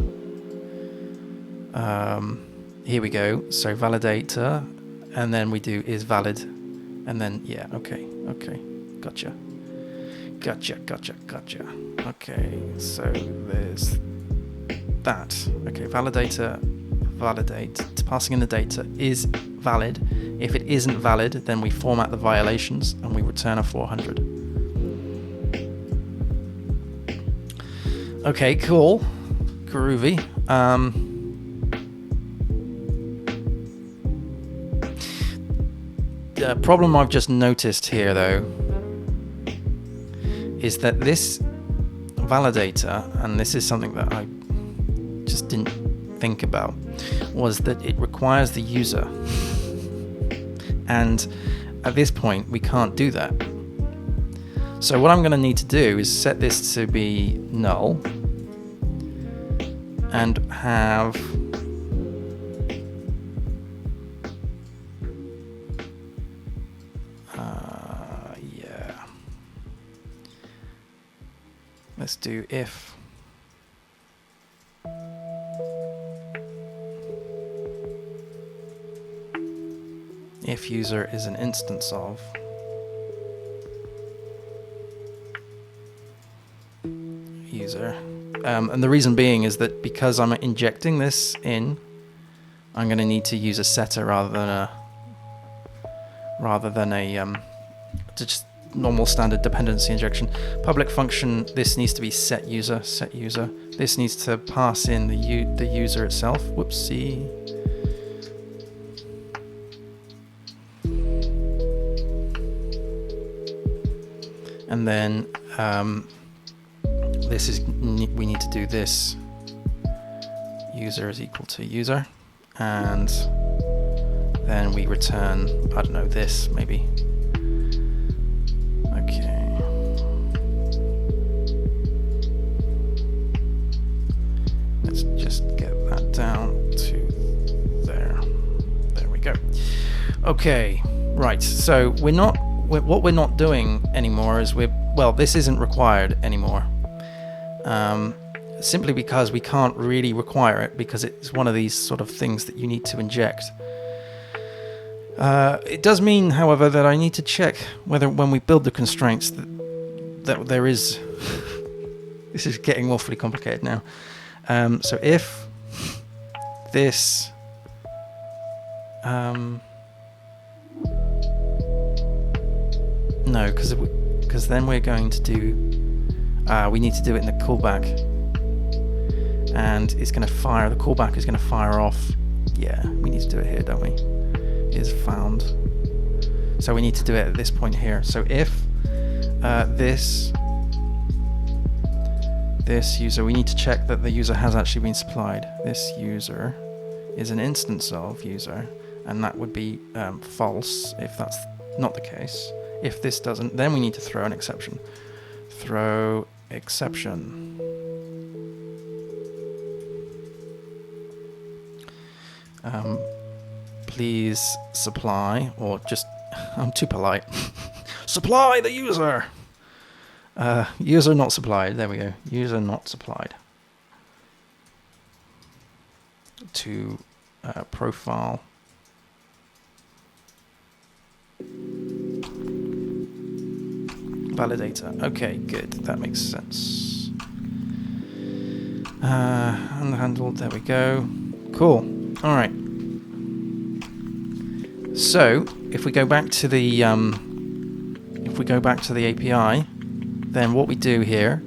Here we go. So validator, and then we do is valid, and then yeah, okay, gotcha. Okay, so there's that. Okay, validator, validate, passing in the data is valid. If it isn't valid, then we format the violations and we return a 400. Okay, cool, groovy. The problem I've just noticed here, though, is that this validator, and this is something that I just didn't think about, was that it requires the user. And at this point, we can't do that. So what I'm going to need to do is set this to be null and have let's do if user is an instance of user. And the reason being is that because I'm injecting this in, I'm going to need to use a setter rather than a just normal standard dependency injection. Public function, this needs to be set user. This needs to pass in the user itself. Whoopsie. And then we need to do this. User is equal to user, and then we return, I don't know, this maybe. Okay. Let's just get that down to there. There we go. Okay, right. So what we're not doing anymore is this isn't required anymore. Simply because we can't really require it, because it's one of these sort of things that you need to inject. It does mean, however, that I need to check whether when we build the constraints that there is... This is getting awfully complicated now. So if this... no, because then we're going to do... we need to do it in the callback. And it's going to fire... The callback is going to fire off... Yeah, we need to do it here, don't we? Is found. So we need to do it at this point here. So if this user, we need to check that the user has actually been supplied. This user is an instance of user, and that would be false if that's not the case. If this doesn't, then we need to throw an exception. Throw exception. Please supply, or just, I'm too polite. Supply the user! User not supplied, there we go. User not supplied. to profile. Validator. Okay, good. That makes sense. Unhandled. There we go. Cool. All right. So if we go back to the API, then what we do here.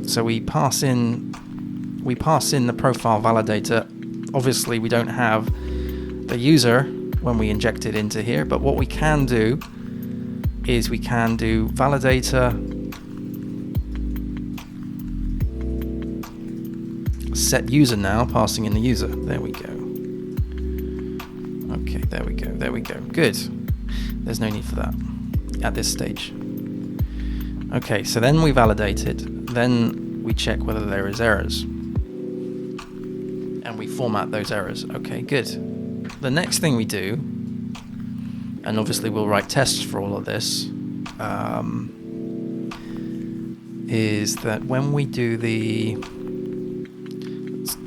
So we pass in the profile validator. Obviously, we don't have the user when we inject it into here, but what we can do is we can do validator set user now, passing in the user. There we go. Okay, there we go. There we go. Good. There's no need for that at this stage. Okay, so then we validate it. Then we check whether there is errors. And we format those errors. Okay, good. The next thing we do, and obviously we'll write tests for all of this, is that when we do the...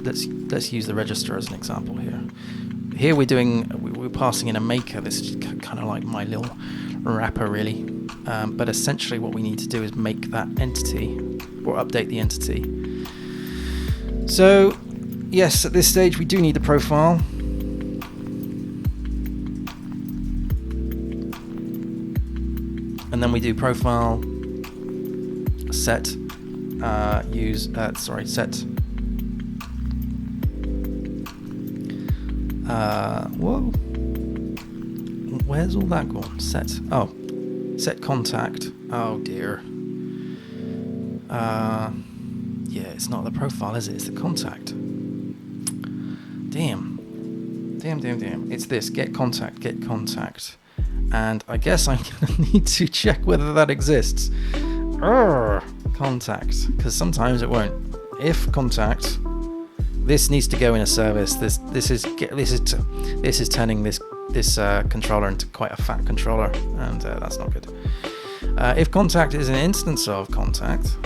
Let's use the register as an example here. Here we're passing in a maker. This is kind of like my little wrapper, really. But essentially what we need to do is make that entity, or update the entity. So, yes, at this stage we do need the profile. And then we do profile set set. Whoa. Where's all that gone? Set contact. Oh dear. Yeah, it's not the profile, is it? It's the contact. Damn. It's this, get contact. And I guess I'm gonna need to check whether that exists. Contact, because sometimes it won't. If contact, this needs to go in a service. This is turning this controller into quite a fat controller, and that's not good. If contact is an instance of contact,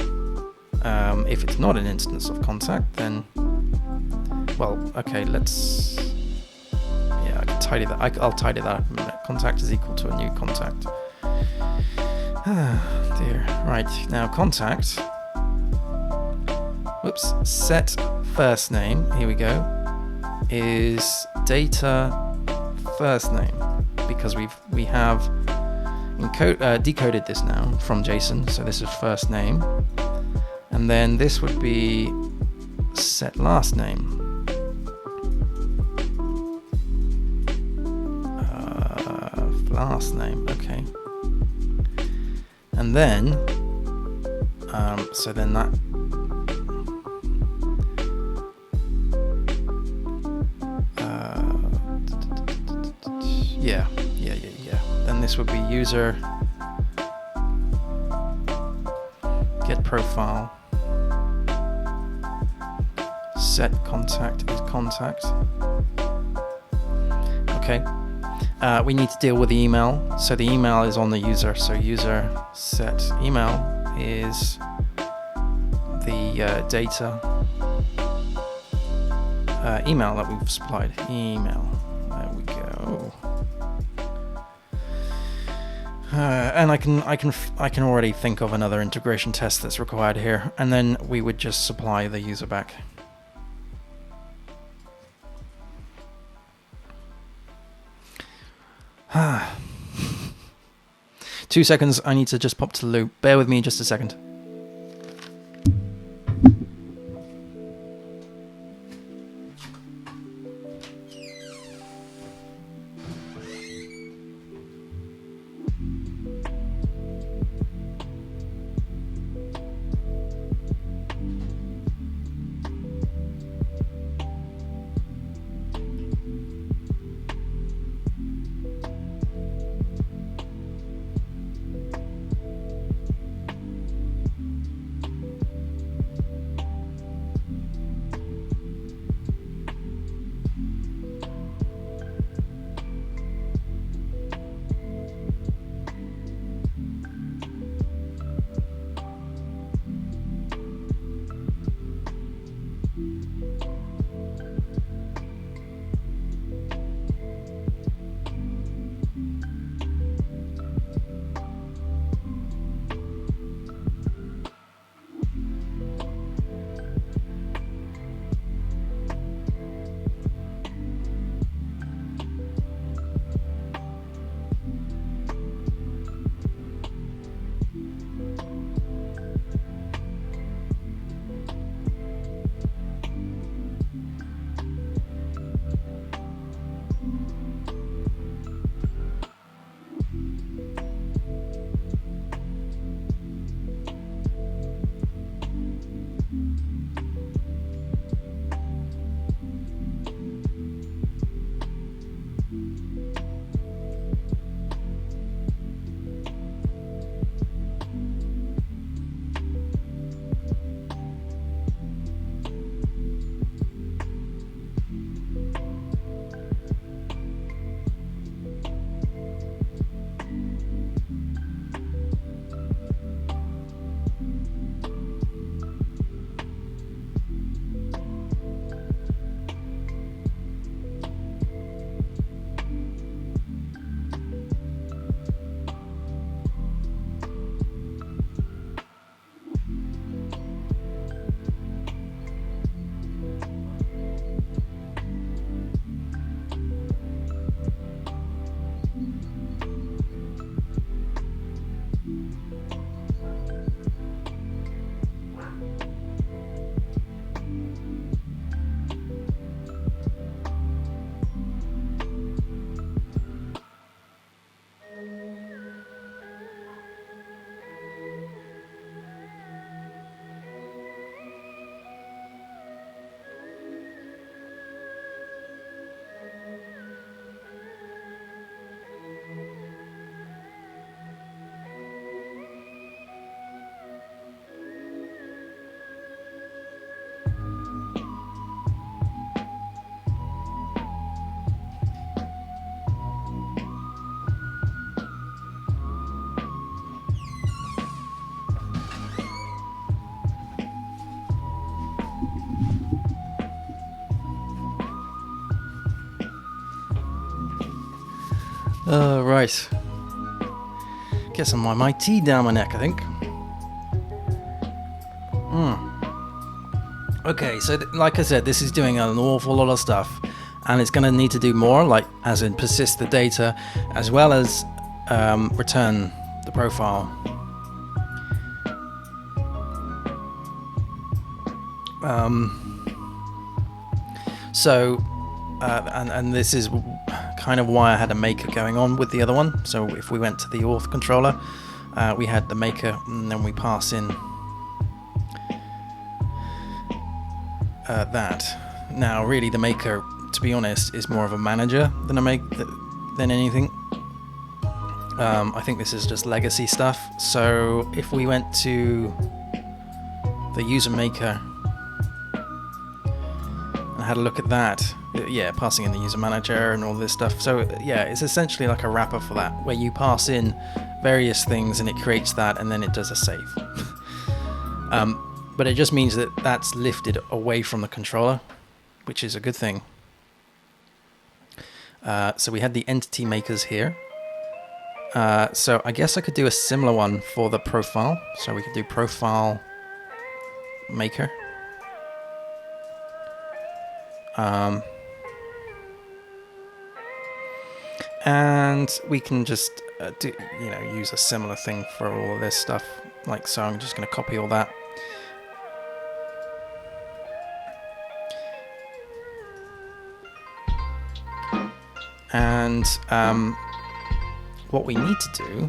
if it's not an instance of contact, then well, okay, let's. Yeah, I can tidy that. I'll tidy that up in a minute. Contact is equal to a new contact. Dear. Right, now contact. Whoops. Set first name. Here we go. Is data first name, because we have decoded this now from JSON. So this is first name, and then this would be set last name. Last name, okay. And then, so then that, yeah. Then this would be user, get profile, set contact is contact. Okay. We need to deal with the email. So the email is on the user. So user set email is the data email that we've supplied. Email. There we go. And I can already think of another integration test that's required here. And then we would just supply the user back. Ah. 2 seconds, I need to just pop to the loo. Bear with me just a second. Right. Get some of my tea down my neck, I think. Okay, so like I said, this is doing an awful lot of stuff, and it's going to need to do more, like as in persist the data, as well as return the profile. And this is kind of why I had a maker going on with the other one. So if we went to the auth controller, we had the maker, and then we pass in that. Now, really, the maker, to be honest, is more of a manager than than anything. I think this is just legacy stuff. So if we went to the user maker and had a look at that, yeah, passing in the user manager and all this stuff. So yeah, it's essentially like a wrapper for that, where you pass in various things and it creates that, and then it does a save. But it just means that that's lifted away from the controller, which is a good thing. So we had the entity makers here. So I guess I could do a similar one for the profile. So we could do profile maker. And we can just use a similar thing for all of this stuff. Like so, I'm just going to copy all that. And what we need to do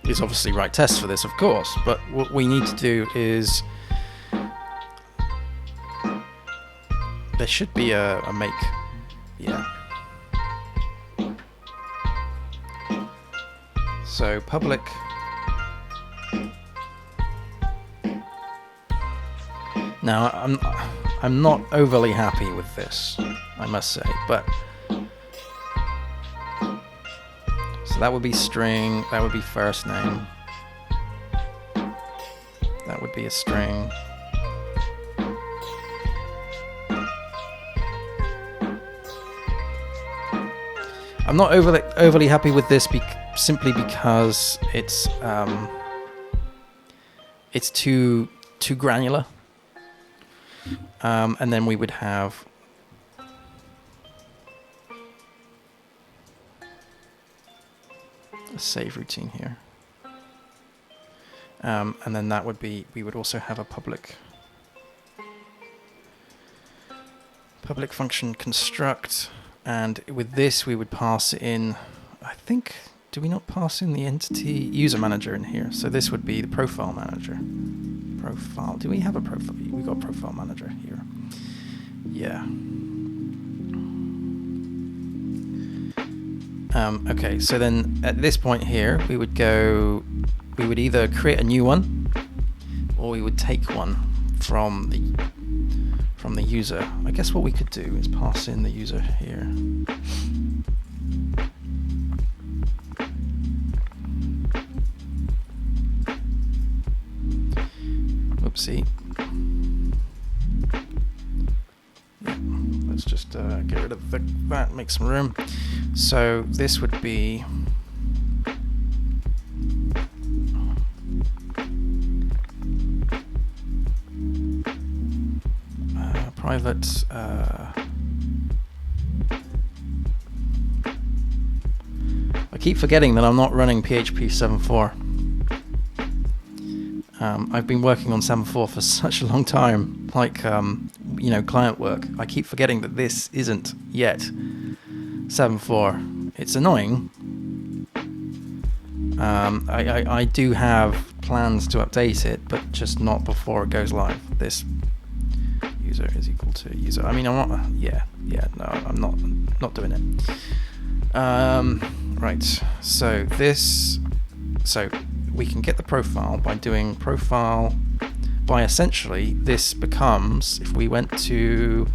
is obviously write tests for this, of course, but what we need to do is there should be a make, yeah. So public now I'm not overly happy with this, I must say, but so that would be string, that would be first name, that would be a string. I'm not overly happy with this simply because it's too granular. And then we would have a save routine here. And then that would be, we would also have a public function construct. And with this, we would pass in, I think, do we not pass in the entity user manager in here? So this would be the profile manager. Profile, do we have a profile? We got profile manager here. Yeah. Okay, so then at this point here, we would either create a new one, or we would take one from the user. I guess what we could do is pass in the user here. Whoopsie. Yeah, let's just get rid of that, make some room. So this would be private I keep forgetting that I'm not running PHP 7.4. I've been working on 7.4 for such a long time, like client work. I keep forgetting that this isn't yet 7.4. It's annoying. I do have plans to update it, but just not before it goes live. This user is equal to user. I mean, I'm not. No, I'm not doing it. Right. So we can get the profile by doing profile. By essentially, this becomes, if we went to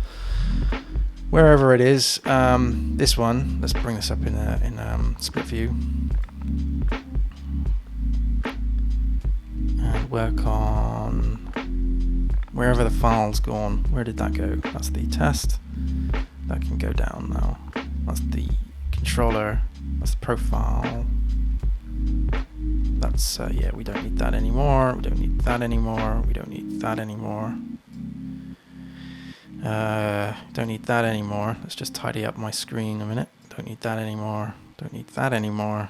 wherever it is, this one. Let's bring this up in split view and work on wherever the file's gone. Where did that go? That's the test. that can go down now. That's the controller. That's the profile. That's, yeah, we don't need that anymore. We don't need that anymore. We don't need that anymore. Don't need that anymore. Let's just tidy up my screen a minute. Don't need that anymore. Don't need that anymore.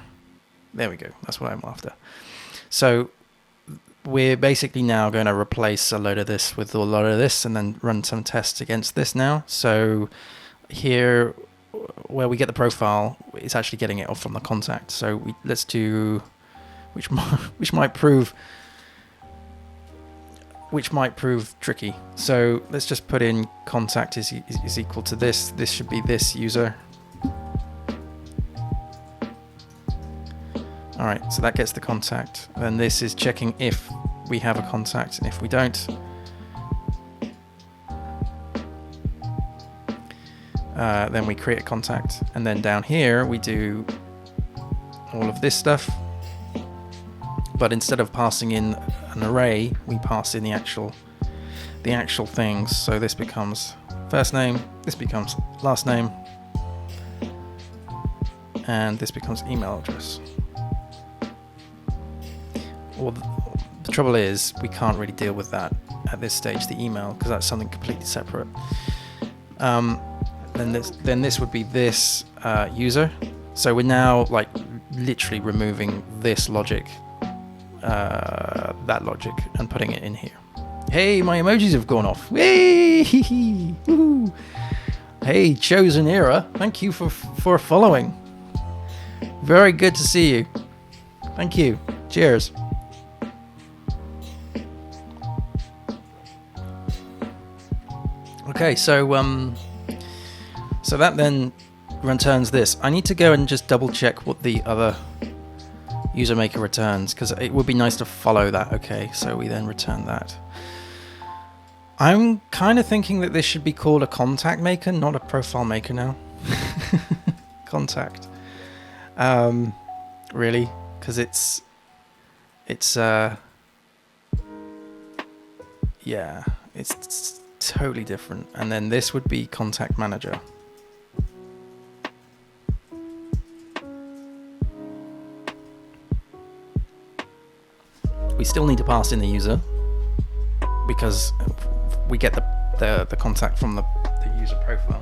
There we go. That's what I'm after. So we're basically now going to replace a load of this with a load of this and then run some tests against this now. So here, where we get the profile, it's actually getting it off from the contact. So let's do, which might prove tricky. So let's just put in contact is equal to this. This should be this user. All right, so that gets the contact. Then this is checking if we have a contact, and if we don't, then we create a contact. And then down here we do all of this stuff, but instead of passing in an array, we pass in the actual things. So this becomes first name, this becomes last name, and this becomes email address. Well, the trouble is we can't really deal with that at this stage, the email, because that's something completely separate. Then this would be this user. So we're now like literally removing this logic, that logic, and putting it in here. Hey, my emojis have gone off. Hey, hey, Chosen Era, thank you for following. Very good to see you. Thank you. Cheers. Okay, so that then returns this. I need to go and just double check what the other user maker returns, because it would be nice to follow that. Okay, so we then return that. I'm kind of thinking that this should be called a contact maker, not a profile maker now. Contact. Really, because it's yeah, it's totally different. And then this would be contact manager. We still need to pass in the user because we get the contact from the user profile.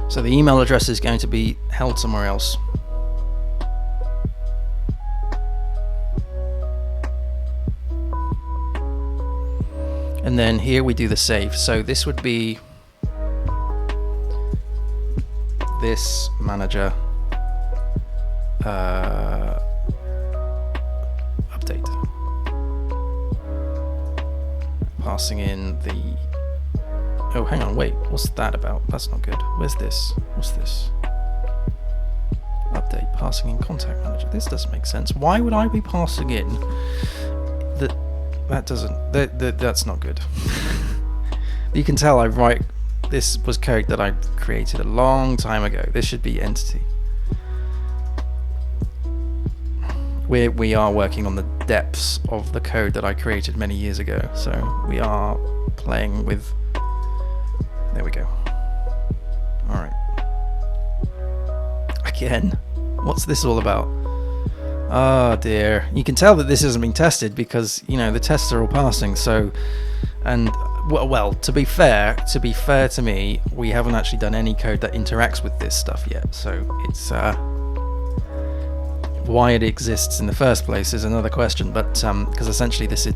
So the email address is going to be held somewhere else. And then here we do the save. So this would be this manager update. Passing in the... Oh, hang on, wait. What's that about? That's not good. Where's this? What's this? Update, passing in contact manager. This doesn't make sense. Why would I be passing in that doesn't... That's not good. You can tell this was code that I created a long time ago. This should be entity. We are working on the depths of the code that I created many years ago. So we are playing with... There we go. All right. Again, what's this all about? Oh dear. You can tell that this isn't being tested because, you know, the tests are all passing. So, and well, to be fair to me, we haven't actually done any code that interacts with this stuff yet. So it's why it exists in the first place is another question. But because essentially this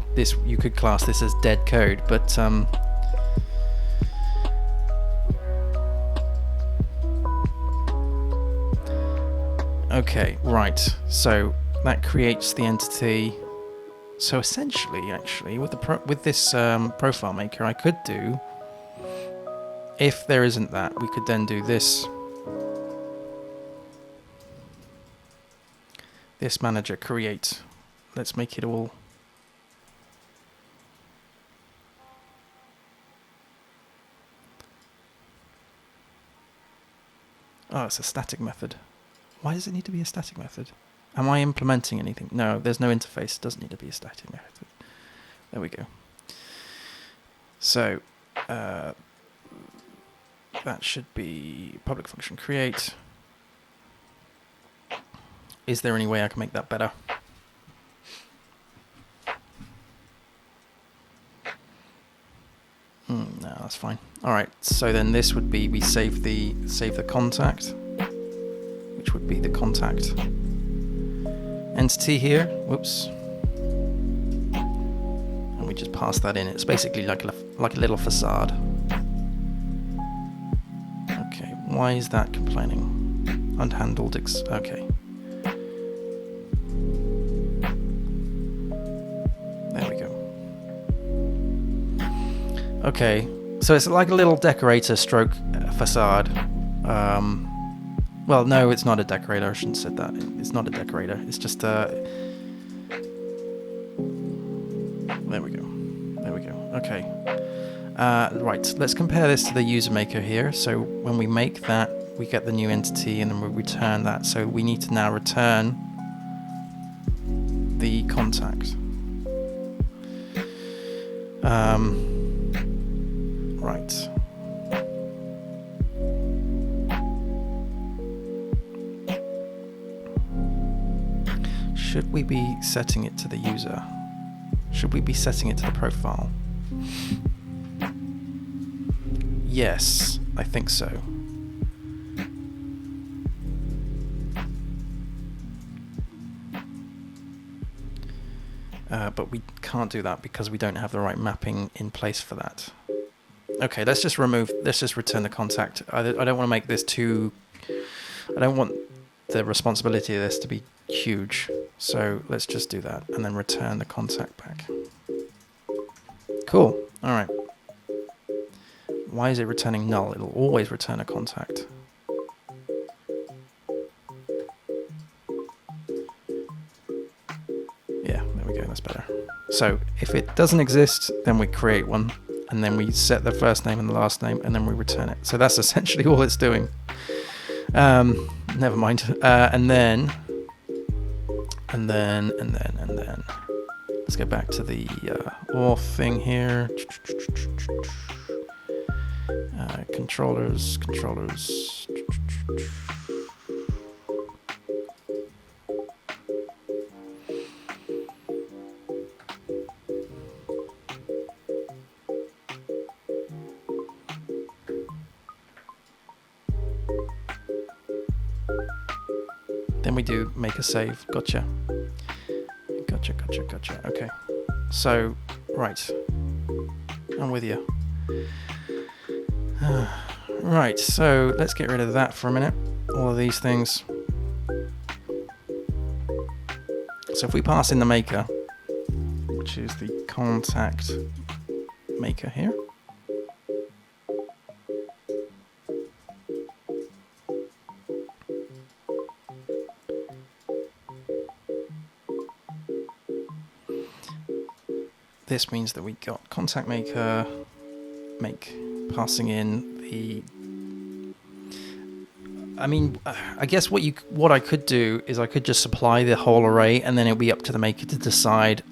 you could class this as dead code, but okay, right. So that creates the entity. So essentially, actually, with this profile maker, I could do, if there isn't that, we could then do this. This manager create. Let's make it all. Oh, it's a static method. Why does it need to be a static method? Am I implementing anything? No, there's no interface. It doesn't need to be a static method. There we go. So that should be public function create. Is there any way I can make that better? No, that's fine. All right. So then this would be we save the contact, which would be the contact entity here. Whoops. And we just pass that in. It's basically like a little facade. Okay. Why is that complaining? Unhandled. Okay. There we go. Okay, so it's like a little decorator stroke facade. Well, no, it's not a decorator. I shouldn't have said that. It's not a decorator. It's just a... There we go. There we go. Okay. Right, let's compare this to the user maker here. So when we make that, we get the new entity and then we return that. So we need to now return the contact. Right. Should we be setting it to the user? Should we be setting it to the profile? Yes, I think so. But we can't do that because we don't have the right mapping in place for that. Okay, let's just return the contact. I don't want to make this too... I don't want the responsibility of this to be huge. So let's just do that and then return the contact back. Cool. All right. Why is it returning null? It'll always return a contact. Yeah, there we go. That's better. So if it doesn't exist, then we create one. And then we set the first name and the last name, and then we return it. So that's essentially all it's doing. Never mind. And then. Let's go back to the auth thing here. Controllers. Then we do make a save. Gotcha. Okay. So, right. I'm with you. Right, so let's get rid of that for a minute. All of these things. So if we pass in the maker, which is the contact maker here. This means that we got contact maker passing in the... I mean, I guess what I could do is I could just supply the whole array and then it'll be up to the maker to decide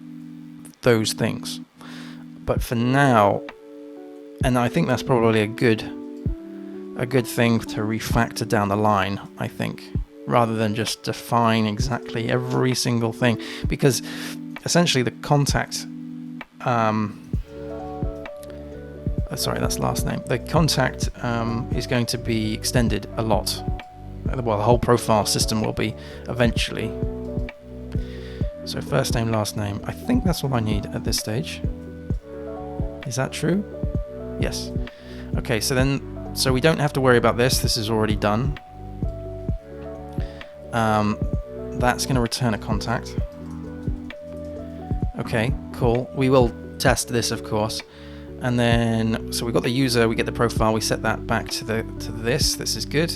those things. But for now, and I think that's probably a good thing to refactor down the line, I think, rather than just define exactly every single thing, because essentially the contact... sorry, that's last name. The contact is going to be extended a lot. Well, the whole profile system will be eventually. So first name, last name. I think that's all I need at this stage. Is that true? Yes. Okay, so we don't have to worry about this. This is already done. That's going to return a contact. Okay, cool. We will test this, of course. And then, so we got the user, we get the profile, we set that back to this. This is good.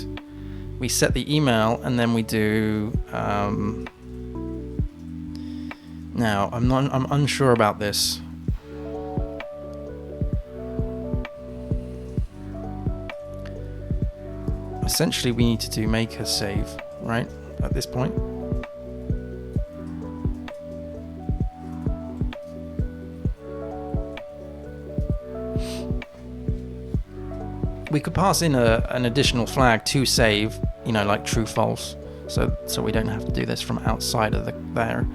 We set the email, and then we do. Now, I'm unsure about this. Essentially, we need to do make a save, right? At this point. we could pass in an additional flag to save, like true false, so we don't have to do this from outside of there.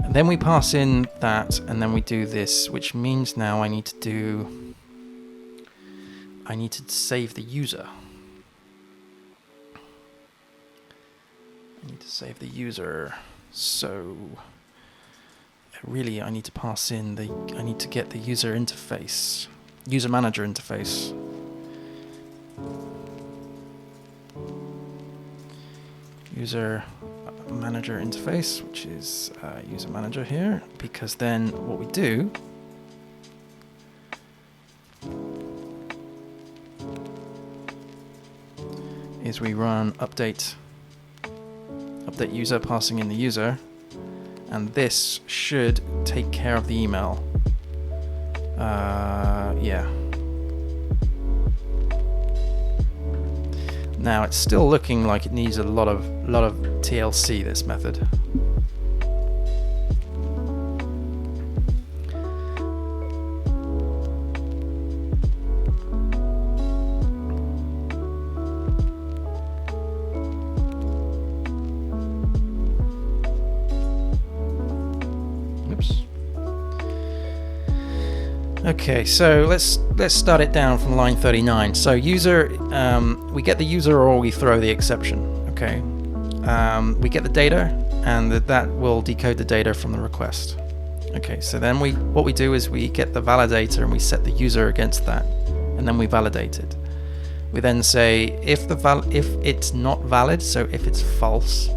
And then we pass in that, and then we do this, which means now I need to save the user. So really I need to pass in I need to get the user interface, user manager interface. User manager interface, which is user manager here, because then what we do is we run update user, passing in the user, and this should take care of the email. Yeah. Now it's still looking like it needs a lot of TLC, this method. Oops. Okay, so let's start it down from line 39. So user, we get the user or we throw the exception. Okay, we get the data, and that will decode the data from the request. Okay, so then what we do is we get the validator and we set the user against that, and then we validate it. We then say if it's not valid, so if it's false,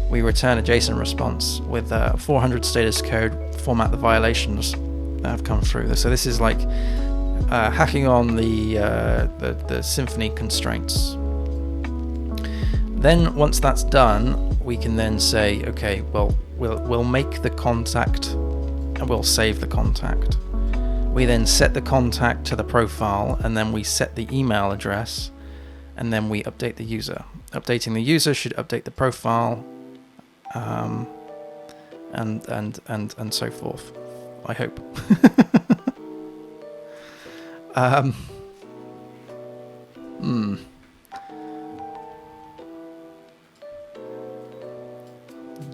we return a JSON response with 400 status code, format the violations that have come through. So this is like hacking on the Symfony constraints. Then once that's done, we can then say, okay, well, we'll make the contact and we'll save the contact. We then set the contact to the profile, and then we set the email address, and then we update the user. Updating the user should update the profile, and so forth. I hope.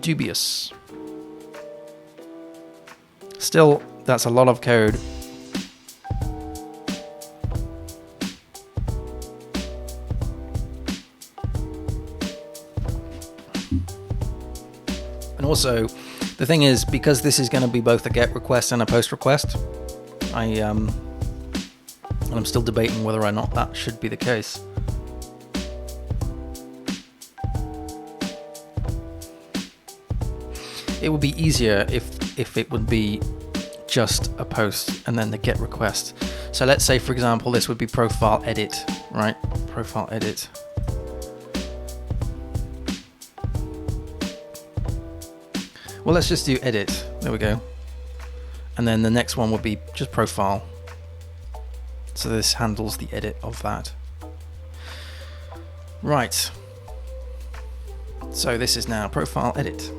Dubious. Still, that's a lot of code. And also, the thing is, because this is going to be both a GET request and a POST request, I'm still debating whether or not that should be the case. It would be easier if it would be just a POST and then the GET request. So let's say, for example, this would be profile edit, right? Profile edit. Well, let's just do edit. There we go. And then the next one would be just profile. So this handles the edit of that. Right. So this is now profile edit.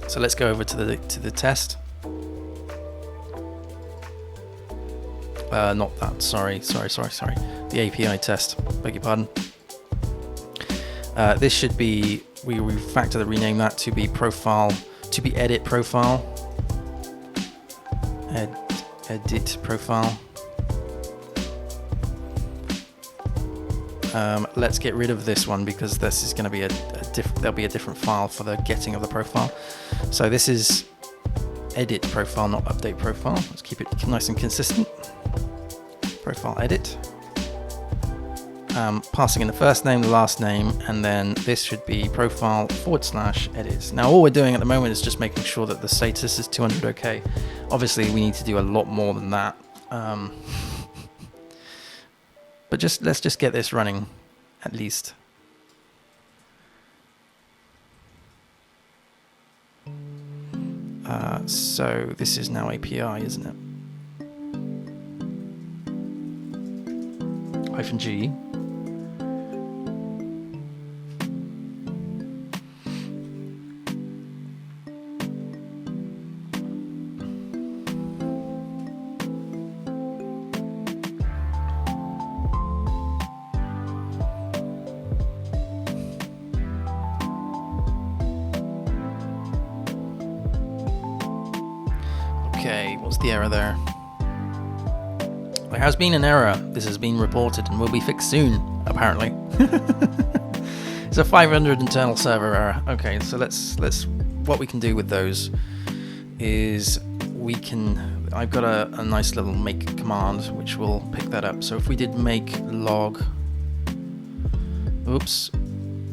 So let's go over to the test. Not that. Sorry. The API test. Beg your pardon. This should be, we refactor the rename that to be profile, to be edit profile. Edit profile. Let's get rid of this one because this is going to be there'll be a different file for the getting of the profile. So this is edit profile, not update profile. Let's keep it nice and consistent. Profile edit. Passing in the first name, the last name, and then this should be profile / edit. Now all we're doing at the moment is just making sure that the status is 200 OK. Obviously we need to do a lot more than that. But let's just get this running at least. So this is now API, isn't it? -G. Okay, what's the error there? There has been an error. This has been reported and will be fixed soon, apparently. It's a 500 internal server error. Okay, so let's what we can do with those is I've got a nice little make command which will pick that up. So if we did make log,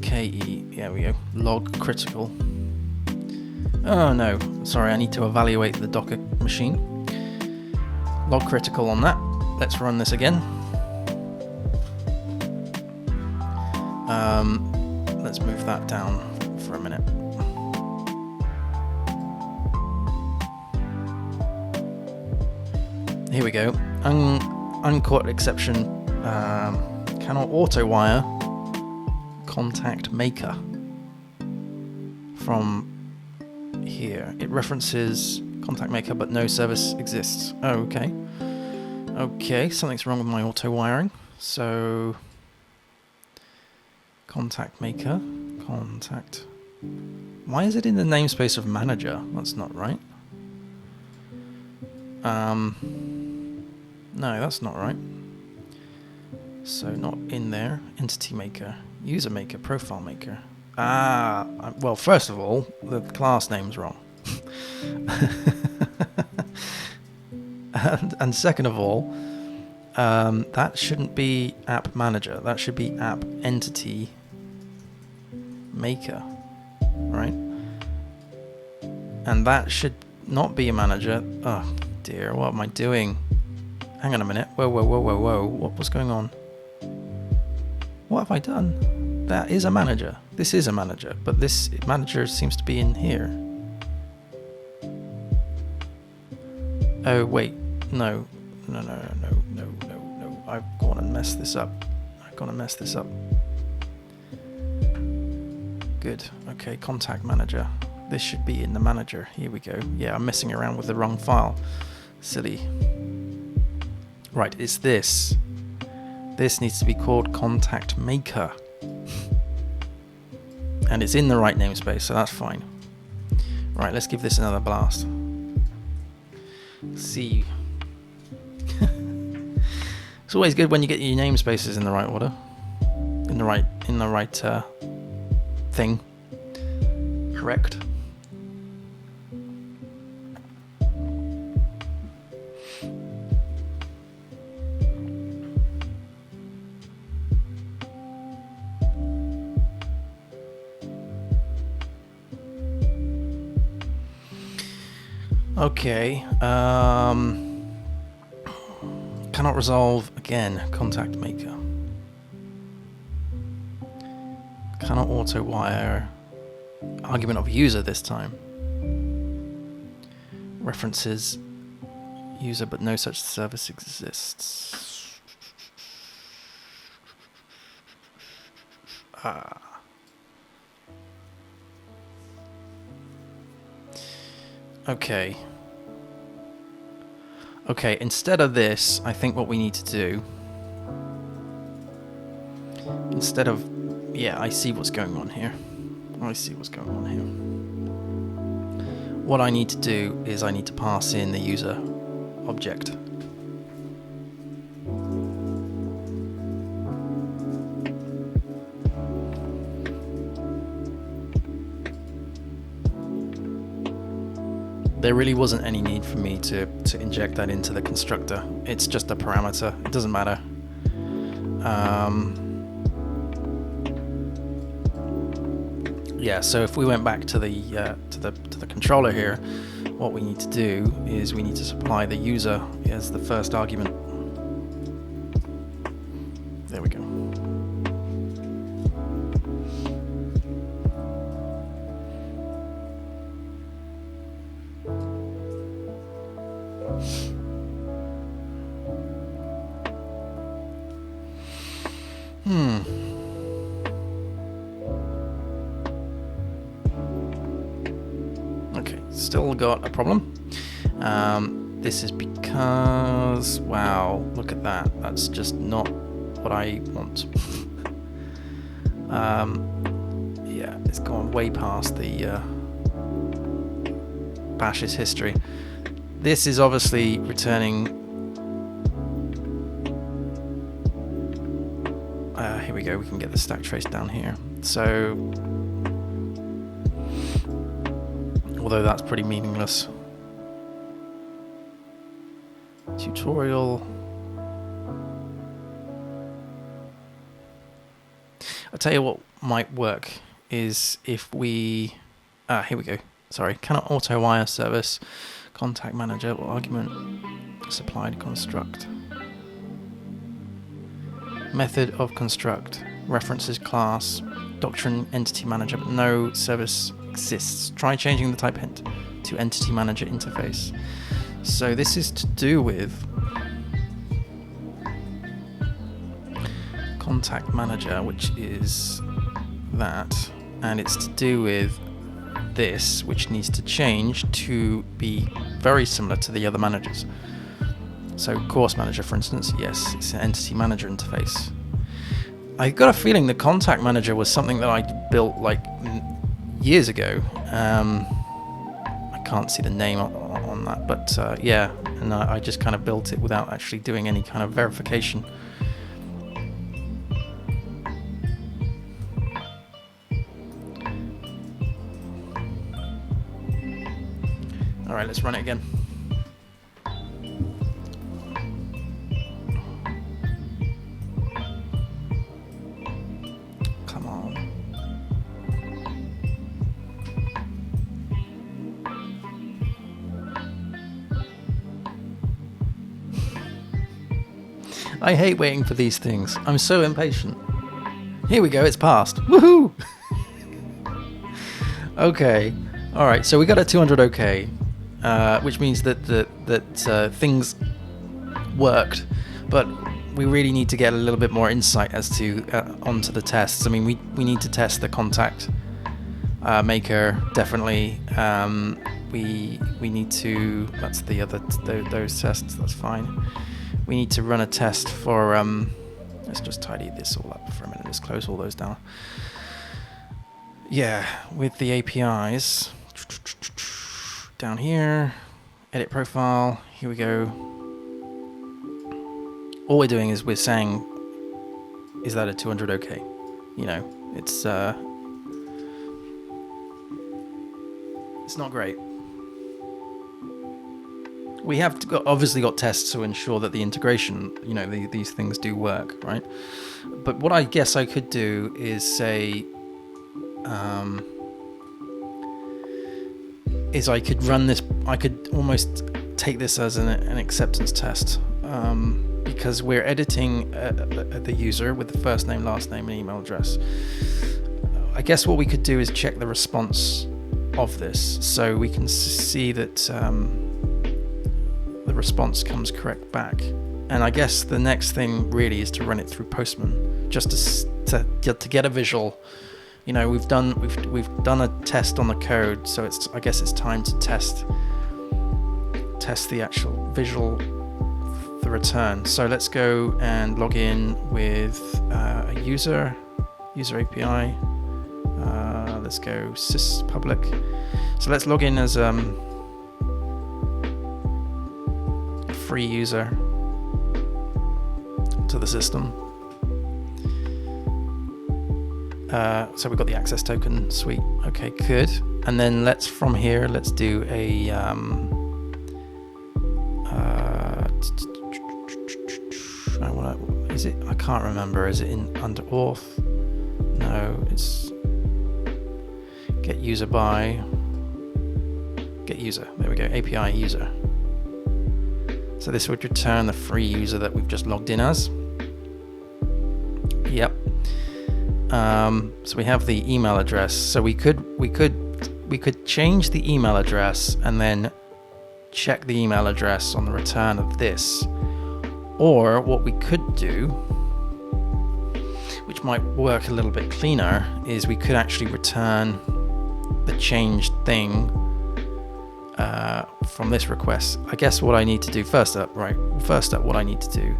KE, there we go, log critical. Oh no, sorry, I need to evaluate the Docker machine. Log critical on that. Let's run this again. Let's move that down for a minute. Here we go. Uncaught exception. Cannot auto wire contact maker from here. It references contact maker, but no service exists. Oh, okay. Okay, something's wrong with my auto wiring. So contact maker, contact. Why is it in the namespace of manager? That's not right. No, that's not right. So not in there. Entity maker, user maker, profile maker. Well, first of all, the class name's wrong. and second of all, that shouldn't be app manager. That should be app entity maker, right? And that should not be a manager. Oh dear, what am I doing? Hang on a minute. Whoa. What was going on? What have I done? That is a manager. This is a manager, but this manager seems to be in here. Oh wait, no. I've gone and messed this up. Good. Okay, contact manager. This should be in the manager. Here we go. Yeah, I'm messing around with the wrong file. Silly. Right, it's this. This needs to be called contact maker. And it's in the right namespace, so that's fine. Right, let's give this another blast. See. It's always good when you get your namespaces in the right order. In the right thing. Correct. Okay, cannot resolve again, contact maker. Cannot auto wire, argument of user this time. References user, but no such service exists. Okay. Okay, instead of this, I think what we need to do, instead of, yeah, I see what's going on here. What I need to do is I need to pass in the user object. There really wasn't any need for me to inject that into the constructor. It's just a parameter. It doesn't matter. Yeah. So if we went back to the controller here, what we need to do is we need to supply the user as the first argument. There we go. Okay, still got a problem. This is because, wow, look at that. That's just not what I want. Yeah, it's gone way past the Bash's history. this is obviously returning. Here we go. We can get the stack trace down here. So, although that's pretty meaningless. Tutorial. I'll tell you what might work is if we. Here we go. Sorry. Cannot auto wire service. Contact manager or argument supplied construct. Method of construct. References class. Doctrine entity manager, but no service exists. Try changing the type hint to entity manager interface. So this is to do with contact manager, which is that, and it's to do with this, which needs to change to be very similar to the other managers. So course manager, for instance, yes, it's an entity manager interface. I got a feeling the contact manager was something that I built like years ago. I can't see the name on that, but yeah, and I just kind of built it without actually doing any kind of verification. All right, let's run it again. Come on. I hate waiting for these things. I'm so impatient. Here we go, it's passed. Woohoo! Okay. All right, so we got a 200 OK. Which means that things worked, but we really need to get a little bit more insight as to onto the tests. I mean, we need to test the contact maker definitely. We need to. That's the other those tests. That's fine. We need to run a test for. Let's just tidy this all up for a minute. Let's close all those down. Yeah, with the APIs. Down here, edit profile, here we go. All we're doing is we're saying, is that a 200 OK? You know, it's not great. We have obviously got tests to ensure that the integration, you know, these things do work, right? But what I guess I could do is say, is I could run this, I could almost take this as an acceptance test, because we're editing the user with the first name, last name, and email address. I guess what we could do is check the response of this, so we can see that the response comes correct back. And I guess the next thing really is to run it through Postman, just to get a visual. You know, we've done a test on the code, so I guess it's time to test the actual visual, the return. So let's go and log in with a user API. Let's go sys public. So let's log in as a free user to the system. So we've got the access token, sweet. Okay, good. And then from here, let's do a is it? I can't remember. Is it under auth? No, it's get user by get user. There we go. API user. So this would return the free user that we've just logged in as. Yep. So we have the email address. So we could change the email address and then check the email address on the return of this. Or what we could do, which might work a little bit cleaner, is we could actually return the changed thing from this request. I guess what I need to do first up, what I need to do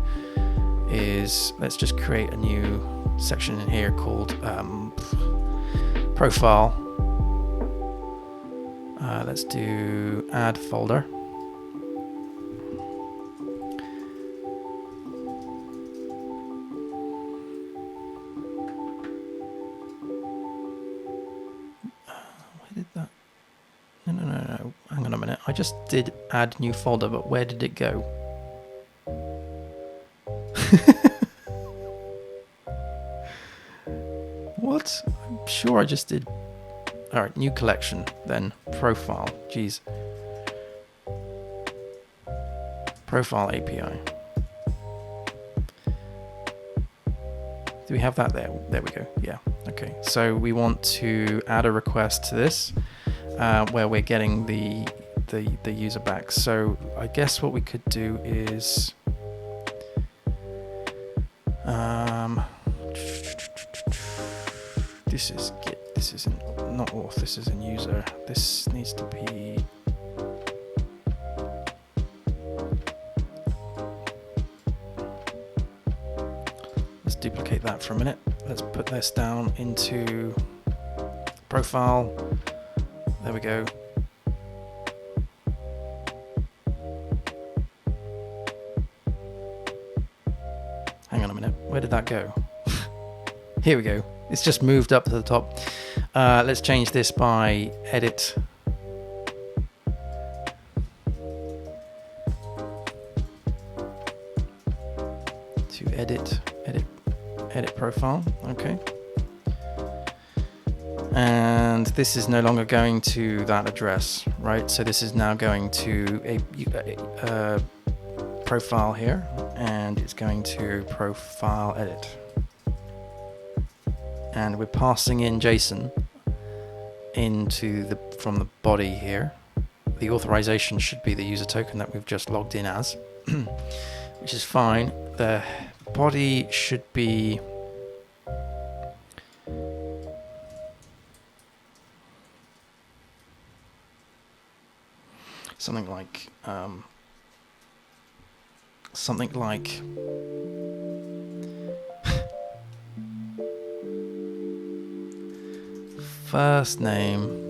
is let's just create a new section in here called profile. Let's do add folder. hang on a minute. I just did add new folder, but where did it go? What? I'm sure I just did. All right, new collection, then profile. Jeez. Profile API. Do we have that there? There we go. Yeah. Okay. So we want to add a request to this where we're getting the user back. So I guess what we could do is this is Git. This isn't not auth. This is in user. This needs to be. Duplicate that for a minute. Let's put this down into profile. There we go. Hang on a minute. Where did that go? Here we go. It's just moved up to the top. Let's change this by edit. To edit profile. Okay. And this is no longer going to that address, right? So this is now going to a profile here, and it's going to profile edit. And we're passing in JSON into from the body here. The authorization should be the user token that we've just logged in as, which is fine. The body should be something like first name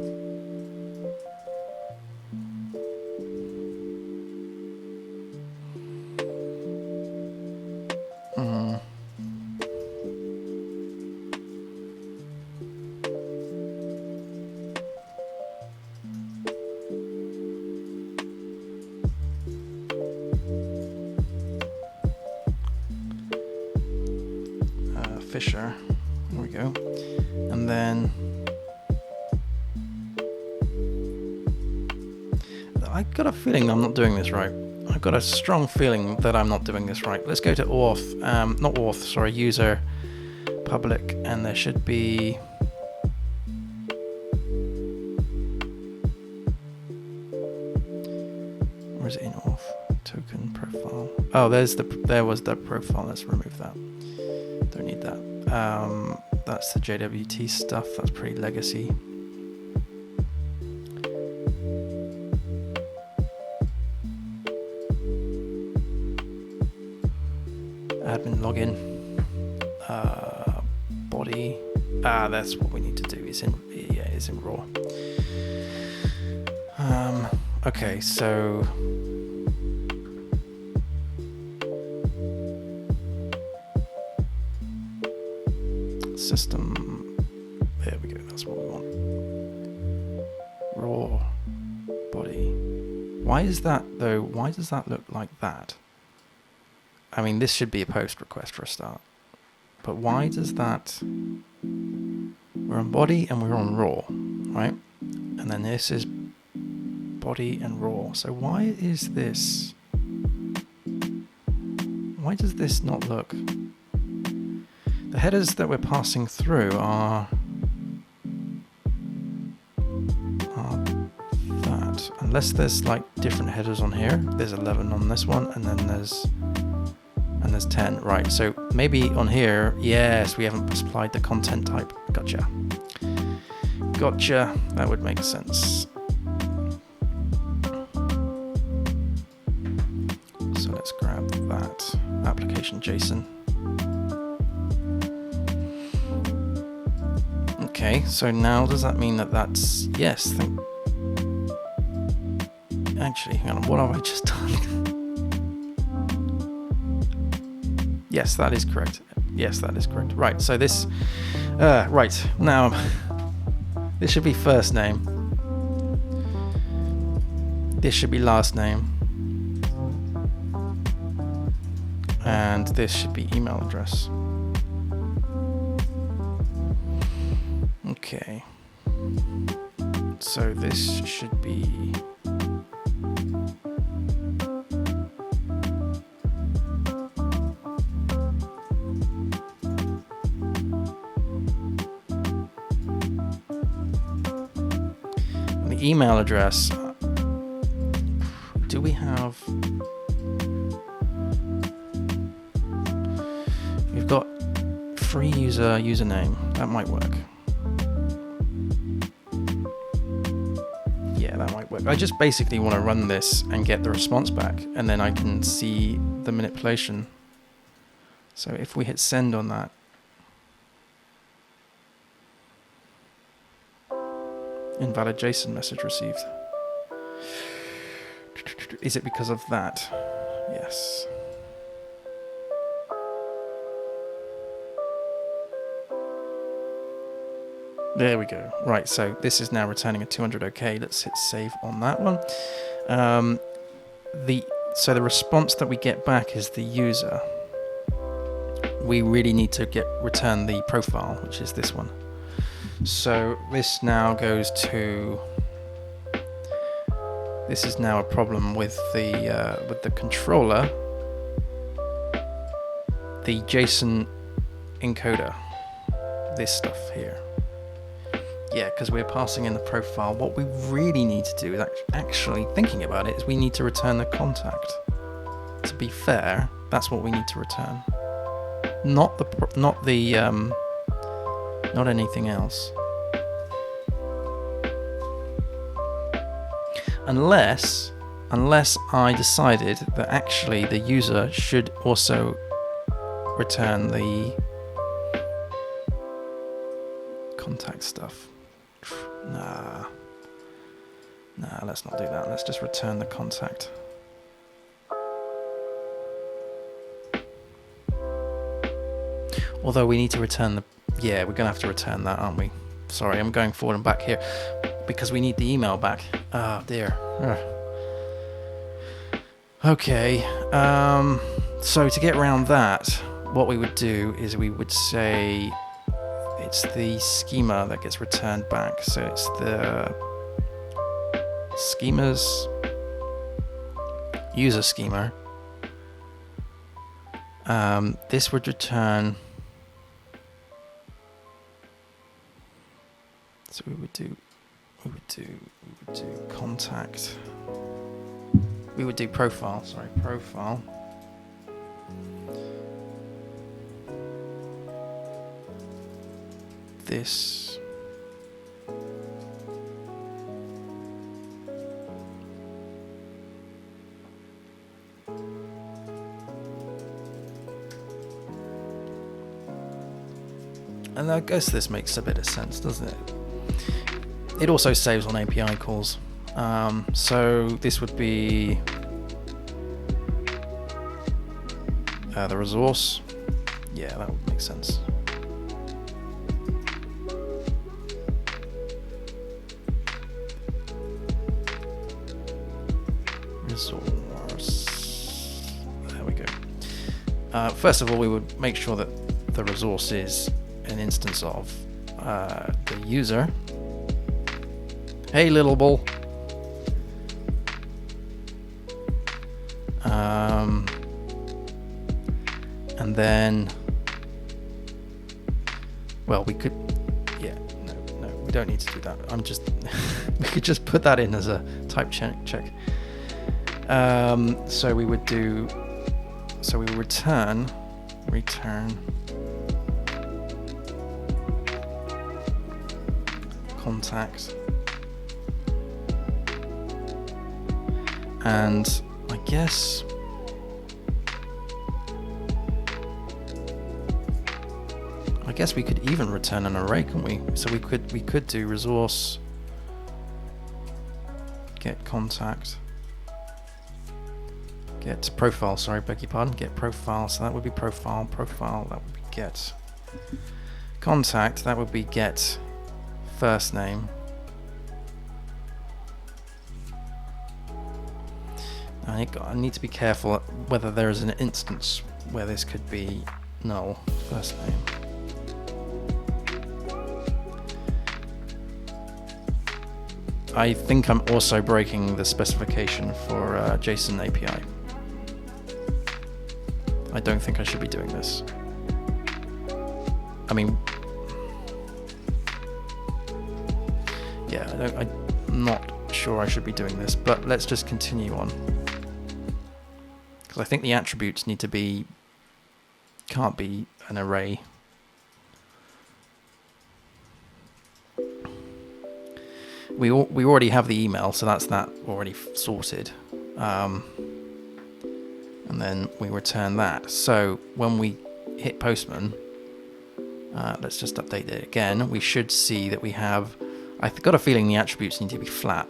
Fisher. There we go. And then I've got a feeling I'm not doing this right. I've got a strong feeling that I'm not doing this right. Let's go to auth, not auth, sorry, user public, and there should be where is it in auth? Token profile. Oh, there was the profile. Let's remove that. Don't need that. That's the JWT stuff. That's pretty legacy. Admin login. Body. That's what we need to do. It's in raw. Okay, so. System, there we go, that's what we want. Raw body. Why is that though? Why does that look like that? I mean, this should be a post request for a start. But why does that? We're on body and we're on raw, right? And then this is body and raw. So why is this? Why does this not look? The headers that we're passing through are that. Unless there's like different headers on here. There's 11 on this one, and then there's 10. Right, so maybe on here, yes, we haven't supplied the content type. Gotcha. That would make sense. So let's grab that application JSON. Okay, so now does that mean that that's yes? Actually, hang on. What have I just done? Yes, that is correct. Yes, that is correct. Right. So this. Right now, this should be first name. This should be last name. And this should be email address. Okay. So this should be the email address. Do we have? We've got free user username. That might work. Yeah, that might work. I just basically want to run this and get the response back, and then I can see the manipulation. So if we hit send on that, invalid JSON message received. Is it because of that? Yes. There we go. Right, so this is now returning a 200 OK. Let's hit save on that one. So the response that we get back is the user. We really need to return the profile, which is this one. So this now goes to. This is now a problem with the controller, the JSON encoder, this stuff here. Yeah, because we're passing in the profile. What we really need to do is actually thinking about it is we need to return the contact. To be fair, that's what we need to return, not anything else. Unless I decided that actually the user should also return the contact stuff. Nah, let's not do that. Let's just return the contact. Although we need to return the... Yeah, we're going to have to return that, aren't we? Sorry, I'm going forward and back here. Because we need the email back. Oh, dear. Ugh. Okay. So to get around that, what we would do is we would say it's the schema that gets returned back. So it's the schema's user schema. This would return. So we would do contact. We would do profile. Sorry, profile. This. And I guess this makes a bit of sense, doesn't it? It also saves on API calls. So this would be the resource. Yeah, that would make sense. Resource. There we go. First of all, we would make sure that the resource is an instance of the user. Hey, little bull. And then, well, we could, yeah, no, we don't need to do that. We could just put that in as a type check. So we would return contact. And I guess we could even return an array, couldn't we? So we could do resource get contact get profile. Sorry, beg your pardon. Get profile. So that would be profile. Profile. That would be get contact. That would be get first name. I need to be careful whether there is an instance where this could be null. First name. I think I'm also breaking the specification for JSON API. I don't think I should be doing this. I mean, yeah, I'm not sure I should be doing this, but let's just continue on. Because I think the attributes need to be, can't be an array. We already have the email, so that's that already sorted. And then we return that. So when we hit Postman, let's just update it again. We should see that we have, I've got a feeling the attributes need to be flat.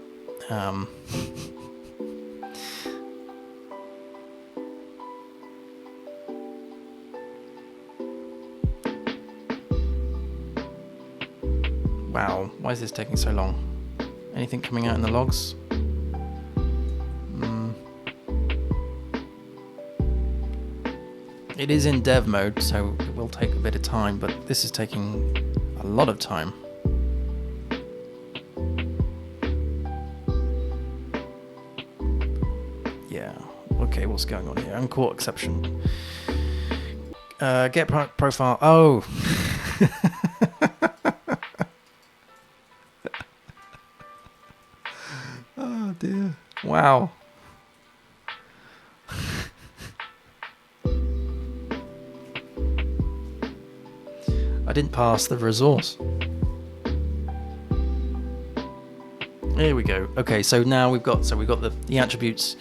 Wow, why is this taking so long? Anything coming out in the logs? It is in dev mode, so it will take a bit of time, but this is taking a lot of time. Yeah, okay, what's going on here? Uncaught exception. Get profile. Oh! Oh dear. Wow. I didn't pass the resource. Here we go. Okay, so now we've got the attributes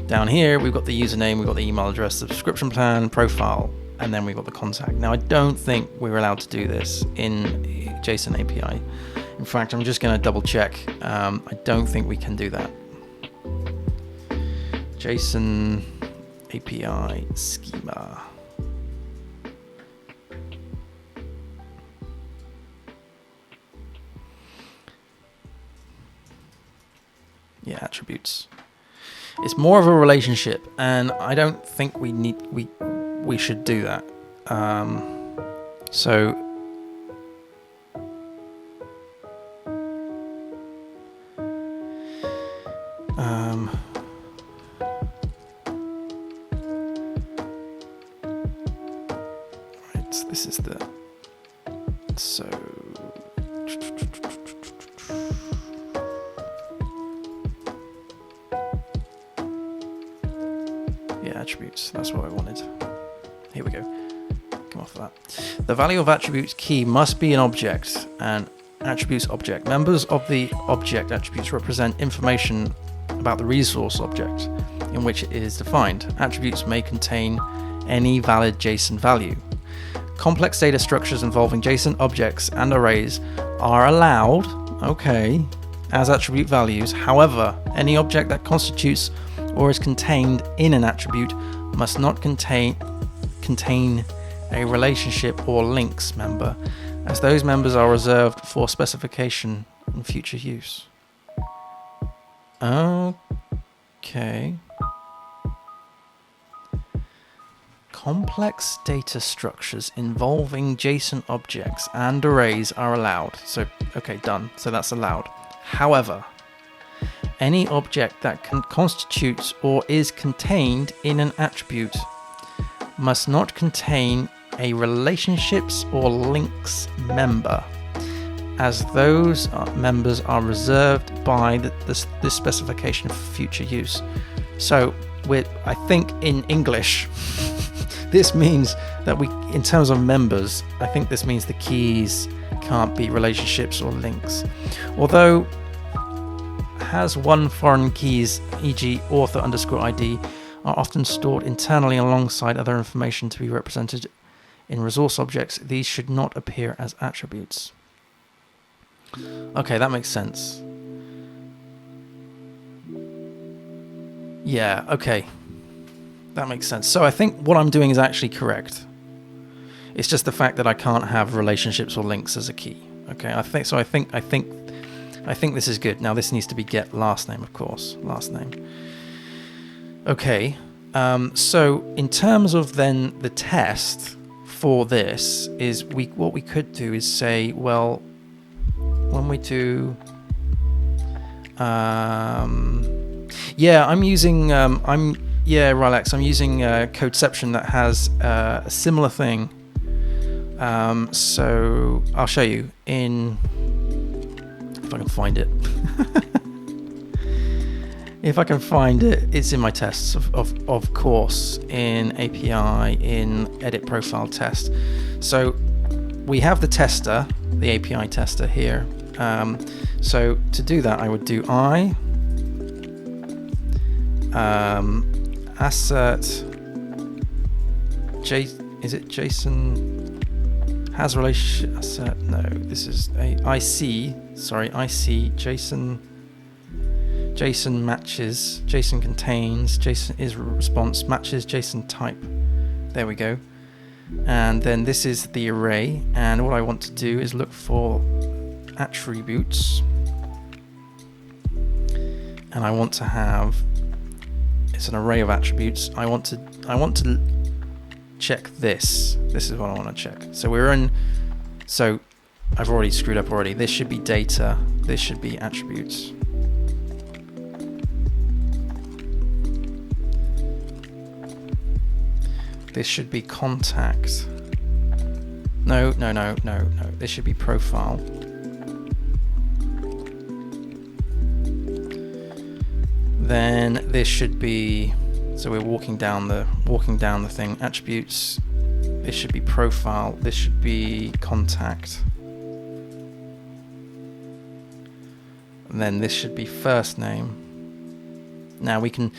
down here. We've got the username, we've got the email address, subscription plan, profile, and then we've got the contact. Now I don't think we're allowed to do this in JSON API. In fact, I'm just going to double check. I don't think we can do that. JSON API schema. Yeah, attributes. It's more of a relationship, and I don't think we should do that. Right, this is the attributes. That's what I wanted. Here we go. Come off that. The value of attributes key must be an object and attributes object. Members of the object attributes represent information about the resource object in which it is defined. Attributes may contain any valid JSON value. Complex data structures involving JSON objects and arrays are allowed, as attribute values. However, any object that constitutes or is contained in an attribute must not contain a relationship or links member, as those members are reserved for specification and future use. Okay. Complex data structures involving JSON objects and arrays are allowed. So, okay, done. So that's allowed. However, any object that constitutes or is contained in an attribute must not contain a relationships or links member, as those members are reserved by this specification for future use. So, I think in English, this means that in terms of members, I think this means the keys can't be relationships or links. Although has one foreign keys, e.g. author_ID, are often stored internally alongside other information to be represented in resource objects. These should not appear as attributes. Okay, that makes sense. Yeah, okay. That makes sense. So I think what I'm doing is actually correct. It's just the fact that I can't have relationships or links as a key. Okay, I think this is good. Now this needs to be get last name, of course. Last name. Okay, so in terms of then the test for this is what we could do is say, well, when we do, I'm using Relax. I'm using Codeception that has a similar thing. So I'll show you in if I can find it. If I can find it, it's in my tests, of course, in API, in edit profile test. So we have the tester, the API tester here. So to do that, I would do asset is it JSON has relation asset? No, this is IC JSON matches, JSON contains, JSON is response, matches JSON type. There we go. And then this is the array, and what I want to do is look for attributes, and I want to have, it's an array of attributes. I want to check this. This is what I want to check. So so I've already screwed up already. This should be data, this should be attributes. This should be contact. No. This should be profile. Then this should be, so we're walking down the thing. Attributes. This should be profile. This should be contact. And then this should be first name. Now we can.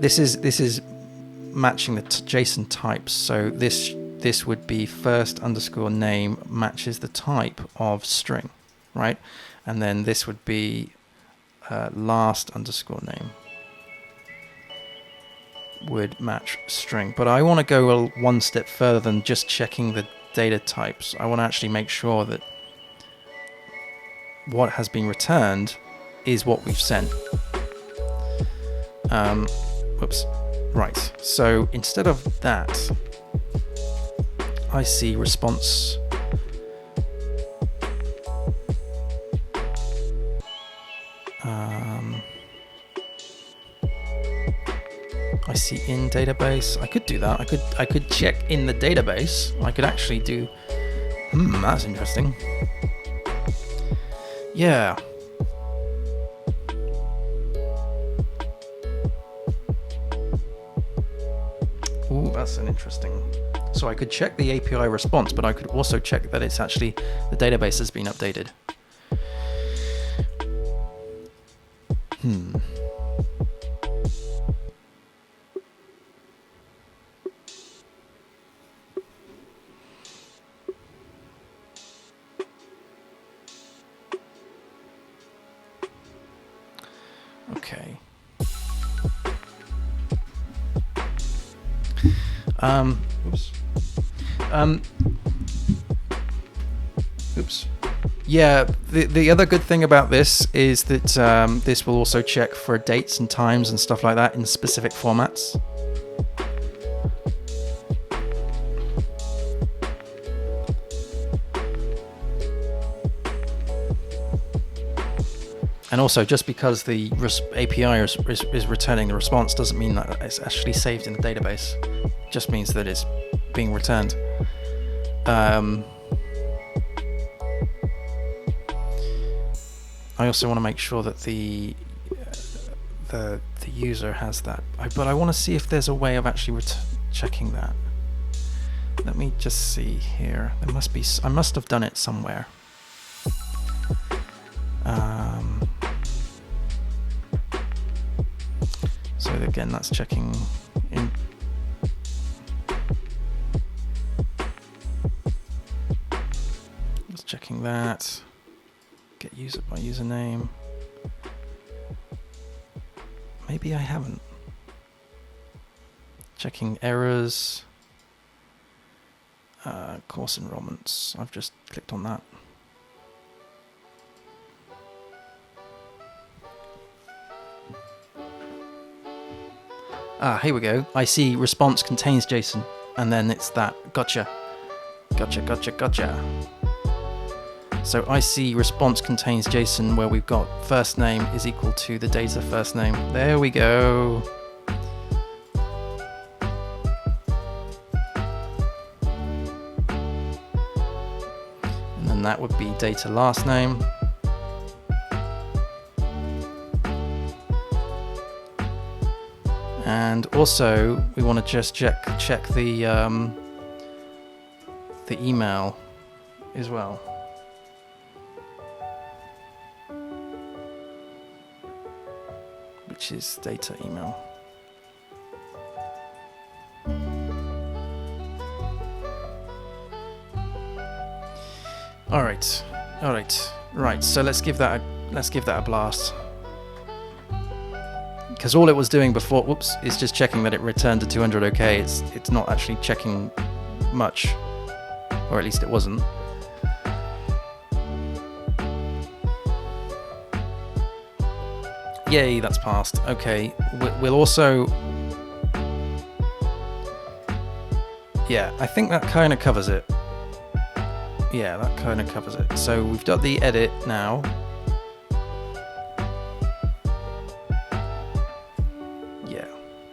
This is matching the JSON types. So this would be first underscore name matches the type of string, right? And then this would be last underscore name would match string. But I want to go one step further than just checking the data types. I want to actually make sure that what has been returned is what we've sent. Whoops. Right, so instead of that, I see response. I see in database. I could do that. I could check in the database. I could actually do. That's interesting. Yeah. Ooh, that's an interesting. So I could check the API response, but I could also check that it's actually the database has been updated. Okay. Oops. Oops. Yeah, the other good thing about this is that this will also check for dates and times and stuff like that in specific formats. And also, just because the API is returning the response doesn't mean that it's actually saved in the database. It just means that it's being returned. I also want to make sure that the user has that. But I want to see if there's a way of actually checking that. Let me just see here. There must be. I must have done it somewhere. So again, that's checking in. Just checking that. Get user by username. Maybe I haven't. Checking errors. Course enrollments. I've just clicked on that. Here we go. I see response contains JSON, and then it's that. Gotcha. So I see response contains JSON where we've got first name is equal to the data first name. There we go. And then that would be data last name. And also we want to just check the email as well. Which is data email. All right. So let's give that a blast. Because all it was doing before, is just checking that it returned to 200 OK. It's not actually checking much, or at least it wasn't. Yay, that's passed. Okay, we'll also... Yeah, I think that kind of covers it. Yeah, that kind of covers it. So we've got the edit now.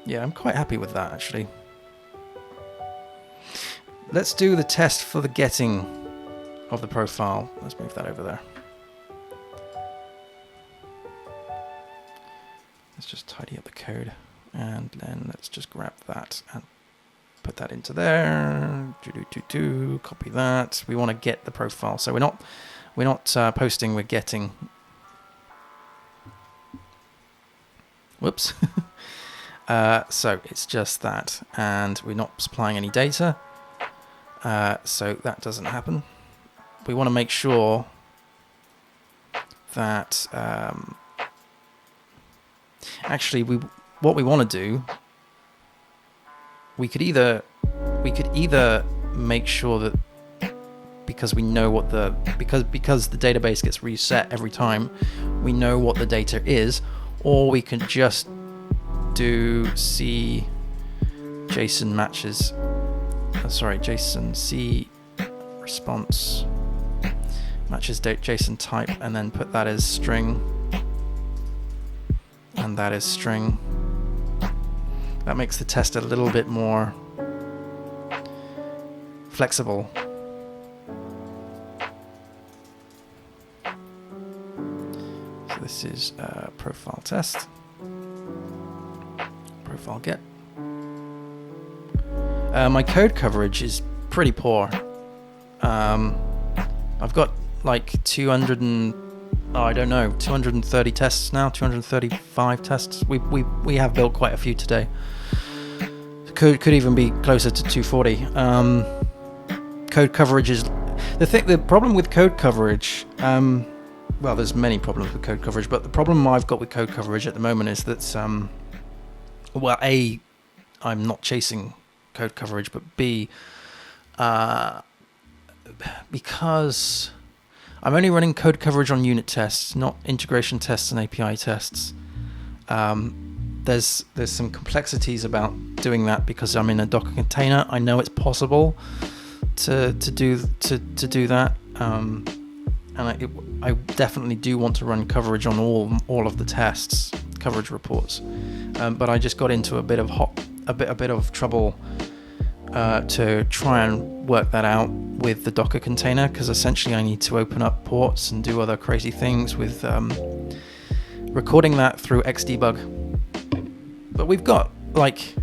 Yeah, I'm quite happy with that, actually. Let's do the test for the getting of the profile. Let's move that over there. Let's just tidy up the code, and then let's just grab that and put that into there. Copy that. We want to get the profile, so we're not posting. We're getting. Whoops. So it's just that, and we're not supplying any data, so that doesn't happen. We want to make sure that actually what we want to do, we could either make sure that because we know what because the database gets reset every time, we know what the data is, or we can just do C JSON matches. JSON C response matches JSON type, and then put that as string, and that is string. That makes the test a little bit more flexible. So this is profile test. Profile get. My code coverage is pretty poor. I've got like 230 tests now, 235 tests. We have built quite a few today. Could even be closer to 240. Code coverage is the problem with code coverage. Well, there's many problems with code coverage, but the problem I've got with code coverage at the moment is that well, A, I'm not chasing code coverage, but B, because I'm only running code coverage on unit tests, not integration tests and API tests. There's some complexities about doing that because I'm in a Docker container. I know it's possible to do that, and I definitely do want to run coverage on all of the tests, coverage reports. But I just got into a bit of trouble to try and work that out with the Docker container, because essentially I need to open up ports and do other crazy things with recording that through Xdebug. But we've got like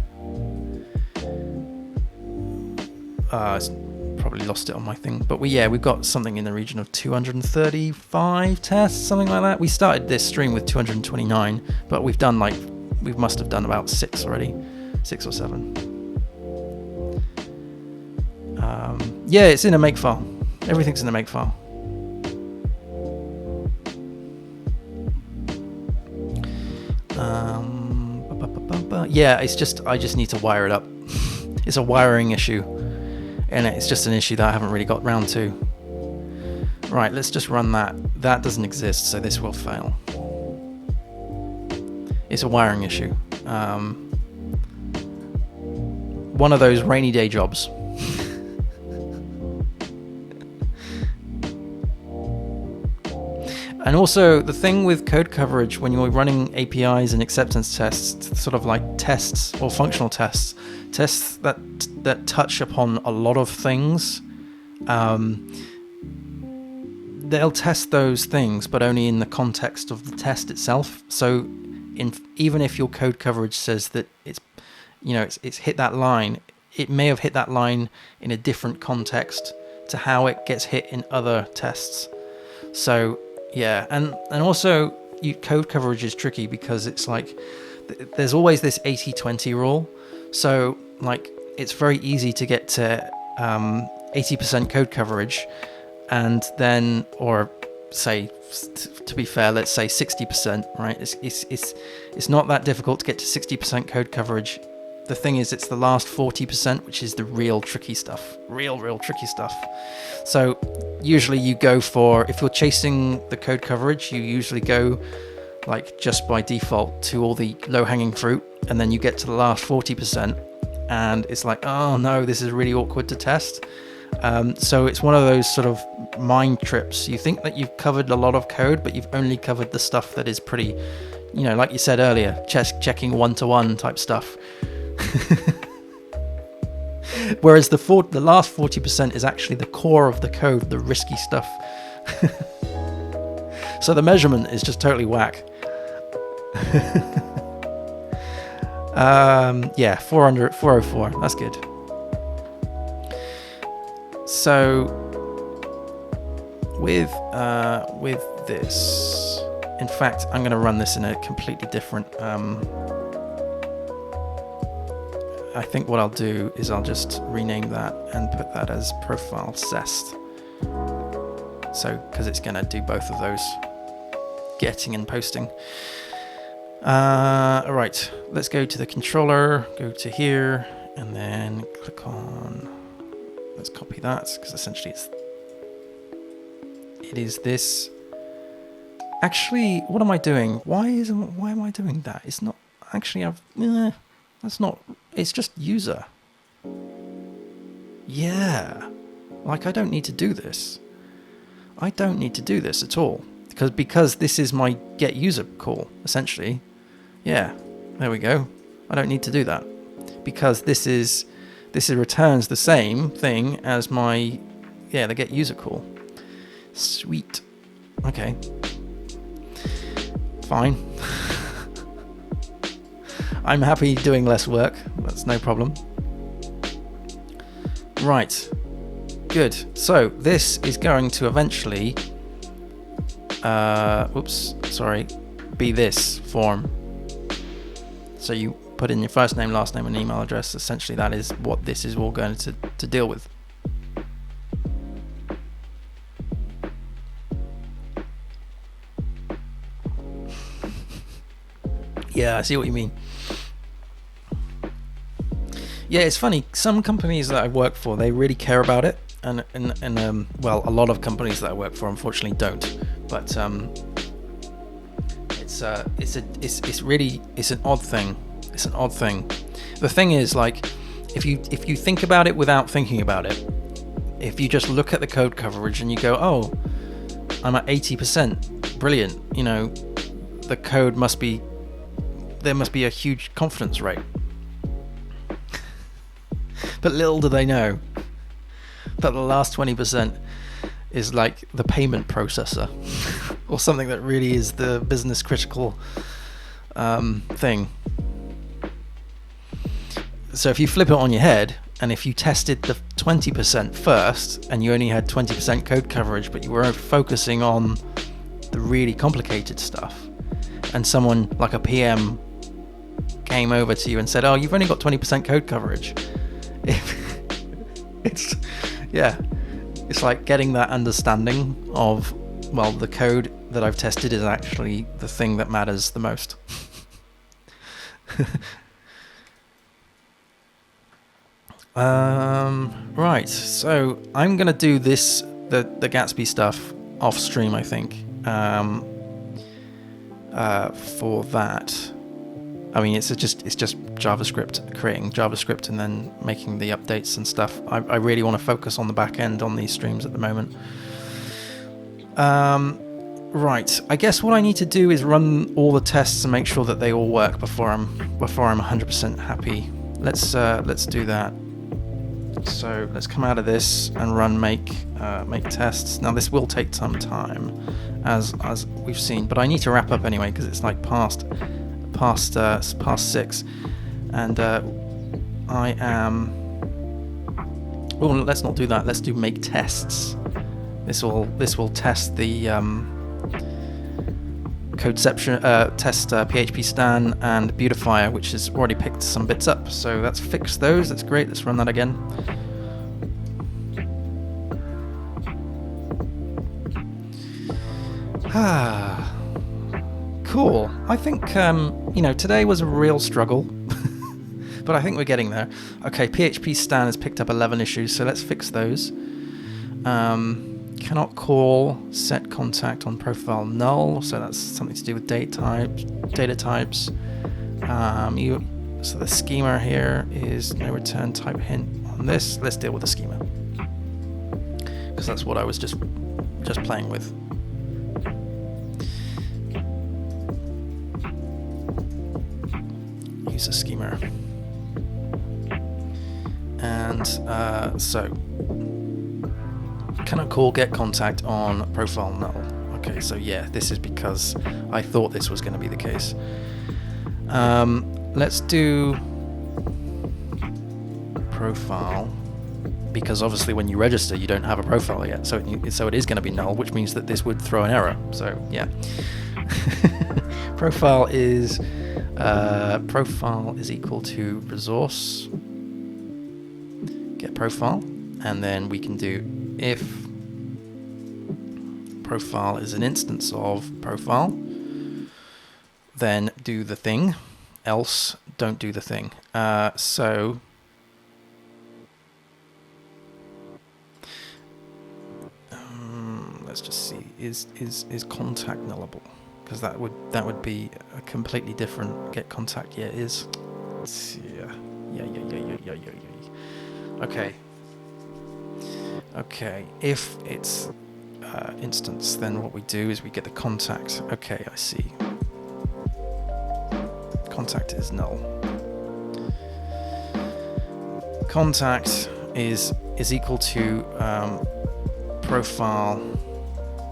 probably lost it on my thing, but we've got something in the region of 235 tests, something like that. We started this stream with 229, but we must have done about 6 already, 6 or 7. It's in a makefile. Everything's in a makefile. I just need to wire it up. It's a wiring issue, and it's just an issue that I haven't really got round to. Right, let's just run that. That doesn't exist, so this will fail. It's a wiring issue. one of those rainy day jobs. And also, the thing with code coverage, when you're running APIs and acceptance tests, sort of like tests or functional tests that touch upon a lot of things, they'll test those things, but only in the context of the test itself. So, even if your code coverage says that it's hit that line, it may have hit that line in a different context to how it gets hit in other tests. So. Yeah, and also code coverage is tricky because it's like there's always this 80-20 rule. So like it's very easy to get to 80% code coverage, and then, or say, to be fair, let's say 60%. Right? It's not that difficult to get to 60% code coverage. The thing is, it's the last 40% which is the real tricky stuff. Real tricky stuff. So usually you go for, if you're chasing the code coverage, you usually go like just by default to all the low-hanging fruit, and then you get to the last 40% and it's like, oh no, this is really awkward to test. So it's one of those sort of mind trips. You think that you've covered a lot of code, but you've only covered the stuff that is pretty, like you said earlier, checking one-to-one type stuff. Whereas the last 40% is actually the core of the code, the risky stuff. So the measurement is just totally whack. 404, that's good. So with this, in fact, I'm going to run this in a completely different I think what I'll do is I'll just rename that and put that as profile zest. So, because it's going to do both of those, getting and posting. All right, let's go to the controller, go to here, and then click on, let's copy that, because essentially it is this. Actually, what am I doing? Why am I doing that? It's not, actually, that's not, it's just user. Yeah. Like, I don't need to do this. I don't need to do this at all. Because this is my get user call, essentially. Yeah. There we go. I don't need to do that. Because this returns the same thing as my, the get user call. Sweet. Okay. Fine. I'm happy doing less work. That's no problem. Right. Good. So this is going to eventually, be this form. So you put in your first name, last name, and email address. Essentially, that is what this is all going to deal with. Yeah, I see what you mean. Yeah, it's funny. Some companies that I work for, they really care about it, and a lot of companies that I work for, unfortunately, don't. But it's an odd thing. It's an odd thing. The thing is, like, if you think about it without thinking about it, if you just look at the code coverage and you go, oh, I'm at 80%, brilliant. The code there must be a huge confidence rate. But little do they know that the last 20% is like the payment processor or something that really is the business critical thing. So if you flip it on your head, and if you tested the 20% first and you only had 20% code coverage, but you were focusing on the really complicated stuff, and someone like a PM came over to you and said, oh, you've only got 20% code coverage. It's like getting that understanding of, well, the code that I've tested is actually the thing that matters the most. Right, so I'm gonna do this, the Gatsby stuff off stream, I think, for that. I mean, it's just JavaScript, creating JavaScript and then making the updates and stuff. I really want to focus on the back end on these streams at the moment. Right, I guess what I need to do is run all the tests and make sure that they all work before I'm 100% happy. Let's do that. So let's come out of this and run make tests. Now this will take some time, as we've seen, but I need to wrap up anyway because it's like past 6, and I am. Oh, let's not do that. Let's do make tests. This will test the Codeception test PHP Stan and Beautifier, which has already picked some bits up. So let's fix those. That's great. Let's run that again. Cool. I think today was a real struggle, but I think we're getting there. Okay, PHP Stan has picked up 11 issues, so let's fix those. Cannot call set contact on profile null, so that's something to do with data types. So the schema here is no return type hint on this. Let's deal with the schema because that's what I was just playing with. Use a schema, and so. Cannot call get contact on profile null. Okay, so yeah, this is because I thought this was going to be the case. Let's do profile, because obviously when you register you don't have a profile yet, so it is going to be null, which means that this would throw an error. So yeah, profile is equal to resource get profile, and then we can do if profile is an instance of profile, then do the thing, else don't do the thing. So let's just see, is contact nullable? Because that would be a completely different get contact. Yeah, it is. Yeah. Okay, if it's instance, then what we do is we get the contact. Okay, I see. Contact is null. Contact is equal to profile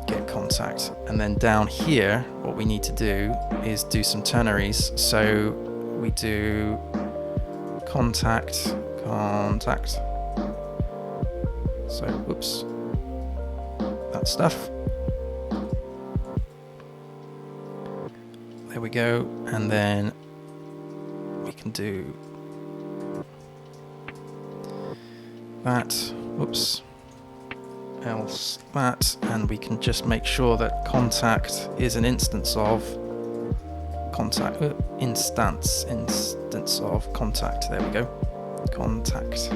get contact, and then down here what we need to do is do some ternaries. So we do contact. So, whoops, that stuff. There we go, and then we can do that, whoops, else that, and we can just make sure that contact is an instance of contact, instance of contact, there we go, contact.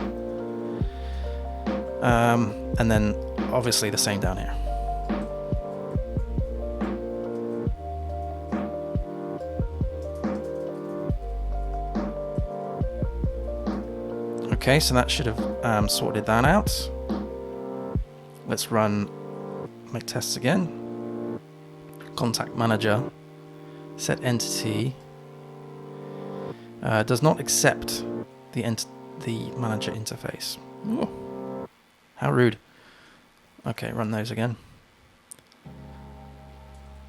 And then obviously the same down here. Okay, so that should have sorted that out. Let's run make tests again. Contact manager, set entity, does not accept the manager interface. Ooh. How rude. Okay, run those again.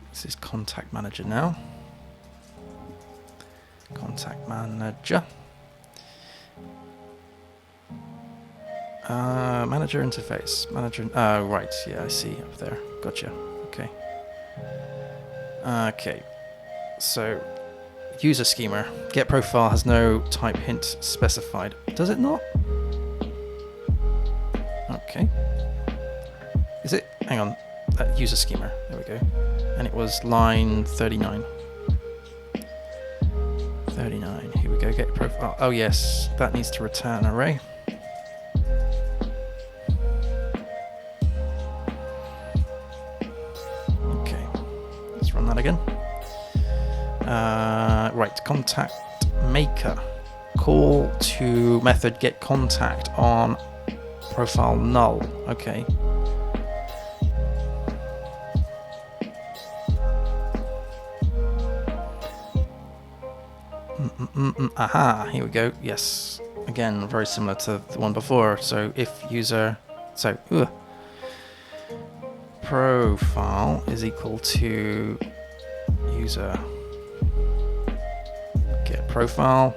This is contact manager now. Contact manager. Manager interface. Manager. Oh, right. Yeah, I see up there. Gotcha. Okay. Okay. So, user schema. Get profile has no type hint specified. Does it not? Okay. Is it? Hang on. User schema. There we go. And it was line 39. 39. Here we go. Get profile. Oh yes, that needs to return array. Okay. Let's run that again. Right, contact maker. Call to method get contact on profile null. Okay. Aha, here we go. Yes. Again, very similar to the one before. So if user, profile is equal to user get profile.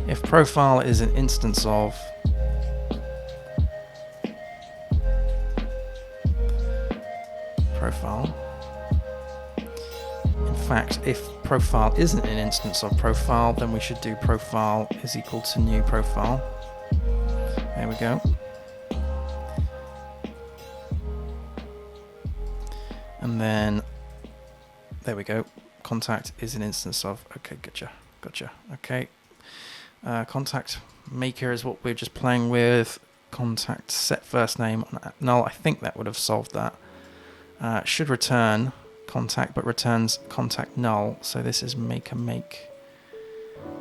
If profile is an instance of profile. In fact, if profile isn't an instance of profile, then we should do profile is equal to new profile. There we go. And then, there we go. Contact is an instance of, okay, gotcha. Okay. Contact maker is what we're just playing with. Contact set first name on null. I think that would have solved that. Should return contact, but returns contact null. So this is make,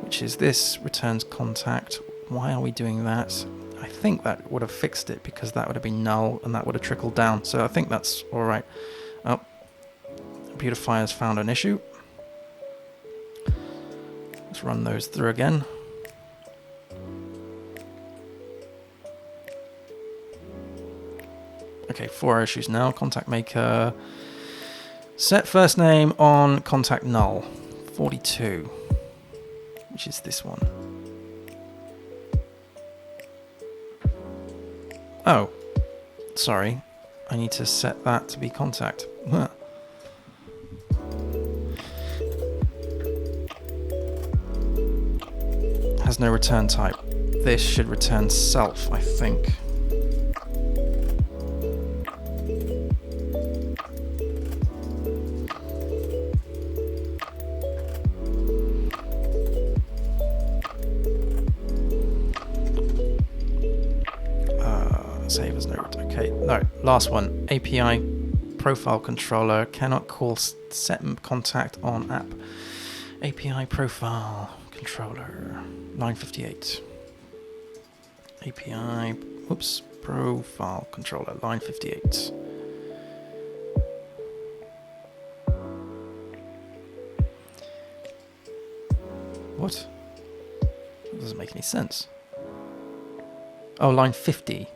which is this, returns contact. Why are we doing that? I think that would have fixed it because that would have been null and that would have trickled down. So I think that's all right. Oh, Beautify has found an issue. Let's run those through again. Okay, 4 issues now. Contact maker. Set first name on contact null. 42. Which is this one. Oh. Sorry. I need to set that to be contact. Has no return type. This should return self, I think. Save as note. Okay, no. Last one. API profile controller cannot call set contact on app. API profile controller. Line 58. API. Oops. Profile controller. Line 58. What? That doesn't make any sense. Oh, line 50.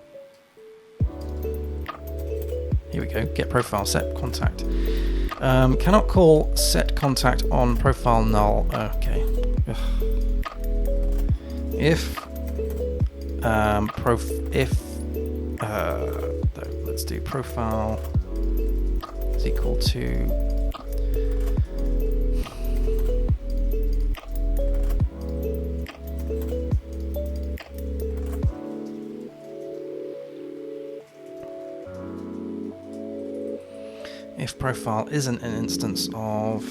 Here we go. Get profile set contact. Cannot call set contact on profile null. Okay. Ugh. If let's do profile is equal to if profile isn't an instance of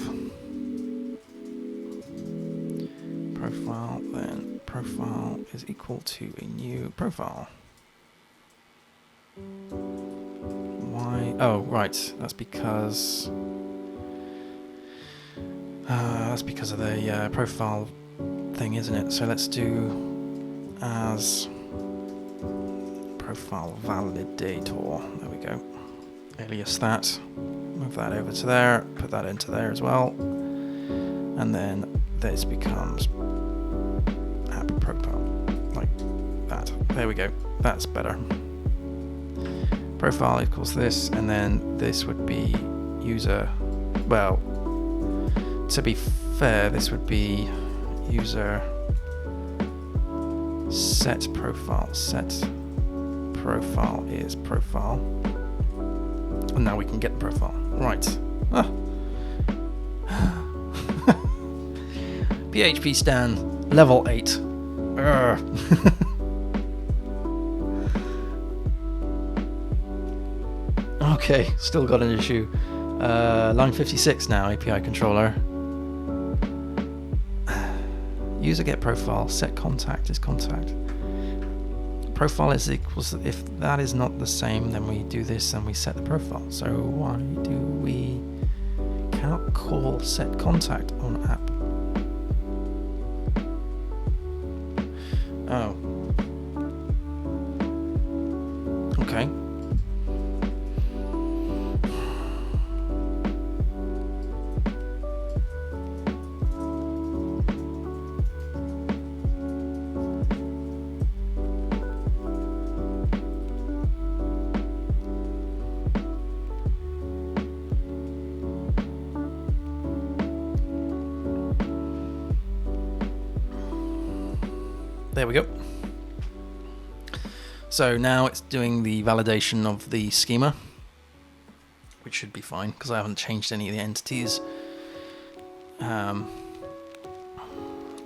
profile, then profile is equal to a new profile. Why? Oh, right. That's because of the profile thing, isn't it? So let's do as profile validator. There we go. Alias that. Move that over to there, put that into there as well, and then this becomes app profile, like that. There we go, that's better. Profile equals this, and then this would be user, well, to be fair, this would be user set profile is profile, and now we can get the profile. Right. Ah. PHP Stan, level 8. Okay, still got an issue. Line 56 now, API controller. User get profile, set contact is contact. profile is equals. If that is not the same, then we do this and we set the profile. So why do we cannot call set contact on app? Oh. Okay. There we go. So now it's doing the validation of the schema, which should be fine because I haven't changed any of the entities. So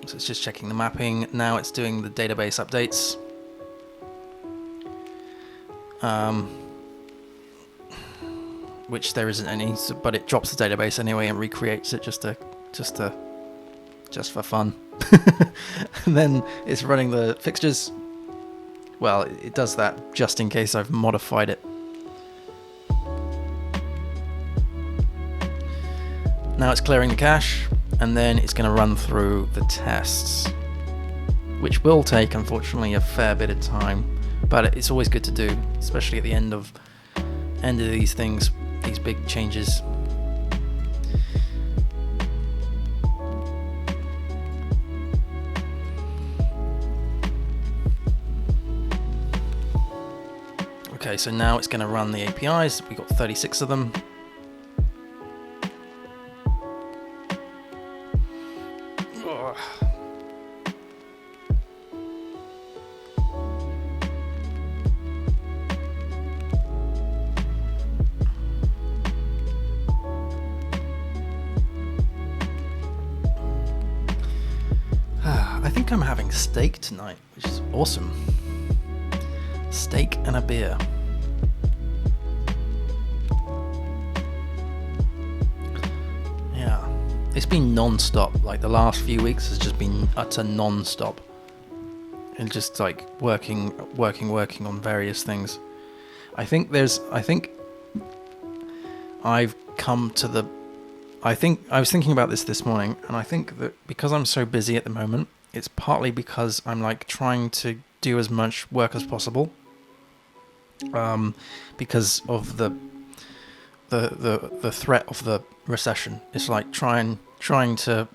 it's just checking the mapping. Now it's doing the database updates. Which there isn't any, but it drops the database anyway and recreates it just for fun. And then it's running the fixtures. Well, it does that just in case I've modified it. Now it's clearing the cache, and then it's going to run through the tests, which will take, unfortunately, a fair bit of time, but it's always good to do, especially at the end of these things, these big changes. Okay, so now it's going to run the APIs. We've got 36 of them. Ugh. I think I'm having steak tonight, which is awesome. Steak and a beer. Yeah, it's been non-stop. Like the last few weeks has just been utter non-stop, and just like working on various things. I think I've come to the. I was thinking about this morning, and I think that because I'm so busy at the moment, it's partly because I'm like trying to do as much work as possible. Because of the threat of the recession. It's like trying to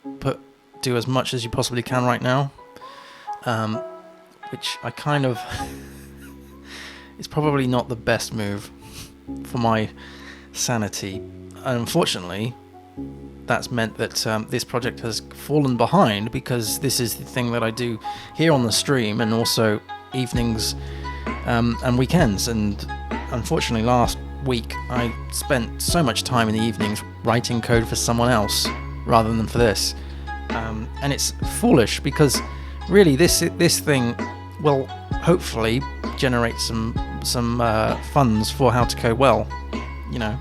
do as much as you possibly can right now, which I kind of it's probably not the best move for my sanity. And unfortunately, that's meant that this project has fallen behind, because this is the thing that I do here on the stream and also evenings and weekends. And unfortunately, last week I spent so much time in the evenings writing code for someone else rather than for this, and it's foolish, because really this thing will hopefully generate some funds for How to Code Well. You know,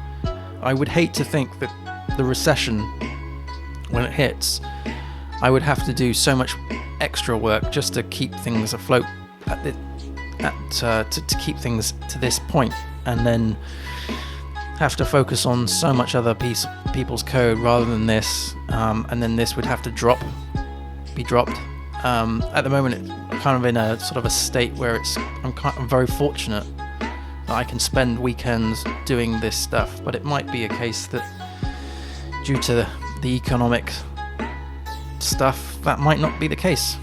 I would hate to think that the recession, when it hits, I would have to do so much extra work just to keep things afloat to keep things to this point, and then have to focus on so much other people's code rather than this, and then this would have to be dropped. At the moment, it's kind of in a sort of a state where I'm very fortunate that I can spend weekends doing this stuff, but it might be a case that due to the economic stuff, that might not be the case.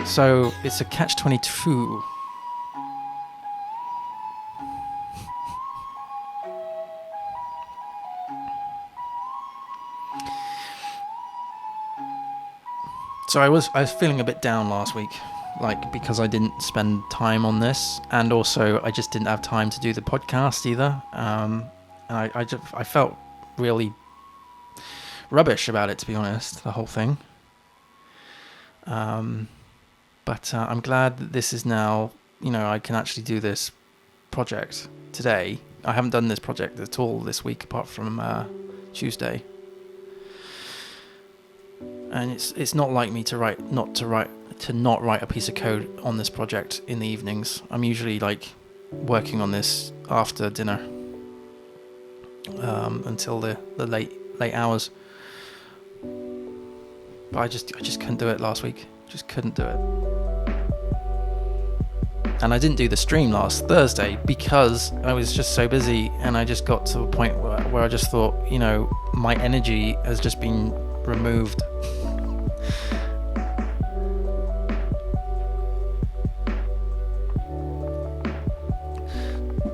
So it's a catch-22. So I was feeling a bit down last week, like because I didn't spend time on this, and also I just didn't have time to do the podcast either. And I felt really rubbish about it, to be honest, the whole thing. But I'm glad that this is now, I can actually do this project today. I haven't done this project at all this week, apart from Tuesday. And it's not like me not to write to not write a piece of code on this project in the evenings. I'm usually like working on this after dinner until the late hours. But I just couldn't do it last week. Just couldn't do it. And I didn't do the stream last Thursday because I was just so busy, and I just got to a point where I just thought, you know, my energy has just been removed.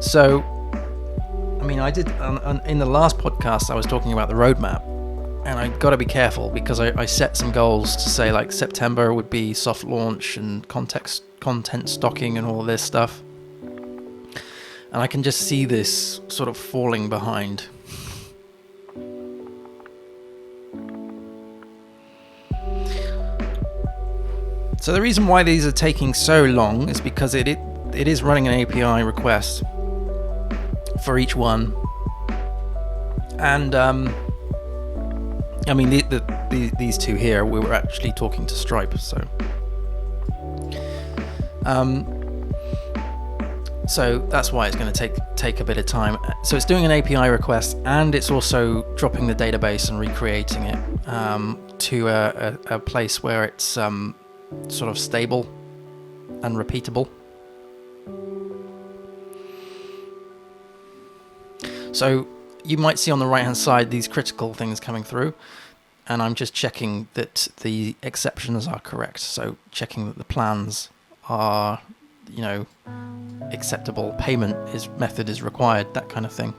So, I mean, I did in the last podcast I was talking about the roadmap, and I got to be careful because I set some goals to say like September would be soft launch and content stocking and all of this stuff, and I can just see this sort of falling behind. So the reason why these are taking so long is because it is running an API request for each one, and I mean these two here, we were actually talking to Stripe, so that's why it's going to take a bit of time. So it's doing an API request, and it's also dropping the database and recreating it to a place where it's sort of stable and repeatable. So you might see on the right hand side these critical things coming through, and I'm just checking that the exceptions are correct. So checking that the plans are, you know, acceptable, payment method is required, that kind of thing.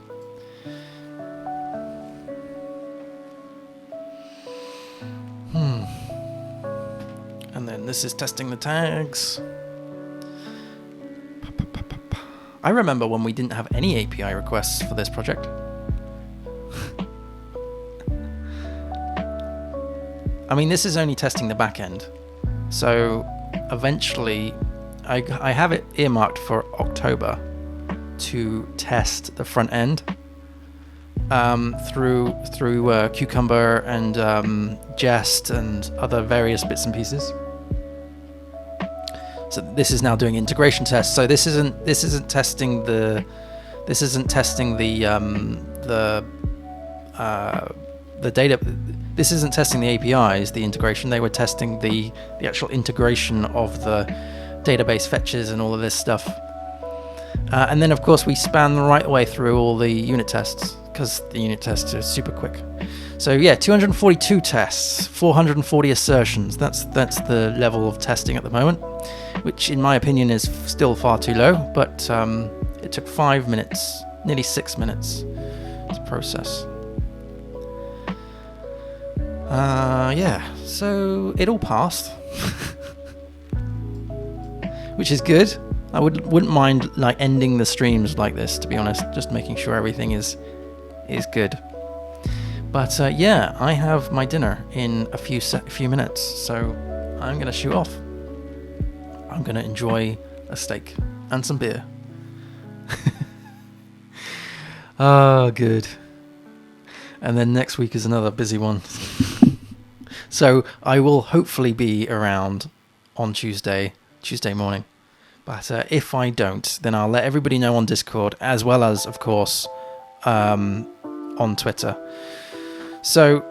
And then this is testing the tags. I remember when we didn't have any API requests for this project. I mean, this is only testing the back end. So eventually, I have it earmarked for October to test the front end through Cucumber and Jest and other various bits and pieces. So this is now doing integration tests. So this isn't testing the data. This isn't testing the APIs, the integration. They were testing the actual integration of the database fetches and all of this stuff. And then of course we span the right way through all the unit tests, because the unit tests are super quick. So yeah, 242 tests, 440 assertions. That's the level of testing at the moment, which in my opinion is still far too low, but it took 5 minutes, nearly 6 minutes to process. Yeah, so it all passed, which is good. I wouldn't mind like ending the streams like this, to be honest, just making sure everything is good. But yeah, I have my dinner in a few minutes, so I'm gonna shoot off. I'm gonna enjoy a steak and some beer. Oh, good. And then next week is another busy one. So I will hopefully be around on Tuesday morning. But if I don't, then I'll let everybody know on Discord, as well as, of course, on Twitter. So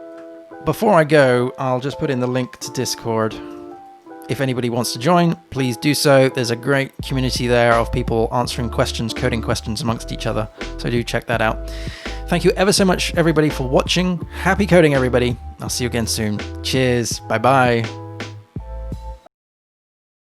before I go, I'll just put in the link to Discord. If anybody wants to join, please do so. There's a great community there of people answering questions, coding questions amongst each other. So do check that out. Thank you ever so much, everybody, for watching. Happy coding, everybody. I'll see you again soon. Cheers. Bye-bye.